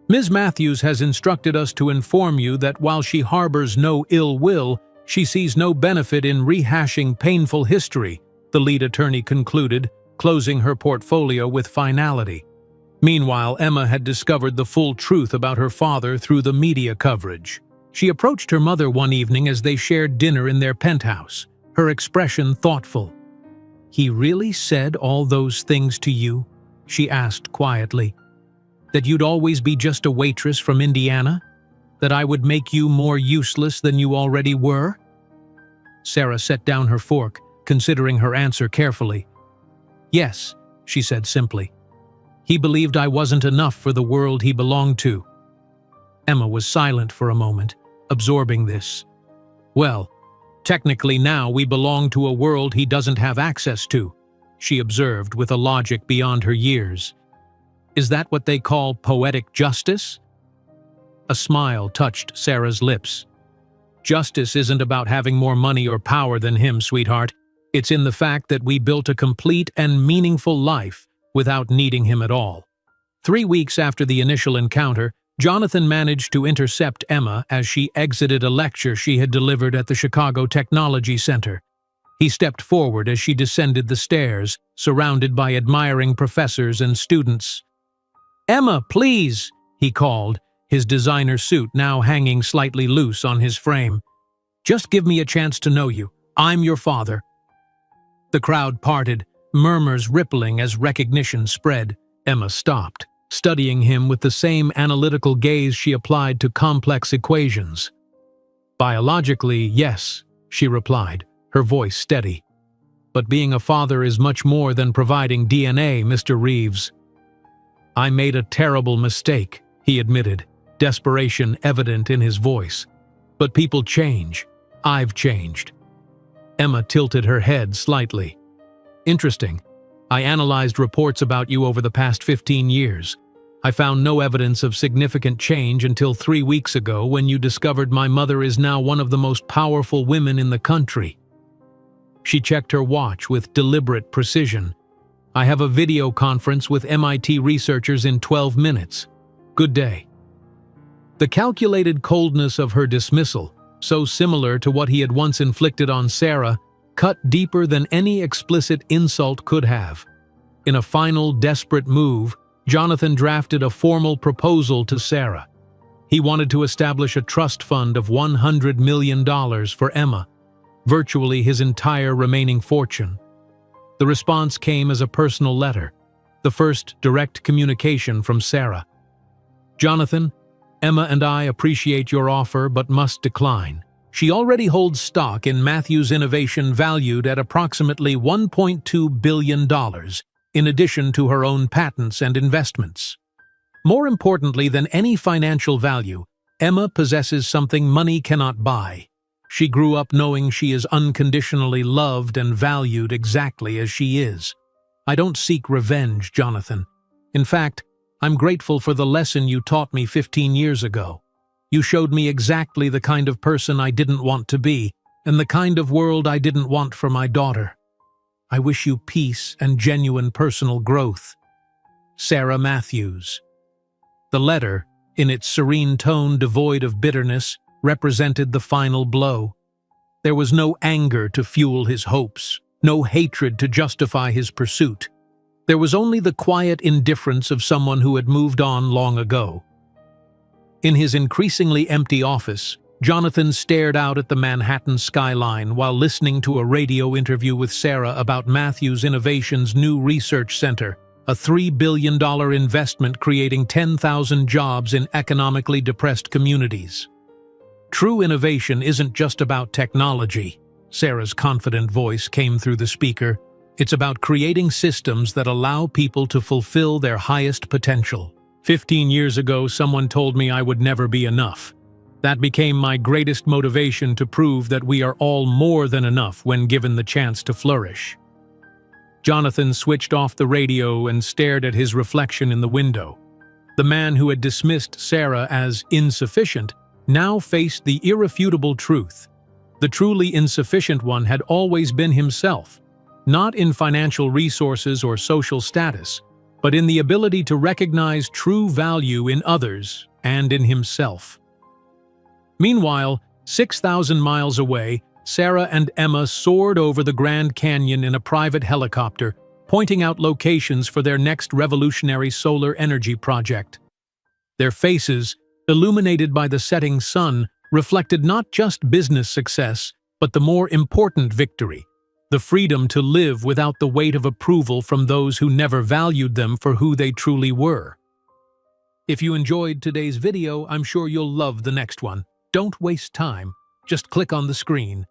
"Ms. Matthews has instructed us to inform you that while she harbors no ill will, she sees no benefit in rehashing painful history," the lead attorney concluded, closing her portfolio with finality. Meanwhile, Emma had discovered the full truth about her father through the media coverage. She approached her mother one evening as they shared dinner in their penthouse, her expression thoughtful. "He really said all those things to you?" she asked quietly. "That you'd always be just a waitress from Indiana? That I would make you more useless than you already were?" Sarah set down her fork, considering her answer carefully. "Yes," she said simply. "He believed I wasn't enough for the world he belonged to." Emma was silent for a moment, absorbing this. "Well, technically now we belong to a world he doesn't have access to," she observed with a logic beyond her years. "Is that what they call poetic justice?" A smile touched Sarah's lips. Justice isn't about having more money or power than him, sweetheart. It's in the fact that we built a complete and meaningful life without needing him at all. 3 weeks after the initial encounter, Jonathan managed to intercept Emma as she exited a lecture she had delivered at the Chicago Technology Center. He stepped forward as she descended the stairs, surrounded by admiring professors and students. "Emma, please," he called, his designer suit now hanging slightly loose on his frame. "Just give me a chance to know you. I'm your father." The crowd parted, murmurs rippling as recognition spread. Emma stopped, studying him with the same analytical gaze she applied to complex equations. "Biologically, yes," she replied, her voice steady. "But being a father is much more than providing DNA, Mr. Reeves." "I made a terrible mistake," he admitted, desperation evident in his voice. "But people change. I've changed." Emma tilted her head slightly. "Interesting. I analyzed reports about you over the past 15 years. I found no evidence of significant change until 3 weeks ago when you discovered my mother is now one of the most powerful women in the country." She checked her watch with deliberate precision. "I have a video conference with MIT researchers in 12 minutes. Good day." The calculated coldness of her dismissal, so similar to what he had once inflicted on Sarah, cut deeper than any explicit insult could have. In a final, desperate move, Jonathan drafted a formal proposal to Sarah. He wanted to establish a trust fund of $100 million for Emma, virtually his entire remaining fortune. The response came as a personal letter, the first direct communication from Sarah. "Jonathan, Emma and I appreciate your offer but must decline. She already holds stock in Matthew's innovation valued at approximately $1.2 billion, in addition to her own patents and investments. More importantly than any financial value, Emma possesses something money cannot buy. She grew up knowing she is unconditionally loved and valued exactly as she is. I don't seek revenge, Jonathan. In fact, I'm grateful for the lesson you taught me 15 years ago. You showed me exactly the kind of person I didn't want to be, and the kind of world I didn't want for my daughter. I wish you peace and genuine personal growth. Sarah Matthews." The letter, in its serene tone devoid of bitterness, represented the final blow. There was no anger to fuel his hopes, no hatred to justify his pursuit. There was only the quiet indifference of someone who had moved on long ago. In his increasingly empty office, Jonathan stared out at the Manhattan skyline while listening to a radio interview with Sarah about Matthew's Innovation's new research center, a $3 billion investment creating 10,000 jobs in economically depressed communities. "True innovation isn't just about technology," Sarah's confident voice came through the speaker. "It's about creating systems that allow people to fulfill their highest potential. 15 years ago, someone told me I would never be enough. That became my greatest motivation to prove that we are all more than enough when given the chance to flourish." Jonathan switched off the radio and stared at his reflection in the window. The man who had dismissed Sarah as insufficient now faced the irrefutable truth. The truly insufficient one had always been himself, not in financial resources or social status, but in the ability to recognize true value in others and in himself. Meanwhile, 6,000 miles away, Sarah and Emma soared over the Grand Canyon in a private helicopter, pointing out locations for their next revolutionary solar energy project. Their faces, illuminated by the setting sun, reflected not just business success, but the more important victory: the freedom to live without the weight of approval from those who never valued them for who they truly were. If you enjoyed today's video, I'm sure you'll love the next one. Don't waste time. Just click on the screen.